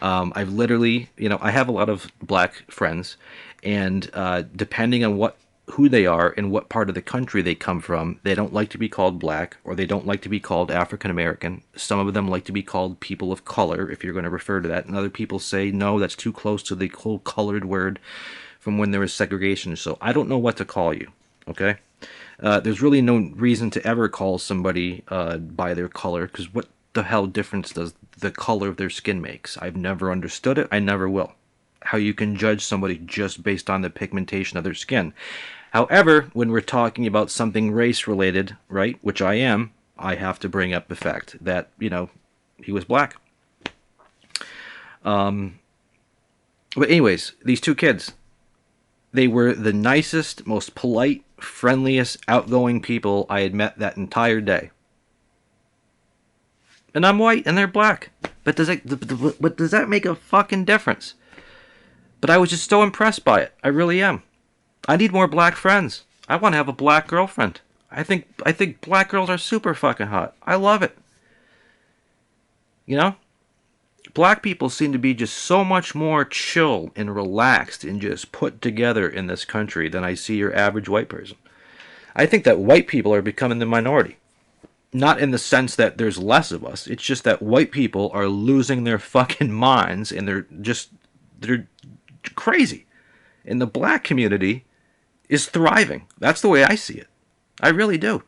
I've literally, I have a lot of black friends, and depending on who they are and what part of the country they come from, they don't like to be called black, or they don't like to be called African American. Some of them like to be called people of color, if you're going to refer to that. And other people say, no, that's too close to the whole colored word from when there was segregation. So I don't know what to call you, okay? There's really no reason to ever call somebody by their color, because what the hell difference does the color of their skin makes? I've never understood it. I never will. How you can judge somebody just based on the pigmentation of their skin. However, when we're talking about something race-related, right, which I am, I have to bring up the fact that, he was black. But anyways, these two kids, they were the nicest, most polite, friendliest, outgoing people I had met that entire day. And I'm white and they're black. But does that make a fucking difference? But I was just so impressed by it. I really am. I need more black friends. I want to have a black girlfriend. I think black girls are super fucking hot. I love it. Black people seem to be just so much more chill and relaxed and just put together in this country than I see your average white person. I think that white people are becoming the minority. Not in the sense that there's less of us. It's just that white people are losing their fucking minds and they're crazy. And the black community is thriving. That's the way I see it. I really do.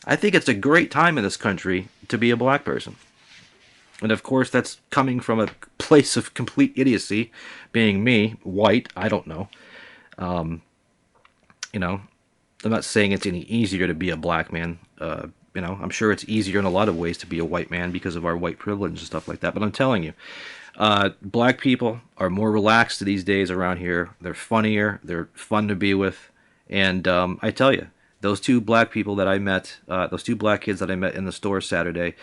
I think it's a great time in this country to be a black person. And of course, that's coming from a place of complete idiocy, being me, white, I don't know. I'm not saying it's any easier to be a black man. I'm sure it's easier in a lot of ways to be a white man because of our white privilege and stuff like that. But I'm telling you, black people are more relaxed these days around here. They're funnier. They're fun to be with. And I tell you, those two black people that I met, those two black kids that I met in the store Saturday,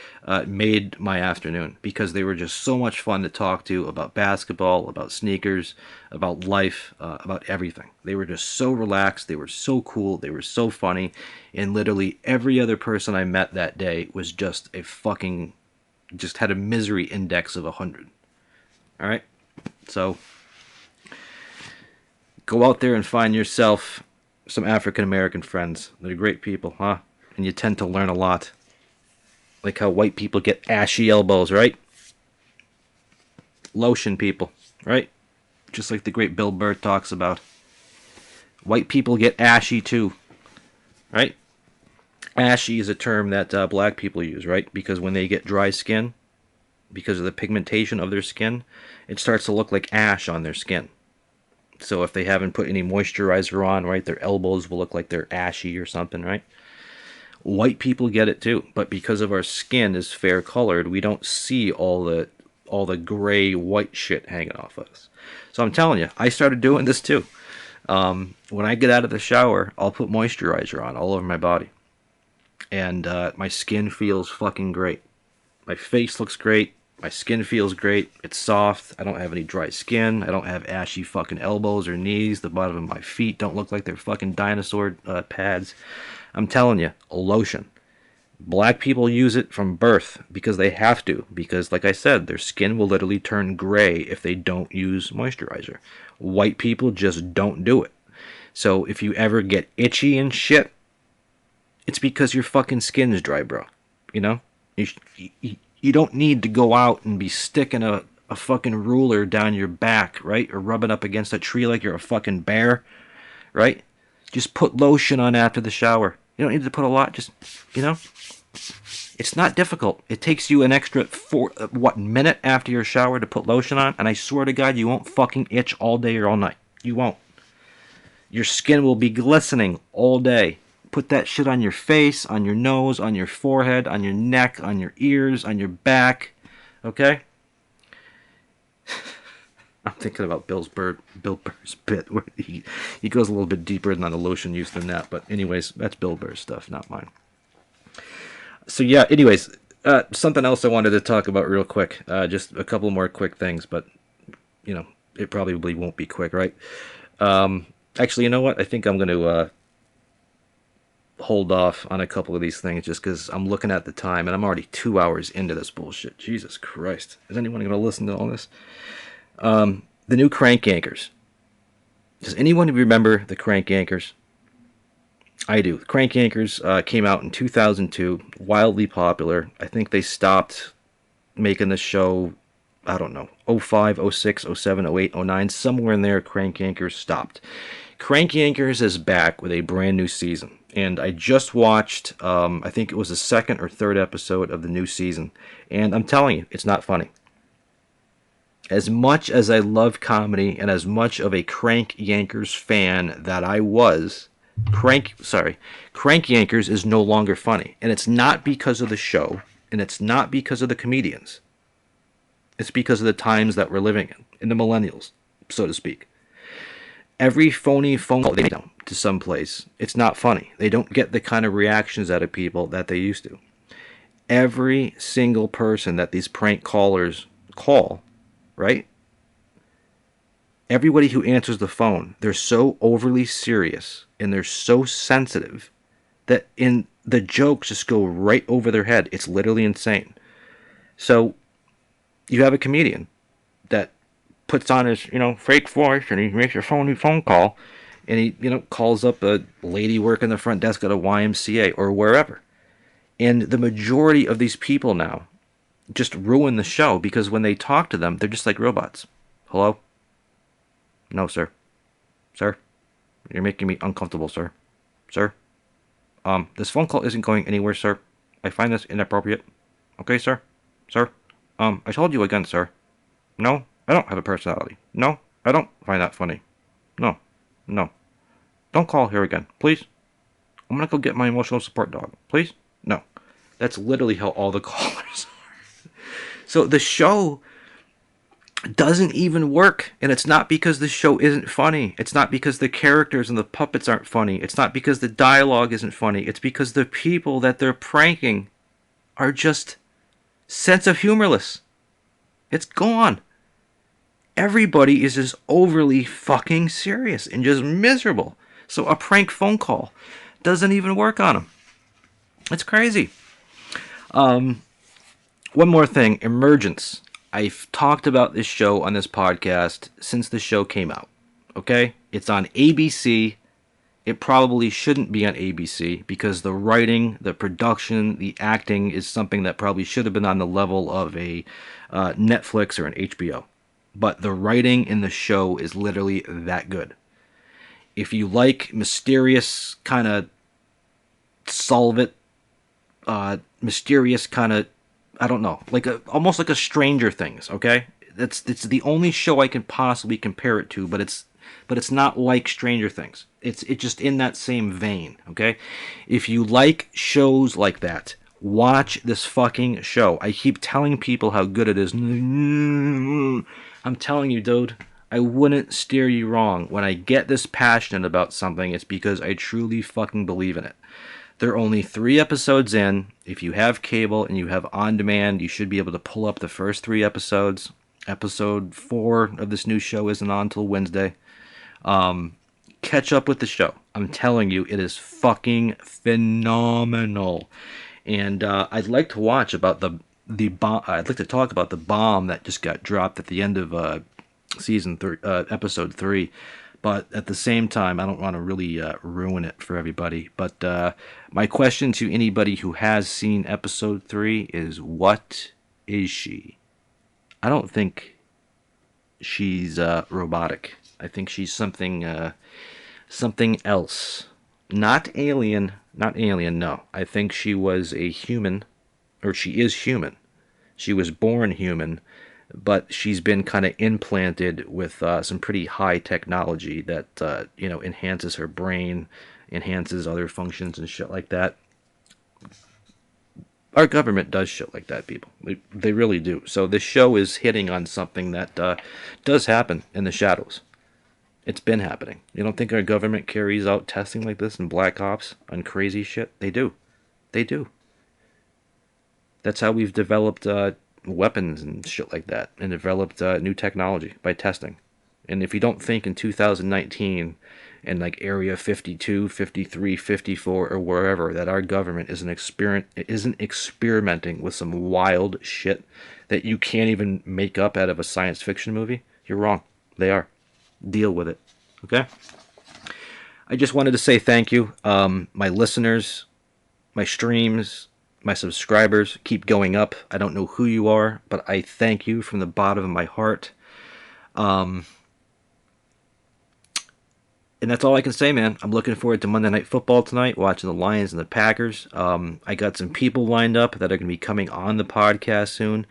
made my afternoon because they were just so much fun to talk to about basketball, about sneakers, about life, about everything. They were just so relaxed. They were so cool. They were so funny. And literally every other person I met that day was just just had a misery index of 100. All right? So go out there and find yourself some African American friends. They're great people, huh? And you tend to learn a lot. Like how white people get ashy elbows, right? Lotion people, right? Just like the great Bill Burr talks about. White people get ashy too, right? Ashy is a term that black people use, right? Because when they get dry skin, because of the pigmentation of their skin, it starts to look like ash on their skin. So if they haven't put any moisturizer on, right, their elbows will look like they're ashy or something, right? White people get it too, but because of our skin is fair colored, we don't see all the gray white shit hanging off us. So I'm telling you, I started doing this too. When I get out of the shower, I'll put moisturizer on all over my body, and my skin feels fucking great. My face looks great. My skin feels great. It's soft. I don't have any dry skin. I don't have ashy fucking elbows or knees. The bottom of my feet don't look like they're fucking dinosaur pads. I'm telling you, a lotion. Black people use it from birth because they have to. Because, like I said, their skin will literally turn gray if they don't use moisturizer. White people just don't do it. So if you ever get itchy and shit, it's because your fucking skin is dry, bro. You know? You don't need to go out and be sticking a fucking ruler down your back, right? Or rubbing up against a tree like you're a fucking bear, right? Just put lotion on after the shower. You don't need to put a lot, just, it's not difficult. It takes you an extra minute after your shower to put lotion on, and I swear to God, you won't fucking itch all day or all night. You won't. Your skin will be glistening all day. Put that shit on your face, on your nose, on your forehead, on your neck, on your ears, on your back. Okay? I'm thinking about Bill Burr's bit where he goes a little bit deeper on the lotion use than that. But anyways, that's Bill Burr's stuff, not mine. So yeah, anyways, something else I wanted to talk about real quick. Just a couple more quick things, but it probably won't be quick, right? Actually, you know what? I think I'm going to hold off on a couple of these things just because I'm looking at the time and I'm already 2 hours into this bullshit. Jesus Christ. Is anyone going to listen to all this? The new Crank Yankers. Does anyone remember the Crank Yankers? I do. The Crank Yankers came out in 2002, wildly popular. I think they stopped making the show, I don't know, 05, 06, 07, 08, 09, somewhere in there, Crank Yankers stopped. Crank Yankers is back with a brand new season. And I just watched, I think it was the second or third episode of the new season. And I'm telling you, it's not funny. As much as I love comedy and as much of a Crank Yankers fan that I was, Crank Yankers is no longer funny. And it's not because of the show, and it's not because of the comedians. It's because of the times that we're living in the millennials, so to speak. Every phony phone call they make to some place, it's not funny. They don't get the kind of reactions out of people that they used to. Every single person that these prank callers call, right? Everybody who answers the phone, they're so overly serious and they're so sensitive that the jokes just go right over their head. It's literally insane. So you have a comedian that puts on his, fake voice and he makes a phone call and he, calls up a lady working the front desk at a YMCA or wherever. And the majority of these people now just ruin the show because when they talk to them, they're just like robots. Hello? No, sir. Sir? You're making me uncomfortable, sir. Sir? This phone call isn't going anywhere, sir. I find this inappropriate. Okay, sir? Sir? I told you again, sir. No, I don't have a personality. No, I don't find that funny. No. Don't call here again, please. I'm gonna go get my emotional support dog. Please? No. That's literally how all the callers are. So the show doesn't even work, and it's not because the show isn't funny. It's not because the characters and the puppets aren't funny. It's not because the dialogue isn't funny. It's because the people that they're pranking are just sense of humorless. It's gone. Everybody is just overly fucking serious and just miserable. So a prank phone call doesn't even work on them. It's crazy. One more thing, Emergence. I've talked about this show on this podcast since the show came out. Okay? It's on ABC. It probably shouldn't be on ABC because the writing, the production, the acting is something that probably should have been on the level of a Netflix or an HBO. But the writing in the show is literally that good. If you like mysterious kind of solve it, mysterious kind of, I don't know, like almost like a Stranger Things. Okay, it's the only show I can possibly compare it to, but it's not like Stranger Things. It's just in that same vein. Okay, if you like shows like that, watch this fucking show. I keep telling people how good it is. I'm telling you, dude, I wouldn't steer you wrong. When I get this passionate about something, it's because I truly fucking believe in it. They're only 3 episodes in. If you have cable and you have on demand, you should be able to pull up the first 3 episodes. Episode 4 of this new show isn't on until Wednesday. Catch up with the show. I'm telling you, it is fucking phenomenal. And I'd like to watch about the bomb. I'd like to talk about the bomb that just got dropped at the end of season 3, episode 3. But at the same time, I don't want to really ruin it for everybody. But my question to anybody who has seen episode 3 is, what is she? I don't think she's robotic. I think she's something else. Not alien. Not alien, no. I think she was a human, or she is human. She was born human, but she's been kind of implanted with some pretty high technology that enhances her brain, enhances other functions and shit like that. Our government does shit like that, people. They really do. So this show is hitting on something that does happen in the shadows. It's been happening. You don't think our government carries out testing like this in Black Ops on crazy shit? They do. They do. That's how we've developed weapons and shit like that, and developed new technology by testing. And if you don't think in 2019, in like Area 52, 53, 54, or wherever, that our government isn't experimenting with some wild shit that you can't even make up out of a science fiction movie, you're wrong. They are. Deal with it. Okay? I just wanted to say thank you. My listeners, my streams, my subscribers keep going up. I don't know who you are, but I thank you from the bottom of my heart. And that's all I can say, man. I'm looking forward to Monday Night Football tonight, watching the Lions and the Packers. I got some people lined up that are going to be coming on the podcast soon,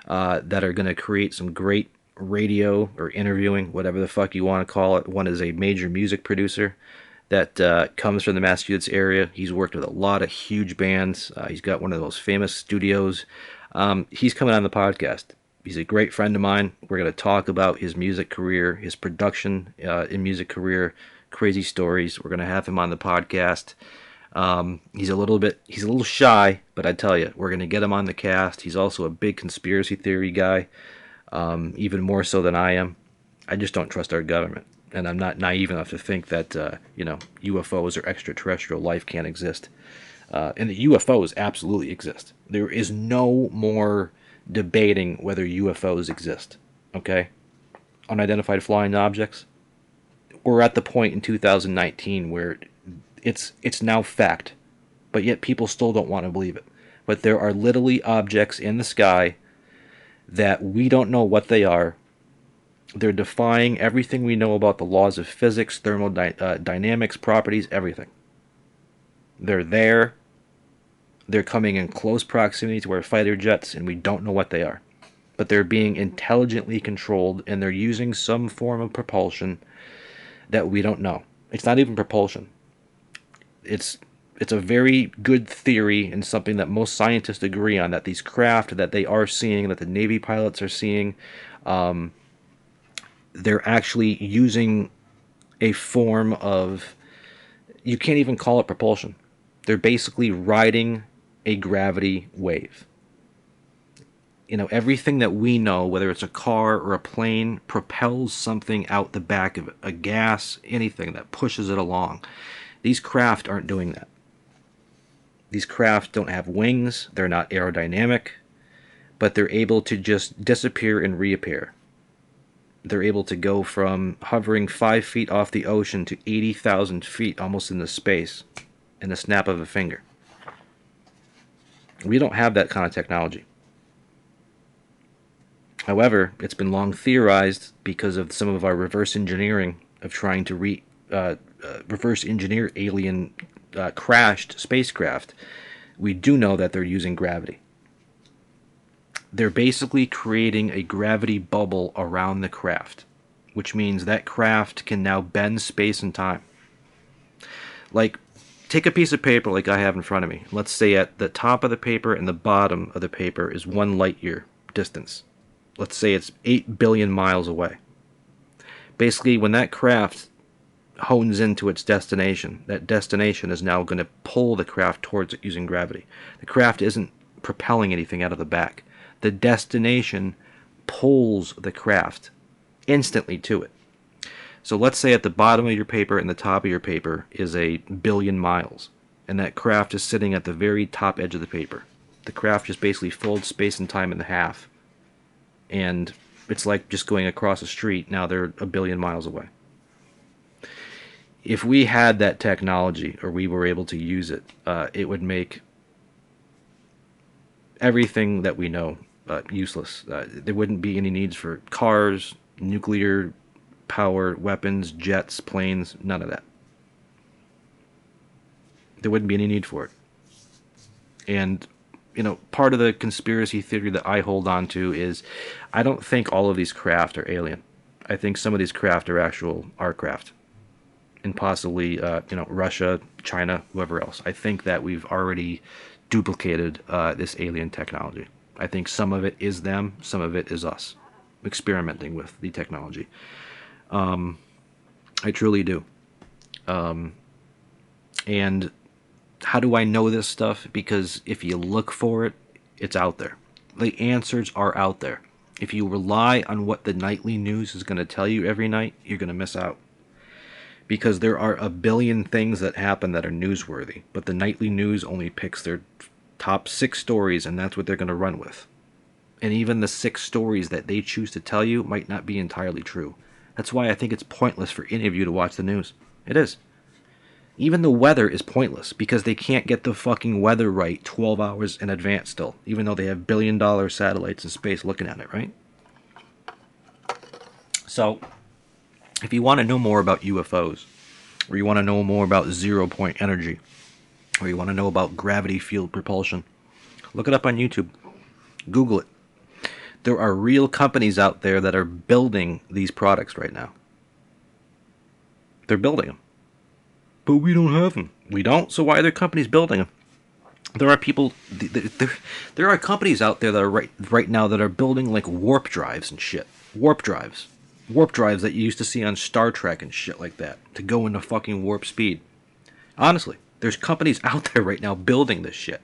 that are going to create some great radio or interviewing, whatever the fuck you want to call it. One is a major music producer that comes from the Massachusetts area. He's worked with a lot of huge bands. He's got one of those famous studios. He's coming on the podcast. He's a great friend of mine. We're going to talk about his music career, his production in music career, crazy stories. We're going to have him on the podcast. He's a little shy, but I tell you, we're going to get him on the cast. He's also a big conspiracy theory guy, even more so than I am. I just don't trust our government. And I'm not naive enough to think that, UFOs or extraterrestrial life can't exist. And the UFOs absolutely exist. There is no more debating whether UFOs exist. Okay? Unidentified flying objects. We're at the point in 2019 where it's now fact. But yet people still don't want to believe it. But there are literally objects in the sky that we don't know what they are. They're defying everything we know about the laws of physics, thermodynamics, properties, everything. They're there. They're coming in close proximity to our fighter jets, and we don't know what they are. But they're being intelligently controlled, and they're using some form of propulsion that we don't know. It's not even propulsion. It's it's a very good theory and something that most scientists agree on, that these craft that they are seeing, that the Navy pilots are seeing, they're actually using a form of, you can't even call it propulsion. They're basically riding a gravity wave. You know, everything that we know, whether it's a car or a plane, propels something out the back of it, a gas, anything that pushes it along. These craft aren't doing that. These craft don't have wings, they're not aerodynamic, but they're able to just disappear and reappear. They're able to go from hovering 5 feet off the ocean to 80,000 feet almost into space in the snap of a finger. We don't have that kind of technology. However, it's been long theorized because of some of our reverse engineering of trying to reverse engineer alien crashed spacecraft. We do know that they're using gravity. They're basically creating a gravity bubble around the craft, which means that craft can now bend space and time. Like, take a piece of paper like I have in front of me. Let's say at the top of the paper and the bottom of the paper is 1 light year distance. Let's say it's 8 billion miles away. Basically, when that craft hones into its destination, that destination is now going to pull the craft towards it using gravity. The craft isn't propelling anything out of the back. The destination pulls the craft instantly to it. So let's say at the bottom of your paper and the top of your paper is 1 billion miles, and that craft is sitting at the very top edge of the paper. The craft just basically folds space and time in half, and it's like just going across a street. Now they're 1 billion miles away. If we had that technology, or we were able to use it, it would make everything that we know useless. There wouldn't be any needs for cars, nuclear power, weapons, jets, planes, none of that. There wouldn't be any need for it. And, you know, part of the conspiracy theory that I hold on to is I don't think all of these craft are alien. I think some of these craft are actual our craft. And possibly, Russia, China, whoever else. I think that we've already duplicated this alien technology. I think some of it is them, some of it is us experimenting with the technology. I truly do. And how do I know this stuff? Because if you look for it, it's out there. The answers are out there. If you rely on what the nightly news is going to tell you every night, you're going to miss out. Because there are a billion things that happen that are newsworthy, but the nightly news only picks their top 6 stories, and that's what they're going to run with. And even the 6 stories that they choose to tell you might not be entirely true. That's why I think it's pointless for any of you to watch the news. It is. Even the weather is pointless, because they can't get the fucking weather right 12 hours in advance still, even though they have billion-dollar satellites in space looking at it, right? So, if you want to know more about UFOs, or you want to know more about zero-point energy, or you want to know about gravity field propulsion, look it up on YouTube. Google it. There are real companies out there that are building these products right now. They're building them. But we don't have them. We don't? So why are there companies building them? There are people, there are companies out there that are right now that are building like warp drives and shit. Warp drives. Warp drives that you used to see on Star Trek and shit like that, to go into fucking warp speed. Honestly, there's companies out there right now building this shit.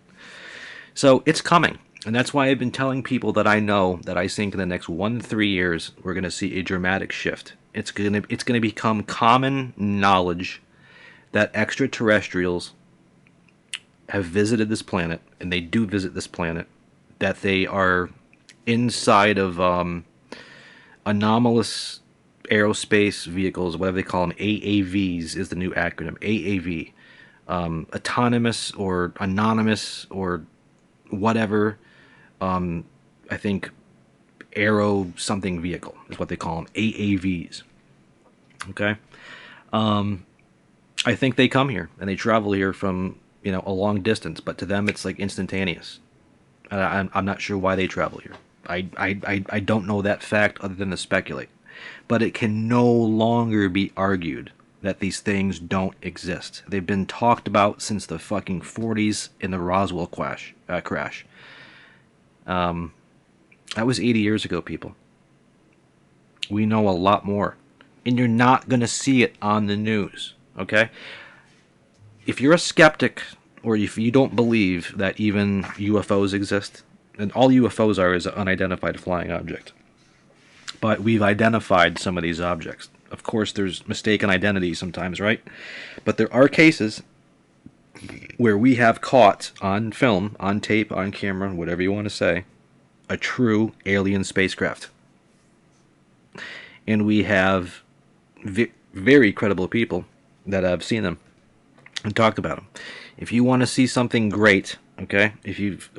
So it's coming. And that's why I've been telling people that I know that I think in the next 1 to 3 years we're going to see a dramatic shift. It's going to become common knowledge that extraterrestrials have visited this planet, and they do visit this planet, that they are inside of anomalous aerospace vehicles, whatever they call them. AAVs is the new acronym. AAV. Autonomous or anonymous or whatever. I think aero something vehicle is what they call them. AAVs. Okay? I think they come here and they travel here from, a long distance, but to them it's like instantaneous. I'm not sure why they travel here. I don't know that fact other than to speculate. But it can no longer be argued that these things don't exist. They've been talked about since the fucking 40s in the Roswell crash. That was 80 years ago, people. We know a lot more. And you're not going to see it on the news, okay? If you're a skeptic, or if you don't believe that even UFOs exist, and all UFOs are is an unidentified flying object. But we've identified some of these objects. Of course, there's mistaken identity sometimes, right? But there are cases where we have caught on film, on tape, on camera, whatever you want to say, a true alien spacecraft. And we have very credible people that have seen them and talked about them. If you want to see something great, okay, if you've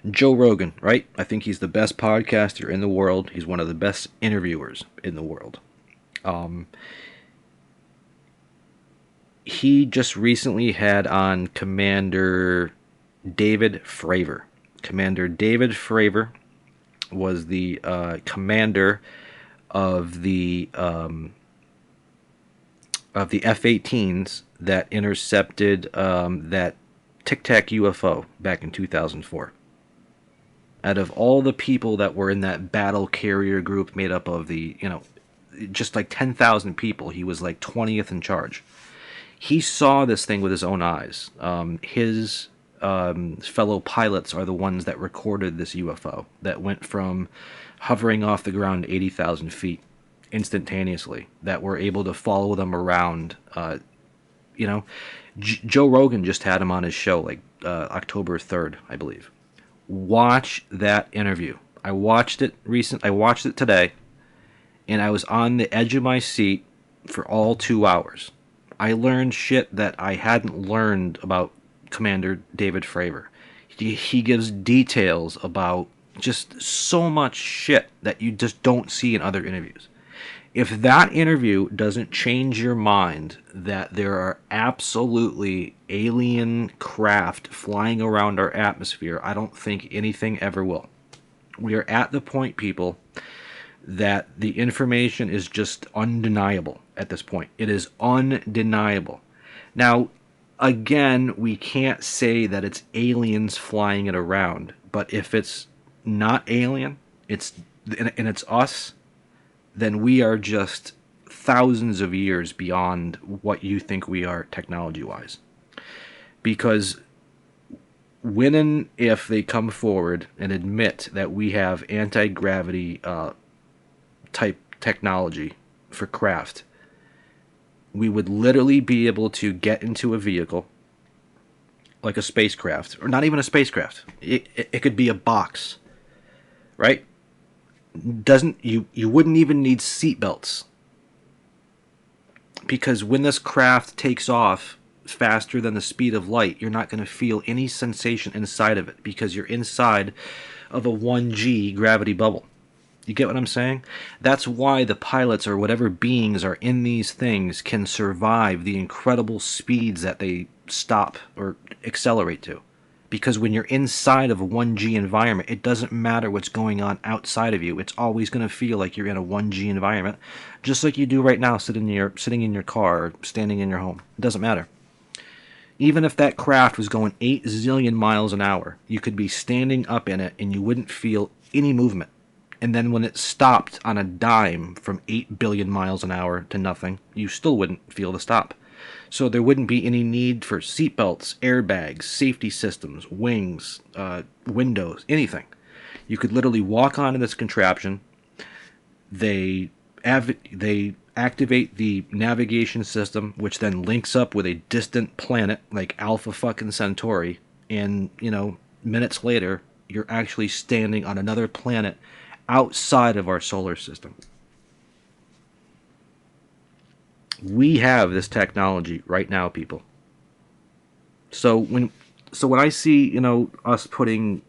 Joe Rogan, right? I think he's the best podcaster in the world. He's one of the best interviewers in the world. He just recently had on Commander David Fravor. Commander David Fravor was the commander of the F-18s that intercepted that Tic Tac UFO back in 2004. Out of all the people that were in that battle carrier group made up of the, just like 10,000 people, he was like 20th in charge. He saw this thing with his own eyes. His fellow pilots are the ones that recorded this UFO that went from hovering off the ground 80,000 feet instantaneously, that were able to follow them around. Joe Rogan just had him on his show like October 3rd, I believe. Watch that interview. I watched it today, and I was on the edge of my seat for all 2 hours. I learned shit that I hadn't learned about Commander David Fravor. He gives details about just so much shit that you just don't see in other interviews. If that interview doesn't change your mind that there are absolutely alien craft flying around our atmosphere, I don't think anything ever will. We are at the point, people, that the information is just undeniable at this point. It is undeniable. Now, again, we can't say that it's aliens flying it around, but if it's not alien, it's us, then we are just thousands of years beyond what you think we are technology-wise. Because when and if they come forward and admit that we have anti-gravity type technology for craft, we would literally be able to get into a vehicle, like a spacecraft, or not even a spacecraft. It could be a box, right? You wouldn't even need seatbelts, because when this craft takes off faster than the speed of light, you're not going to feel any sensation inside of it, because you're inside of a 1G gravity bubble. You get what I'm saying? That's why the pilots or whatever beings are in these things can survive the incredible speeds that they stop or accelerate to. Because when you're inside of a 1G environment, it doesn't matter what's going on outside of you. It's always going to feel like you're in a 1G environment, just like you do right now sitting in your car or standing in your home. It doesn't matter. Even if that craft was going 8 zillion miles an hour, you could be standing up in it and you wouldn't feel any movement. And then when it stopped on a dime from 8 billion miles an hour to nothing, you still wouldn't feel the stop. So there wouldn't be any need for seatbelts, airbags, safety systems, wings, windows, anything. You could literally walk onto this contraption. They activate the navigation system, which then links up with a distant planet like Alpha fucking Centauri. And, minutes later, you're actually standing on another planet outside of our solar system. We have this technology right now, people. So when I see, us putting,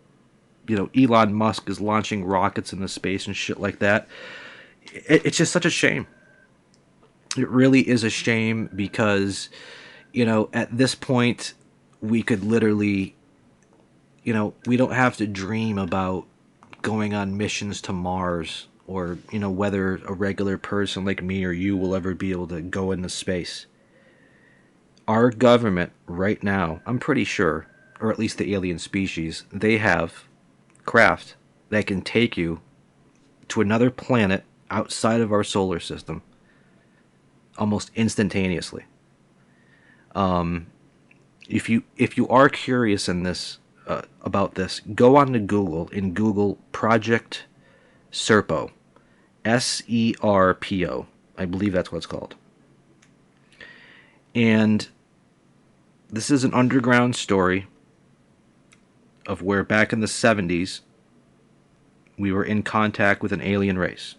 Elon Musk is launching rockets into space and shit like that, it's just such a shame. It really is a shame because, at this point, we could literally, we don't have to dream about going on missions to Mars or, whether a regular person like me or you will ever be able to go into space. Our government right now, I'm pretty sure, or at least the alien species, they have craft that can take you to another planet outside of our solar system almost instantaneously. If you are curious in this about this, go on to Google and Google Project Serpo, Serpo. I believe that's what it's called. And this is an underground story of where back in the 70s we were in contact with an alien race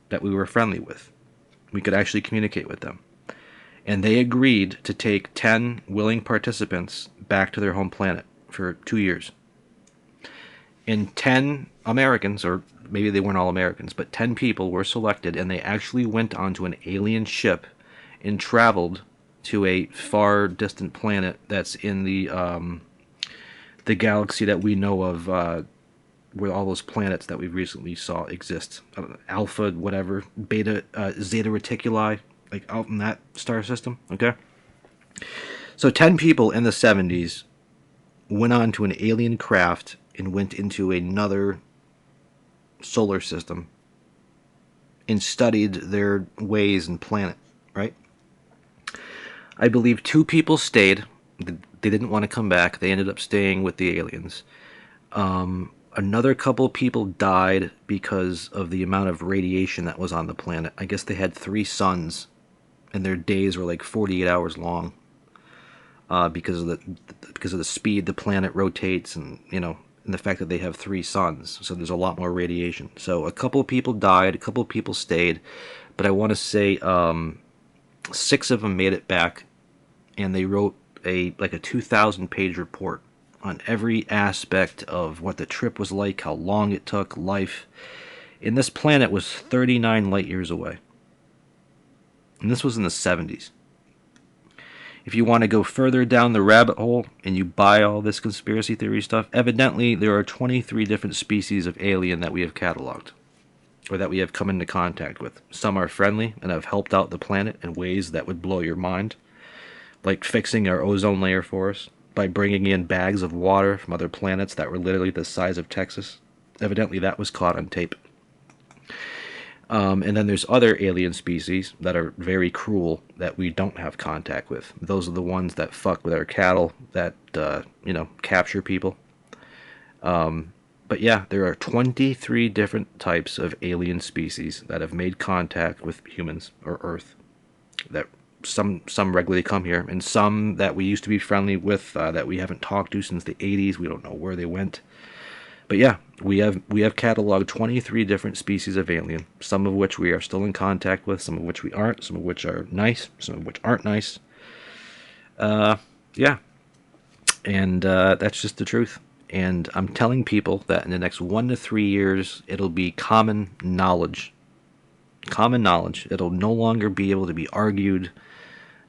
that we were friendly with. We could actually communicate with them. And they agreed to take 10 willing participants back to their home planet for 2 years. And 10 Americans, or maybe they weren't all Americans, but 10 people were selected, and they actually went onto an alien ship and traveled to a far distant planet that's in the galaxy that we know of, where all those planets that we recently saw exist. Alpha, whatever, Beta, Zeta Reticuli, like out in that star system, okay? So 10 people in the 70s went on to an alien craft and went into another solar system and studied their ways and planet, right? I believe 2 people stayed. They didn't want to come back. They ended up staying with the aliens. Another couple people died because of the amount of radiation that was on the planet. I guess they had 3 suns, and their days were like 48 hours long because of the speed the planet rotates, and and the fact that they have 3 suns. So there's a lot more radiation. So a couple people died, a couple people stayed, but I want to say 6 of them made it back, and they wrote a 2,000-page report on every aspect of what the trip was like, how long it took, life. And this planet was 39 light years away. And this was in the 70s. If you want to go further down the rabbit hole and you buy all this conspiracy theory stuff, evidently there are 23 different species of alien that we have cataloged, or that we have come into contact with. Some are friendly and have helped out the planet in ways that would blow your mind, like fixing our ozone layer for us by bringing in bags of water from other planets that were literally the size of Texas. Evidently that was caught on tape. And then there's other alien species that are very cruel that we don't have contact with. Those are the ones that fuck with our cattle, that, capture people. But yeah, there are 23 different types of alien species that have made contact with humans or Earth. That some regularly come here, and some that we used to be friendly with that we haven't talked to since the 80s. We don't know where they went. But yeah, we have cataloged 23 different species of alien, some of which we are still in contact with, some of which we aren't, some of which are nice, some of which aren't nice. Yeah. And that's just the truth. And I'm telling people that in the next 1 to 3 years, it'll be common knowledge. Common knowledge. It'll no longer be able to be argued.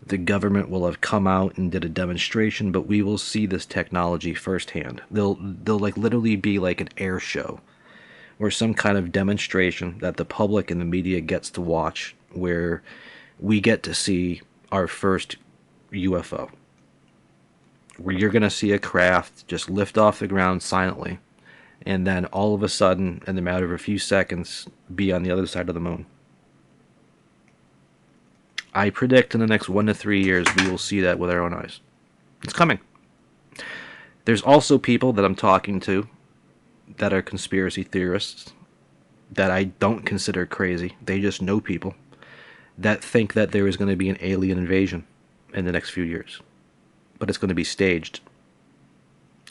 The government will have come out and did a demonstration, but we will see this technology firsthand. They'll like literally be like an air show, or some kind of demonstration that the public and the media gets to watch, where we get to see our first UFO. Where you're going to see a craft just lift off the ground silently, and then all of a sudden, in the matter of a few seconds, be on the other side of the moon. I predict in the next 1 to 3 years we will see that with our own eyes. It's coming. There's also people that I'm talking to that are conspiracy theorists that I don't consider crazy. They just know people that think that there is going to be an alien invasion in the next few years. But it's going to be staged.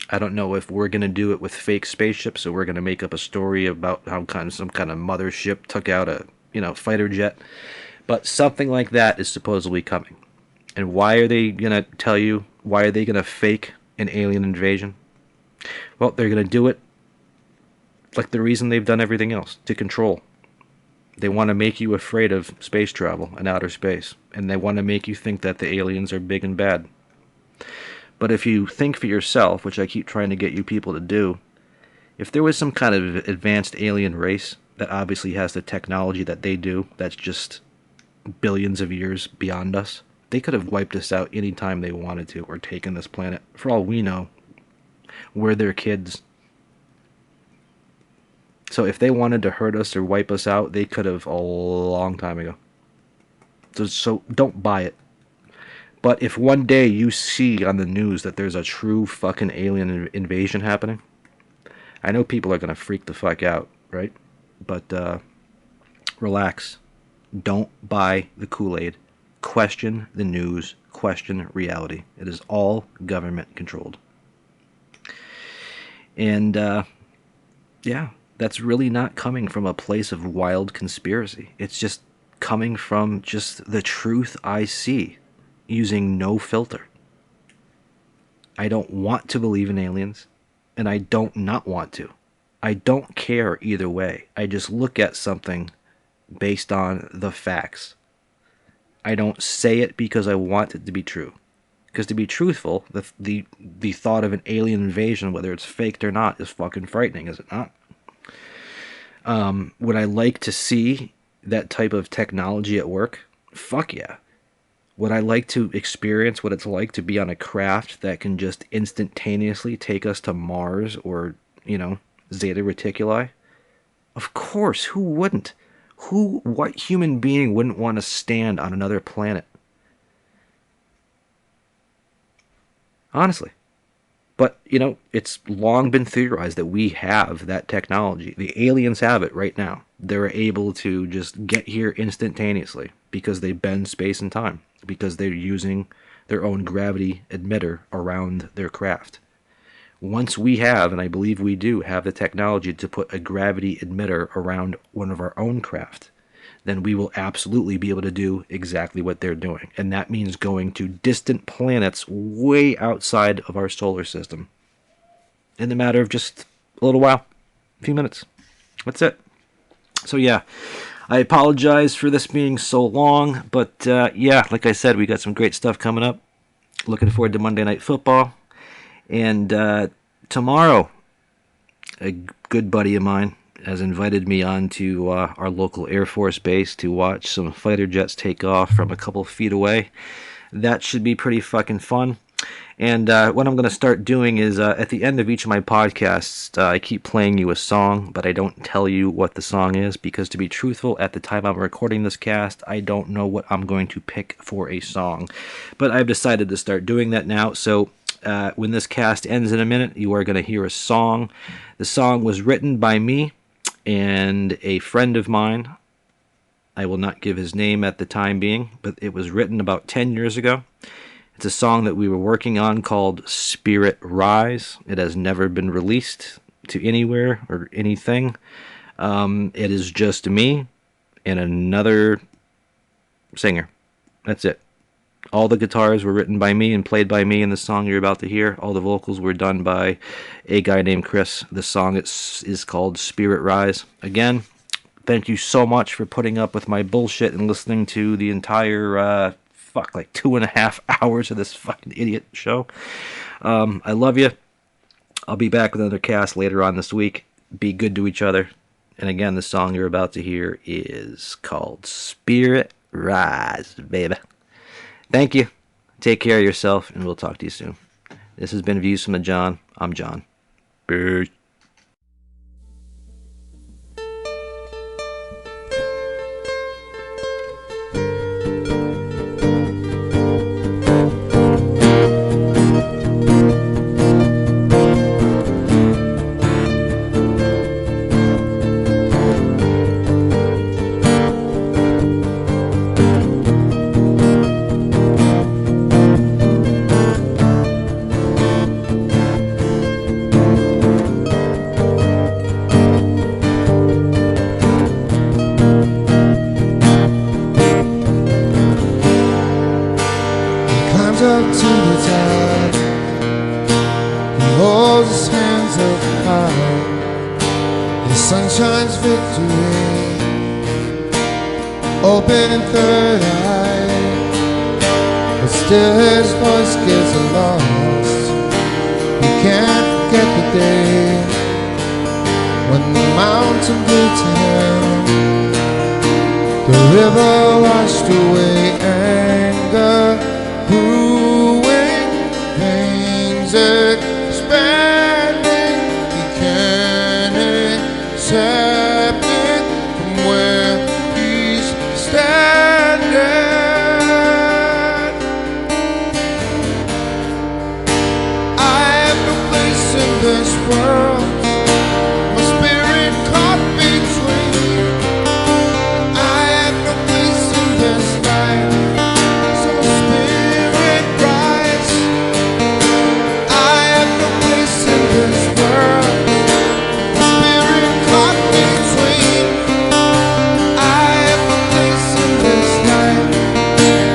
I don't know if we're going to do it with fake spaceships, or we're going to make up a story about how some kind of mothership took out a fighter jet. But something like that is supposedly coming. And why are they going to tell you? Why are they going to fake an alien invasion? Well, they're going to do it like the reason they've done everything else, to control. They want to make you afraid of space travel and outer space. And they want to make you think that the aliens are big and bad. But if you think for yourself, which I keep trying to get you people to do, if there was some kind of advanced alien race that obviously has the technology that they do, that's just billions of years beyond us. They could have wiped us out anytime they wanted to, or taken this planet. For all we know, we're their kids. So if they wanted to hurt us or wipe us out, they could have a long time ago. So don't buy it. But if one day you see on the news that there's a true fucking alien invasion happening, I know people are going to freak the fuck out, right? But relax. Don't buy the Kool-Aid. Question the news. Question reality. It is all government controlled. And yeah, that's really not coming from a place of wild conspiracy. It's just coming from just the truth I see, using no filter. I don't want to believe in aliens, and I don't not want to. I don't care either way. I just look at something based on the facts. I don't say it because I want it to be true. Because to be truthful, the thought of an alien invasion, whether it's faked or not, is fucking frightening, is it not? Would I like to see that type of technology at work? Fuck yeah. Would I like to experience what it's like to be on a craft that can just instantaneously take us to Mars or, Zeta Reticuli? Of course, who wouldn't? What human being wouldn't want to stand on another planet? Honestly. But, it's long been theorized that we have that technology. The aliens have it right now. They're able to just get here instantaneously because they bend space and time, because they're using their own gravity emitter around their craft. Once we have, and I believe we do, have the technology to put a gravity emitter around one of our own craft, then we will absolutely be able to do exactly what they're doing. And that means going to distant planets way outside of our solar system in the matter of just a little while, a few minutes. That's it. So yeah, I apologize for this being so long, but yeah, like I said, we got some great stuff coming up. Looking forward to Monday Night Football. And tomorrow, a good buddy of mine has invited me on to our local Air Force base to watch some fighter jets take off from a couple feet away. That should be pretty fucking fun. And what I'm going to start doing is at the end of each of my podcasts, I keep playing you a song, but I don't tell you what the song is because, to be truthful, at the time I'm recording this cast, I don't know what I'm going to pick for a song. But I've decided to start doing that now. So when this cast ends in a minute, you are going to hear a song. The song was written by me and a friend of mine. I will not give his name at the time being, but it was written about 10 years ago. It's a song that we were working on called Spirit Rise. It has never been released to anywhere or anything. It is just me and another singer. That's it. All the guitars were written by me and played by me in the song you're about to hear. All the vocals were done by a guy named Chris. The song is called Spirit Rise. Again, thank you so much for putting up with my bullshit and listening to the entire, 2.5 hours of this fucking idiot show. I love you. I'll be back with another cast later on this week. Be good to each other. And again, the song you're about to hear is called Spirit Rise, baby. Thank you. Take care of yourself, and we'll talk to you soon. This has been Views from the John. I'm John. Peace. Up to the top, he holds his hands up high. The sun shines victory, open and third eye, but still his voice gets lost. He can't forget the day when mountain gate to hell. The river washed away anger, brewing pains expanding. He can't accept it from where he's standing. I have no place in this world. My spirit caught between. I have no place in this life. So my spirit rise. I have no place in this world. My spirit caught between. I have no place in this life.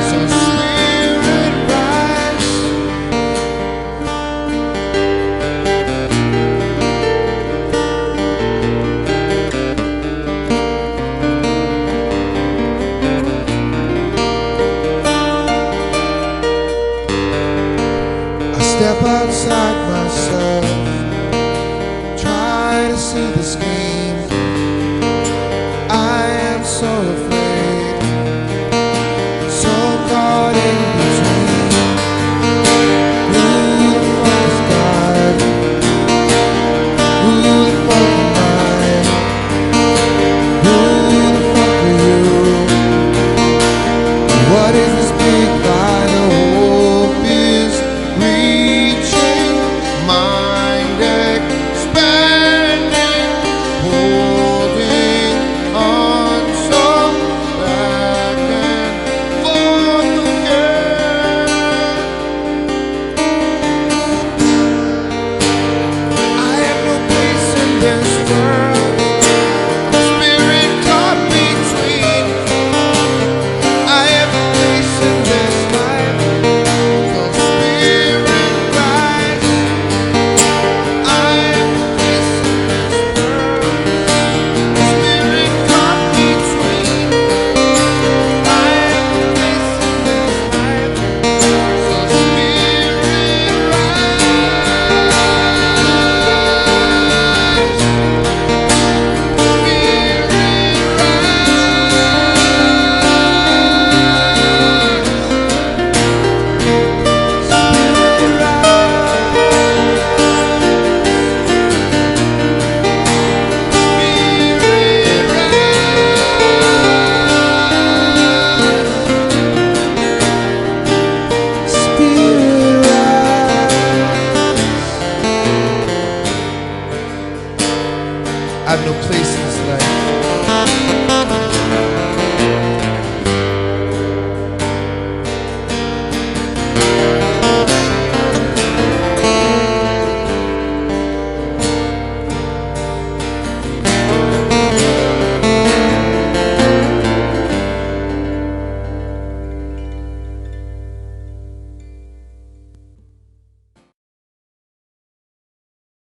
So spirit rise. I step outside myself, try to see the sky.